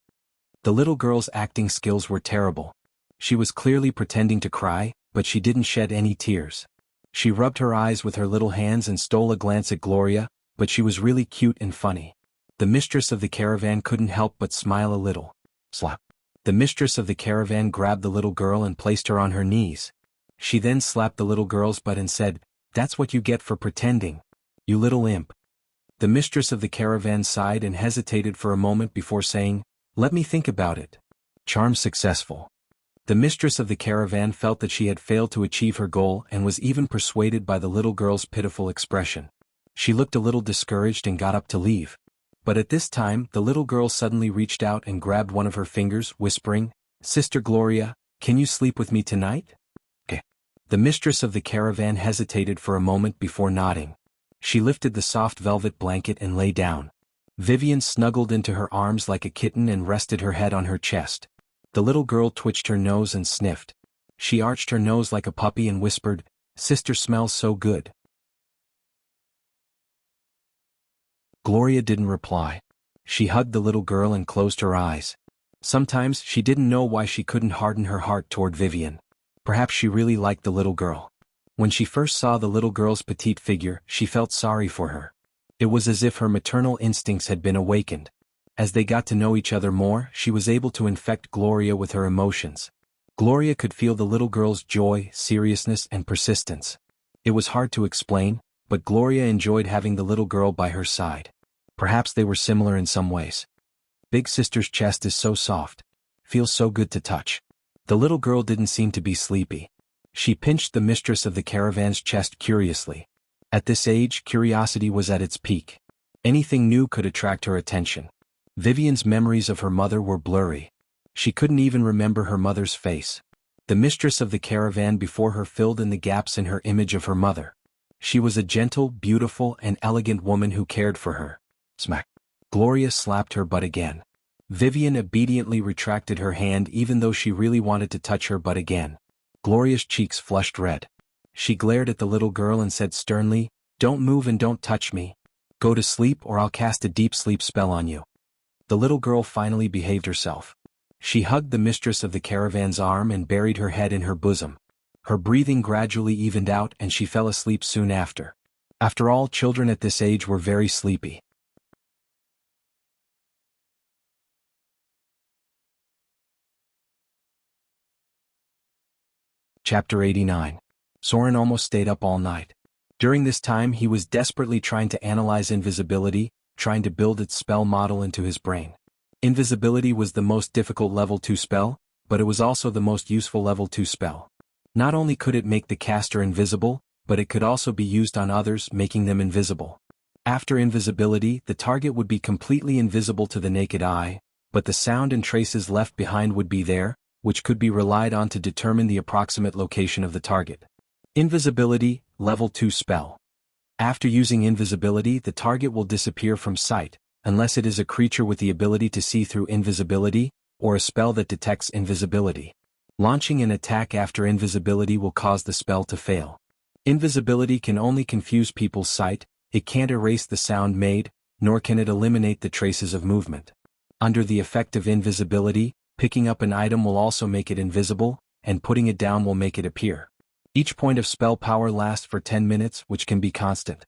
The little girl's acting skills were terrible. She was clearly pretending to cry, but she didn't shed any tears. She rubbed her eyes with her little hands and stole a glance at Gloria, but she was really cute and funny. The mistress of the caravan couldn't help but smile a little. Slap. The mistress of the caravan grabbed the little girl and placed her on her knees. She then slapped the little girl's butt and said, That's what you get for pretending. You little imp. The mistress of the caravan sighed and hesitated for a moment before saying, Let me think about it. Charm successful. The mistress of the caravan felt that she had failed to achieve her goal and was even persuaded by the little girl's pitiful expression. She looked a little discouraged and got up to leave. But at this time, the little girl suddenly reached out and grabbed one of her fingers, whispering, Sister Gloria, can you sleep with me tonight? Okay. The mistress of the caravan hesitated for a moment before nodding. She lifted the soft velvet blanket and lay down. Vivian snuggled into her arms like a kitten and rested her head on her chest. The little girl twitched her nose and sniffed. She arched her nose like a puppy and whispered, Sister smells so good. Gloria didn't reply. She hugged the little girl and closed her eyes. Sometimes she didn't know why she couldn't harden her heart toward Vivian. Perhaps she really liked the little girl. When she first saw the little girl's petite figure, she felt sorry for her. It was as if her maternal instincts had been awakened. As they got to know each other more, she was able to infect Gloria with her emotions. Gloria could feel the little girl's joy, seriousness, and persistence. It was hard to explain, but Gloria enjoyed having the little girl by her side. Perhaps they were similar in some ways. Big sister's chest is so soft. Feels so good to touch. The little girl didn't seem to be sleepy. She pinched the mistress of the caravan's chest curiously. At this age, curiosity was at its peak. Anything new could attract her attention. Vivian's memories of her mother were blurry. She couldn't even remember her mother's face. The mistress of the caravan before her filled in the gaps in her image of her mother. She was a gentle, beautiful, and elegant woman who cared for her. Smack. Gloria slapped her butt again. Vivian obediently retracted her hand even though she really wanted to touch her butt again. Gloria's cheeks flushed red. She glared at the little girl and said sternly, Don't move and don't touch me. Go to sleep or I'll cast a deep sleep spell on you. The little girl finally behaved herself. She hugged the mistress of the caravan's arm and buried her head in her bosom. Her breathing gradually evened out and she fell asleep soon after. After all, children at this age were very sleepy. Chapter 89. Soren almost stayed up all night. During this time he was desperately trying to analyze invisibility, trying to build its spell model into his brain. Invisibility was the most difficult level 2 spell, but it was also the most useful level 2 spell. Not only could it make the caster invisible, but it could also be used on others, making them invisible. After invisibility, the target would be completely invisible to the naked eye, but the sound and traces left behind would be there, which could be relied on to determine the approximate location of the target. Invisibility, level 2 spell. After using invisibility, the target will disappear from sight, unless it is a creature with the ability to see through invisibility, or a spell that detects invisibility. Launching an attack after invisibility will cause the spell to fail. Invisibility can only confuse people's sight, it can't erase the sound made, nor can it eliminate the traces of movement. Under the effect of invisibility, picking up an item will also make it invisible, and putting it down will make it appear. Each point of spell power lasts for 10 minutes, which can be constant.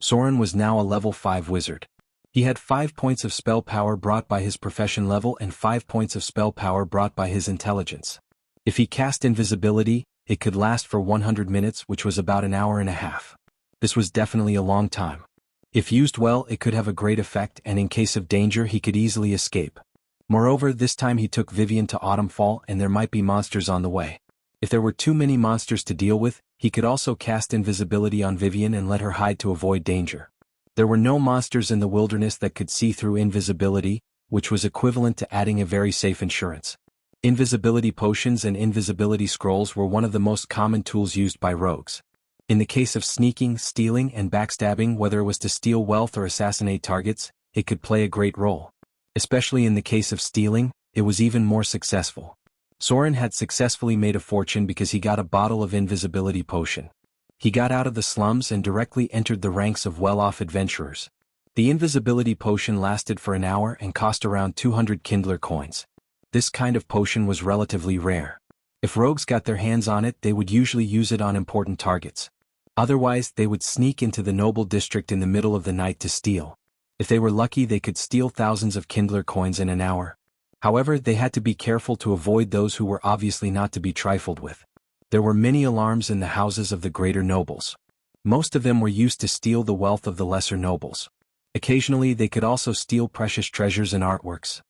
Soren was now a level 5 wizard. He had 5 points of spell power brought by his profession level and 5 points of spell power brought by his intelligence. If he cast invisibility, it could last for 100 minutes, which was about an hour and a half. This was definitely a long time. If used well, it could have a great effect, and in case of danger he could easily escape. Moreover, this time he took Vivian to Autumnfall and there might be monsters on the way. If there were too many monsters to deal with, he could also cast invisibility on Vivian and let her hide to avoid danger. There were no monsters in the wilderness that could see through invisibility, which was equivalent to adding a very safe insurance. Invisibility potions and invisibility scrolls were one of the most common tools used by rogues. In the case of sneaking, stealing, and backstabbing, whether it was to steal wealth or assassinate targets, it could play a great role. Especially in the case of stealing, it was even more successful. Soren had successfully made a fortune because he got a bottle of invisibility potion. He got out of the slums and directly entered the ranks of well-off adventurers. The invisibility potion lasted for an hour and cost around 200 Kindler coins. This kind of potion was relatively rare. If rogues got their hands on it, they would usually use it on important targets. Otherwise, they would sneak into the noble district in the middle of the night to steal. If they were lucky, they could steal thousands of Kindler coins in an hour. However, they had to be careful to avoid those who were obviously not to be trifled with. There were many alarms in the houses of the greater nobles. Most of them were used to steal the wealth of the lesser nobles. Occasionally, they could also steal precious treasures and artworks.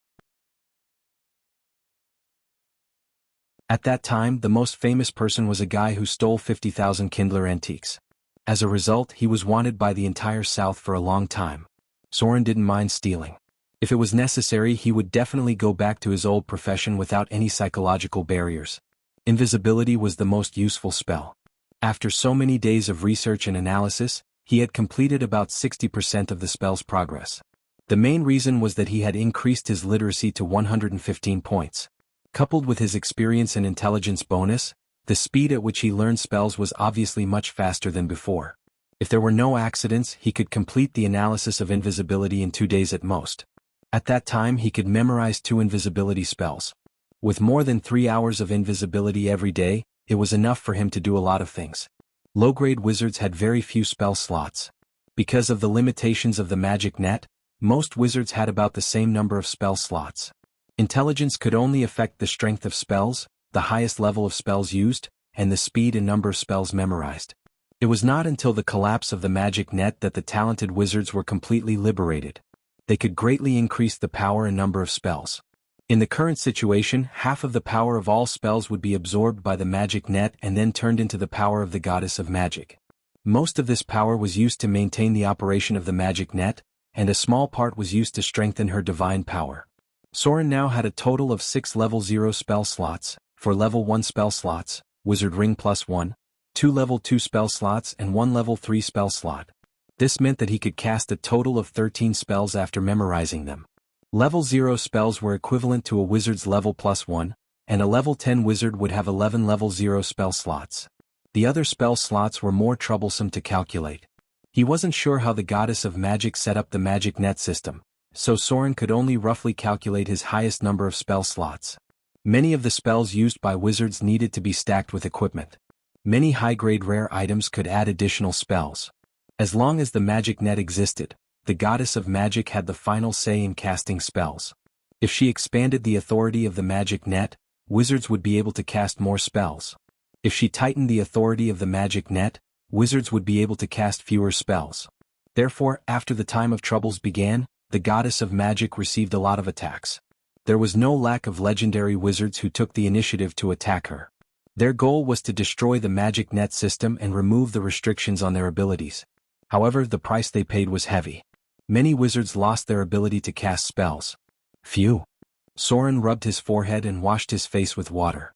At that time, the most famous person was a guy who stole 50,000 Kindler antiques. As a result, he was wanted by the entire South for a long time. Soren didn't mind stealing. If it was necessary, he would definitely go back to his old profession without any psychological barriers. Invisibility was the most useful spell. After so many days of research and analysis, he had completed about 60% of the spell's progress. The main reason was that he had increased his literacy to 115 points. Coupled with his experience and intelligence bonus, the speed at which he learned spells was obviously much faster than before. If there were no accidents, he could complete the analysis of invisibility in 2 days at most. At that time, he could memorize 2 invisibility spells. With more than 3 hours of invisibility every day, it was enough for him to do a lot of things. Low-grade wizards had very few spell slots. Because of the limitations of the magic net, most wizards had about the same number of spell slots. Intelligence could only affect the strength of spells, the highest level of spells used, and the speed and number of spells memorized. It was not until the collapse of the magic net that the talented wizards were completely liberated. They could greatly increase the power and number of spells. In the current situation, half of the power of all spells would be absorbed by the magic net and then turned into the power of the goddess of magic. Most of this power was used to maintain the operation of the magic net, and a small part was used to strengthen her divine power. Soren now had a total of 6 level 0 spell slots, 4 level 1 spell slots, Wizard Ring +1, 2 level 2 spell slots and 1 level 3 spell slot. This meant that he could cast a total of 13 spells after memorizing them. Level 0 spells were equivalent to a wizard's level +1, and a level 10 wizard would have 11 level 0 spell slots. The other spell slots were more troublesome to calculate. He wasn't sure how the goddess of magic set up the magic net system, so Soren could only roughly calculate his highest number of spell slots. Many of the spells used by wizards needed to be stacked with equipment. Many high-grade rare items could add additional spells. As long as the magic net existed, the goddess of magic had the final say in casting spells. If she expanded the authority of the magic net, wizards would be able to cast more spells. If she tightened the authority of the magic net, wizards would be able to cast fewer spells. Therefore, after the time of troubles began, the goddess of magic received a lot of attacks. There was no lack of legendary wizards who took the initiative to attack her. Their goal was to destroy the magic net system and remove the restrictions on their abilities. However, the price they paid was heavy. Many wizards lost their ability to cast spells. Phew. Soren rubbed his forehead and washed his face with water.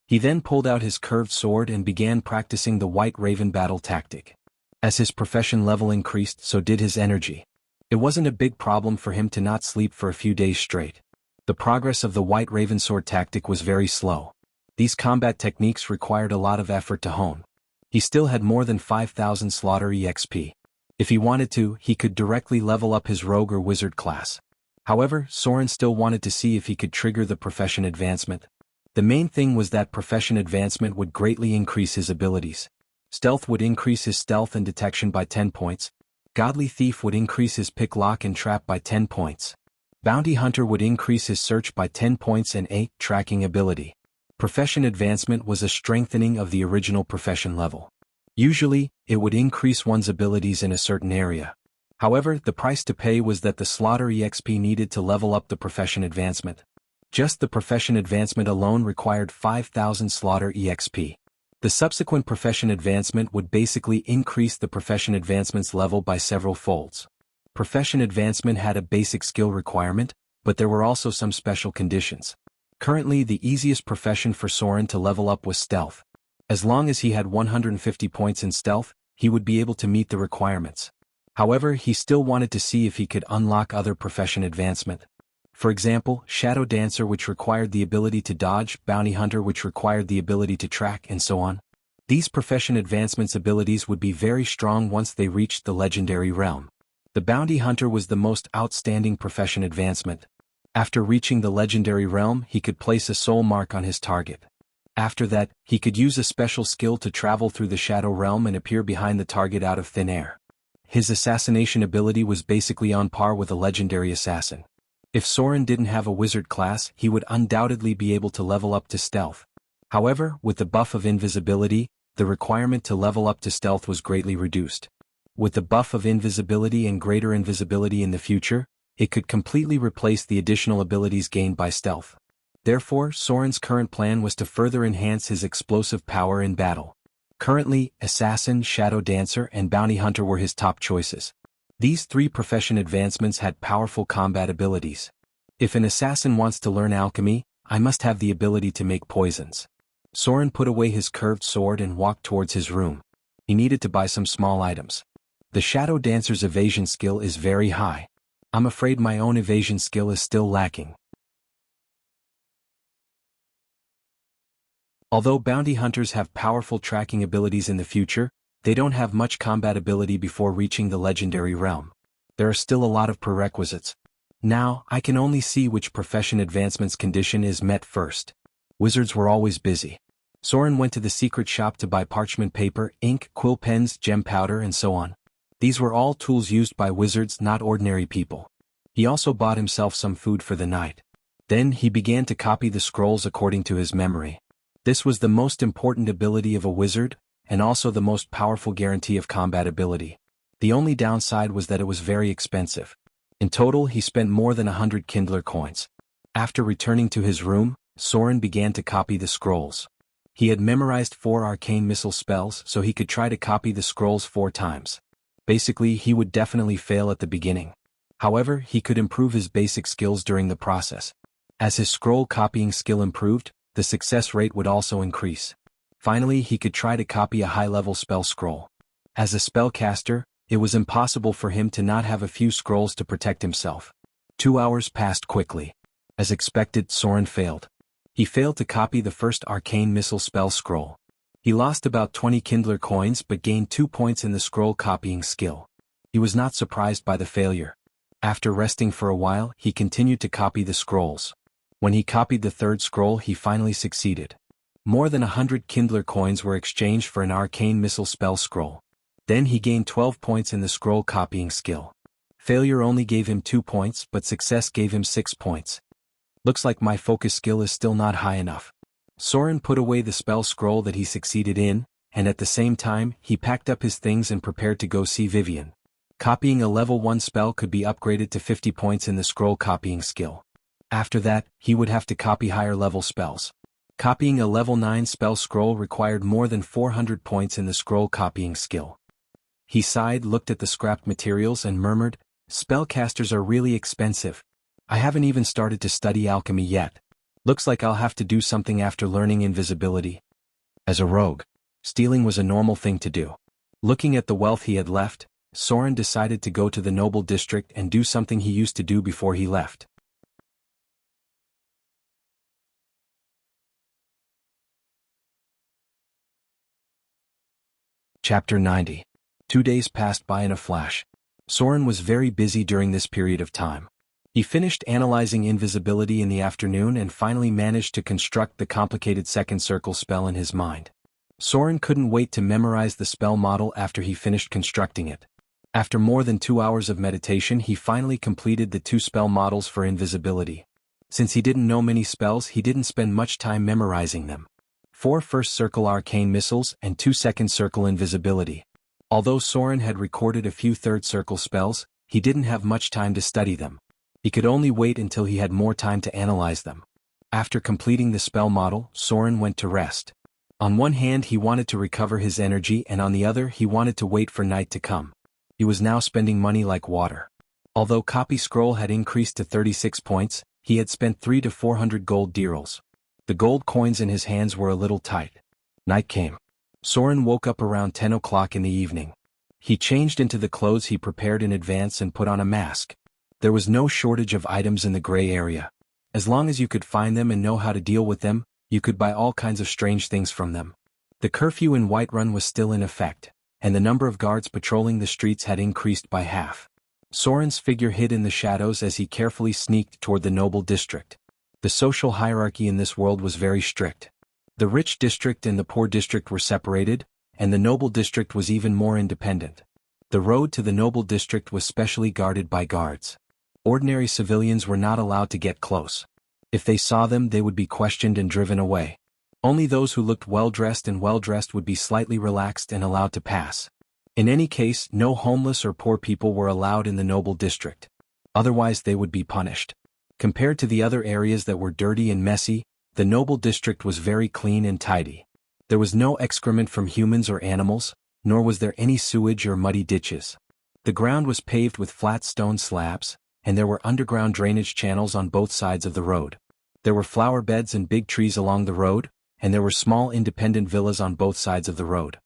He then pulled out his curved sword and began practicing the White Raven battle tactic. As his profession level increased, so did his energy. It wasn't a big problem for him to not sleep for a few days straight. The progress of the White Raven sword tactic was very slow. These combat techniques required a lot of effort to hone. He still had more than 5,000 slaughter EXP. If he wanted to, he could directly level up his rogue or wizard class. However, Soren still wanted to see if he could trigger the profession advancement. The main thing was that profession advancement would greatly increase his abilities. Stealth would increase his stealth and detection by 10 points. Godly Thief would increase his pick, lock and trap by 10 points. Bounty Hunter would increase his search by 10 points and 8 tracking ability. Profession advancement was a strengthening of the original profession level. Usually, it would increase one's abilities in a certain area. However, the price to pay was that the slaughter EXP needed to level up the profession advancement. Just the profession advancement alone required 5,000 slaughter EXP. The subsequent profession advancement would basically increase the profession advancement's level by several folds. Profession advancement had a basic skill requirement, but there were also some special conditions. Currently, the easiest profession for Soren to level up was stealth. As long as he had 150 points in stealth, he would be able to meet the requirements. However, he still wanted to see if he could unlock other profession advancement. For example, Shadow Dancer, which required the ability to dodge, Bounty Hunter, which required the ability to track, and so on. These profession advancements abilities would be very strong once they reached the legendary realm. The Bounty Hunter was the most outstanding profession advancement. After reaching the legendary realm, he could place a soul mark on his target. After that, he could use a special skill to travel through the shadow realm and appear behind the target out of thin air. His assassination ability was basically on par with a legendary assassin. If Soren didn't have a wizard class, he would undoubtedly be able to level up to stealth. However, with the buff of invisibility, the requirement to level up to stealth was greatly reduced. With the buff of invisibility and greater invisibility in the future, it could completely replace the additional abilities gained by stealth. Therefore, Soren's current plan was to further enhance his explosive power in battle. Currently, Assassin, Shadow Dancer, and Bounty Hunter were his top choices. These three profession advancements had powerful combat abilities. If an assassin wants to learn alchemy, I must have the ability to make poisons. Soren put away his curved sword and walked towards his room. He needed to buy some small items. The Shadow Dancer's evasion skill is very high. I'm afraid my own evasion skill is still lacking. Although bounty hunters have powerful tracking abilities in the future, they don't have much combat ability before reaching the legendary realm. There are still a lot of prerequisites. Now, I can only see which profession advancement's condition is met first. Wizards were always busy. Soren went to the secret shop to buy parchment paper, ink, quill pens, gem powder, and so on. These were all tools used by wizards, not ordinary people. He also bought himself some food for the night. Then he began to copy the scrolls according to his memory. This was the most important ability of a wizard, and also the most powerful guarantee of combat ability. The only downside was that it was very expensive. In total, he spent more than 100 Kindler coins. After returning to his room, Soren began to copy the scrolls. He had memorized 4 arcane missile spells, so he could try to copy the scrolls 4 times. Basically, he would definitely fail at the beginning. However, he could improve his basic skills during the process. As his scroll copying skill improved, the success rate would also increase. Finally, he could try to copy a high-level spell scroll. As a spellcaster, it was impossible for him to not have a few scrolls to protect himself. 2 hours passed quickly. As expected, Soren failed. He failed to copy the first arcane missile spell scroll. He lost about 20 Kindler coins but gained 2 points in the scroll copying skill. He was not surprised by the failure. After resting for a while, he continued to copy the scrolls. When he copied the 3rd scroll, he finally succeeded. More than 100 Kindler coins were exchanged for an arcane missile spell scroll. Then he gained 12 points in the scroll copying skill. Failure only gave him 2 points, but success gave him 6 points. Looks like my focus skill is still not high enough. Soren put away the spell scroll that he succeeded in, and at the same time, he packed up his things and prepared to go see Vivian. Copying a level 1 spell could be upgraded to 50 points in the scroll copying skill. After that, he would have to copy higher level spells. Copying a level 9 spell scroll required more than 400 points in the scroll copying skill. He sighed, looked at the scrapped materials and murmured, "Spellcasters are really expensive. I haven't even started to study alchemy yet. Looks like I'll have to do something after learning invisibility." As a rogue, stealing was a normal thing to do. Looking at the wealth he had left, Soren decided to go to the noble district and do something he used to do before he left. Chapter 90. 2 days passed by in a flash. Soren was very busy during this period of time. He finished analyzing invisibility in the afternoon and finally managed to construct the complicated second circle spell in his mind. Soren couldn't wait to memorize the spell model after he finished constructing it. After more than 2 hours of meditation, he finally completed the 2 spell models for invisibility. Since he didn't know many spells, he didn't spend much time memorizing them. 4 first circle arcane missiles and 2 second circle invisibility. Although Soren had recorded a few third circle spells, he didn't have much time to study them. He could only wait until he had more time to analyze them. After completing the spell model, Soren went to rest. On one hand, he wanted to recover his energy, and on the other, he wanted to wait for night to come. He was now spending money like water. Although copy scroll had increased to 36 points, He had spent 300 to 400 gold dirhams. The gold coins in his hands were a little tight. Night came. Soren woke up around 10 o'clock in the evening. He changed into the clothes he prepared in advance and put on a mask. There was no shortage of items in the gray area. As long as you could find them and know how to deal with them, you could buy all kinds of strange things from them. The curfew in Whiterun was still in effect, and the number of guards patrolling the streets had increased by half. Soren's figure hid in the shadows as he carefully sneaked toward the noble district. The social hierarchy in this world was very strict. The rich district and the poor district were separated, and the noble district was even more independent. The road to the noble district was specially guarded by guards. Ordinary civilians were not allowed to get close. If they saw them, they would be questioned and driven away. Only those who looked well-dressed would be slightly relaxed and allowed to pass. In any case, no homeless or poor people were allowed in the noble district. Otherwise they would be punished. Compared to the other areas that were dirty and messy, the noble district was very clean and tidy. There was no excrement from humans or animals, nor was there any sewage or muddy ditches. The ground was paved with flat stone slabs, and there were underground drainage channels on both sides of the road. There were flower beds and big trees along the road, and there were small independent villas on both sides of the road.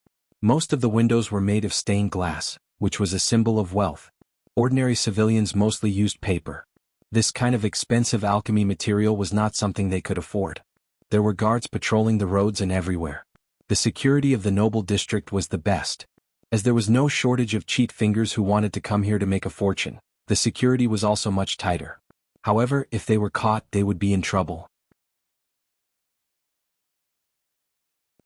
Most of the windows were made of stained glass, which was a symbol of wealth. Ordinary civilians mostly used paper. This kind of expensive alchemy material was not something they could afford. There were guards patrolling the roads and everywhere. The security of the noble district was the best. As there was no shortage of cheat fingers who wanted to come here to make a fortune, the security was also much tighter. However, if they were caught, they would be in trouble.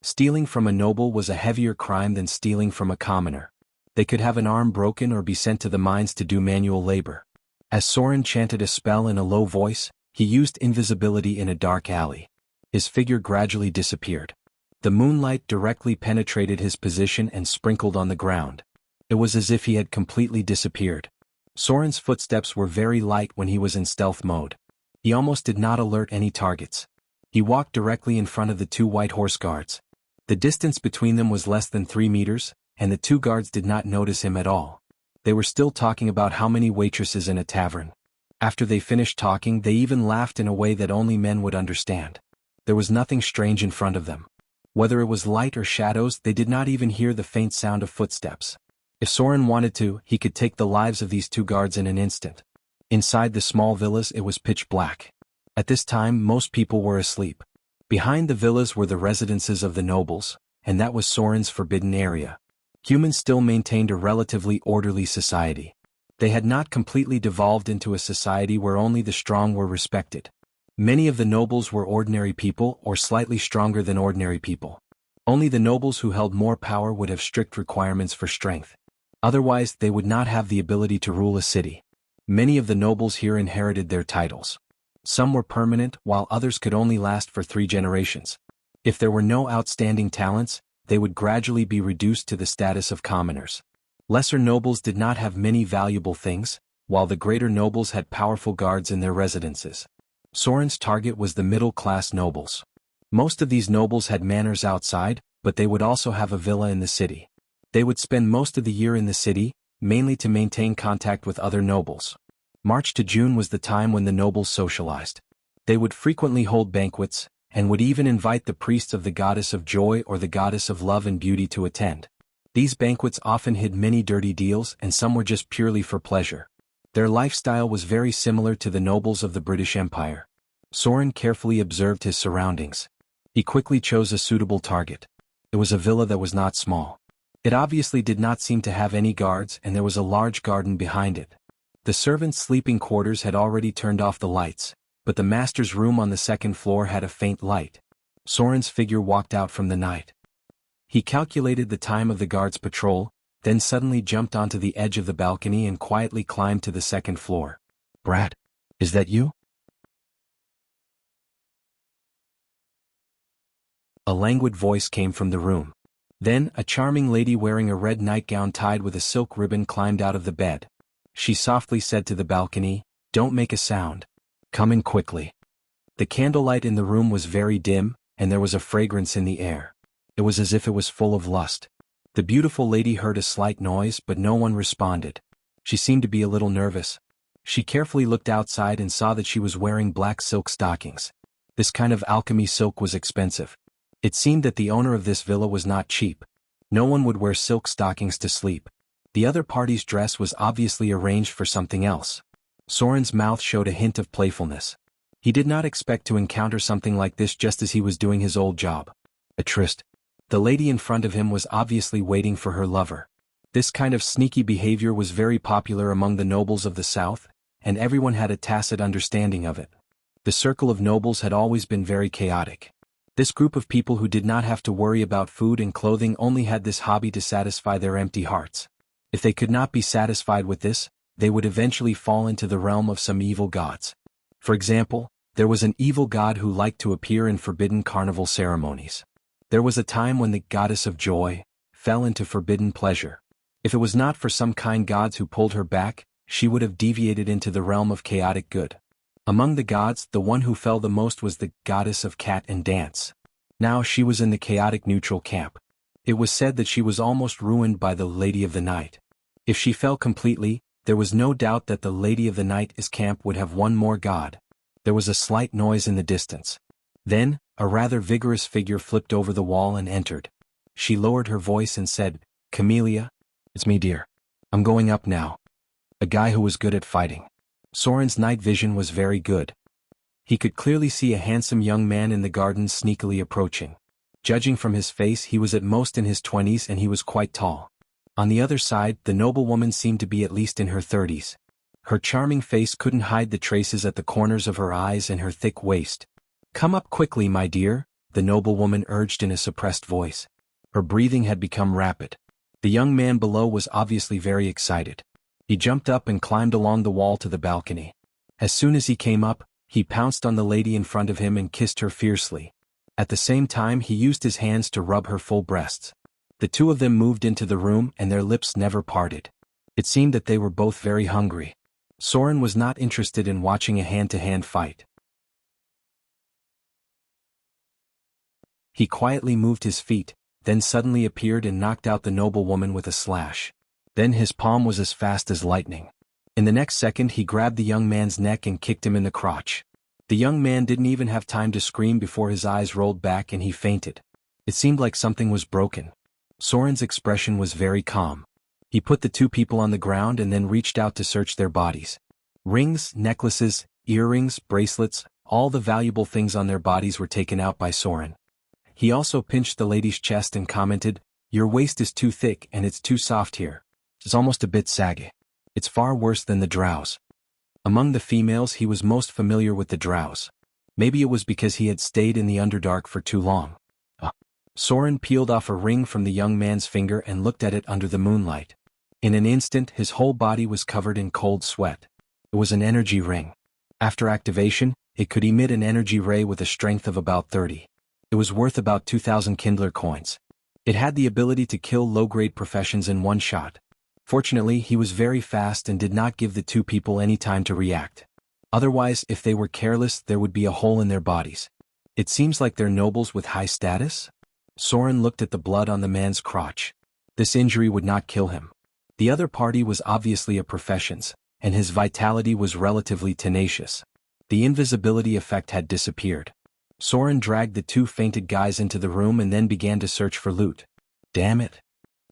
Stealing from a noble was a heavier crime than stealing from a commoner. They could have an arm broken or be sent to the mines to do manual labor. As Soren chanted a spell in a low voice, he used invisibility in a dark alley. His figure gradually disappeared. The moonlight directly penetrated his position and sprinkled on the ground. It was as if he had completely disappeared. Soren's footsteps were very light when he was in stealth mode. He almost did not alert any targets. He walked directly in front of the two white horse guards. The distance between them was less than 3 meters, and the two guards did not notice him at all. They were still talking about how many waitresses in a tavern. After they finished talking, they even laughed in a way that only men would understand. There was nothing strange in front of them. Whether it was light or shadows, they did not even hear the faint sound of footsteps. If Soren wanted to, he could take the lives of these two guards in an instant. Inside the small villas it was pitch black. At this time most people were asleep. Behind the villas were the residences of the nobles, and that was Soren's forbidden area. Humans still maintained a relatively orderly society. They had not completely devolved into a society where only the strong were respected. Many of the nobles were ordinary people or slightly stronger than ordinary people. Only the nobles who held more power would have strict requirements for strength. Otherwise, they would not have the ability to rule a city. Many of the nobles here inherited their titles. Some were permanent, while others could only last for 3 generations. If there were no outstanding talents, they would gradually be reduced to the status of commoners. Lesser nobles did not have many valuable things, while the greater nobles had powerful guards in their residences. Soren's target was the middle-class nobles. Most of these nobles had manors outside, but they would also have a villa in the city. They would spend most of the year in the city, mainly to maintain contact with other nobles. March to June was the time when the nobles socialized. They would frequently hold banquets, and would even invite the priests of the goddess of joy or the goddess of love and beauty to attend. These banquets often hid many dirty deals and some were just purely for pleasure. Their lifestyle was very similar to the nobles of the British Empire. Soren carefully observed his surroundings. He quickly chose a suitable target. It was a villa that was not small. It obviously did not seem to have any guards and there was a large garden behind it. The servants' sleeping quarters had already turned off the lights, but the master's room on the 2nd floor had a faint light. Soren's figure walked out from the night. He calculated the time of the guard's patrol, then suddenly jumped onto the edge of the balcony and quietly climbed to the 2nd floor. "Brat, is that you?" A languid voice came from the room. Then, a charming lady wearing a red nightgown tied with a silk ribbon climbed out of the bed. She softly said to the balcony, "Don't make a sound. Come in quickly." The candlelight in the room was very dim, and there was a fragrance in the air. It was as if it was full of lust. The beautiful lady heard a slight noise but no one responded. She seemed to be a little nervous. She carefully looked outside and saw that she was wearing black silk stockings. This kind of alchemy silk was expensive. It seemed that the owner of this villa was not cheap. No one would wear silk stockings to sleep. The other party's dress was obviously arranged for something else. Soren's mouth showed a hint of playfulness. He did not expect to encounter something like this just as he was doing his old job. A tryst. The lady in front of him was obviously waiting for her lover. This kind of sneaky behavior was very popular among the nobles of the South, and everyone had a tacit understanding of it. The circle of nobles had always been very chaotic. This group of people who did not have to worry about food and clothing only had this hobby to satisfy their empty hearts. If they could not be satisfied with this, they would eventually fall into the realm of some evil gods. For example, there was an evil god who liked to appear in forbidden carnival ceremonies. There was a time when the goddess of joy fell into forbidden pleasure. If it was not for some kind gods who pulled her back, she would have deviated into the realm of chaotic good. Among the gods, the one who fell the most was the goddess of cat and dance. Now she was in the chaotic neutral camp. It was said that she was almost ruined by the Lady of the Night. If she fell completely, there was no doubt that the Lady of the Night's camp would have one more god. There was a slight noise in the distance. Then, a rather vigorous figure flipped over the wall and entered. She lowered her voice and said, "Camellia? It's me, dear. I'm going up now." A guy who was good at fighting. Soren's night vision was very good. He could clearly see a handsome young man in the garden sneakily approaching. Judging from his face, he was at most in his 20s and he was quite tall. On the other side, the noblewoman seemed to be at least in her 30s. Her charming face couldn't hide the traces at the corners of her eyes and her thick waist. "Come up quickly, my dear," the noblewoman urged in a suppressed voice. Her breathing had become rapid. The young man below was obviously very excited. He jumped up and climbed along the wall to the balcony. As soon as he came up, he pounced on the lady in front of him and kissed her fiercely. At the same time he used his hands to rub her full breasts. The two of them moved into the room and their lips never parted. It seemed that they were both very hungry. Soren was not interested in watching a hand-to-hand fight. He quietly moved his feet, then suddenly appeared and knocked out the noblewoman with a slash. Then his palm was as fast as lightning. In the next second he grabbed the young man's neck and kicked him in the crotch. The young man didn't even have time to scream before his eyes rolled back and he fainted. It seemed like something was broken. Soren's expression was very calm. He put the two people on the ground and then reached out to search their bodies. Rings, necklaces, earrings, bracelets, all the valuable things on their bodies were taken out by Soren. He also pinched the lady's chest and commented, "Your waist is too thick and it's too soft here. It's almost a bit saggy. It's far worse than the drows." Among the females he was most familiar with the drows. Maybe it was because he had stayed in the Underdark for too long. Soren peeled off a ring from the young man's finger and looked at it under the moonlight. In an instant his whole body was covered in cold sweat. It was an energy ring. After activation, it could emit an energy ray with a strength of about 30. It was worth about 2,000 Kindler coins. It had the ability to kill low-grade professions in one shot. Fortunately, he was very fast and did not give the two people any time to react. Otherwise, if they were careless, there would be a hole in their bodies. It seems like they're nobles with high status? Soren looked at the blood on the man's crotch. This injury would not kill him. The other party was obviously a professions, and his vitality was relatively tenacious. The invisibility effect had disappeared. Soren dragged the two fainted guys into the room and then began to search for loot. Damn it.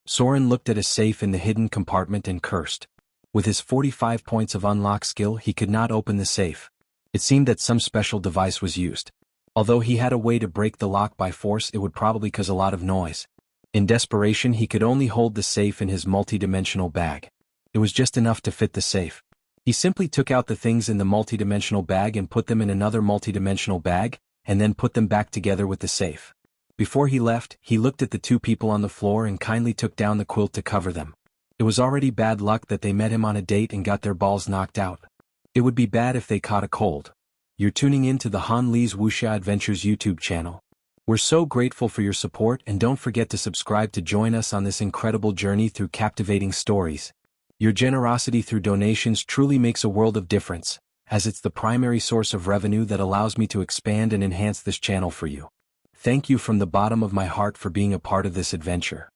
Soren looked at a safe in the hidden compartment and cursed. With his 45 points of unlock skill he could not open the safe. It seemed that some special device was used. Although he had a way to break the lock by force, it would probably cause a lot of noise. In desperation he could only hold the safe in his multi-dimensional bag. It was just enough to fit the safe. He simply took out the things in the multi-dimensional bag and put them in another multi-dimensional bag, and then put them back together with the safe. Before he left, he looked at the two people on the floor and kindly took down the quilt to cover them. It was already bad luck that they met him on a date and got their balls knocked out. It would be bad if they caught a cold. You're tuning in to the Han Lee's Wuxia Adventures YouTube channel. We're so grateful for your support and don't forget to subscribe to join us on this incredible journey through captivating stories. Your generosity through donations truly makes a world of difference, as it's the primary source of revenue that allows me to expand and enhance this channel for you. Thank you from the bottom of my heart for being a part of this adventure.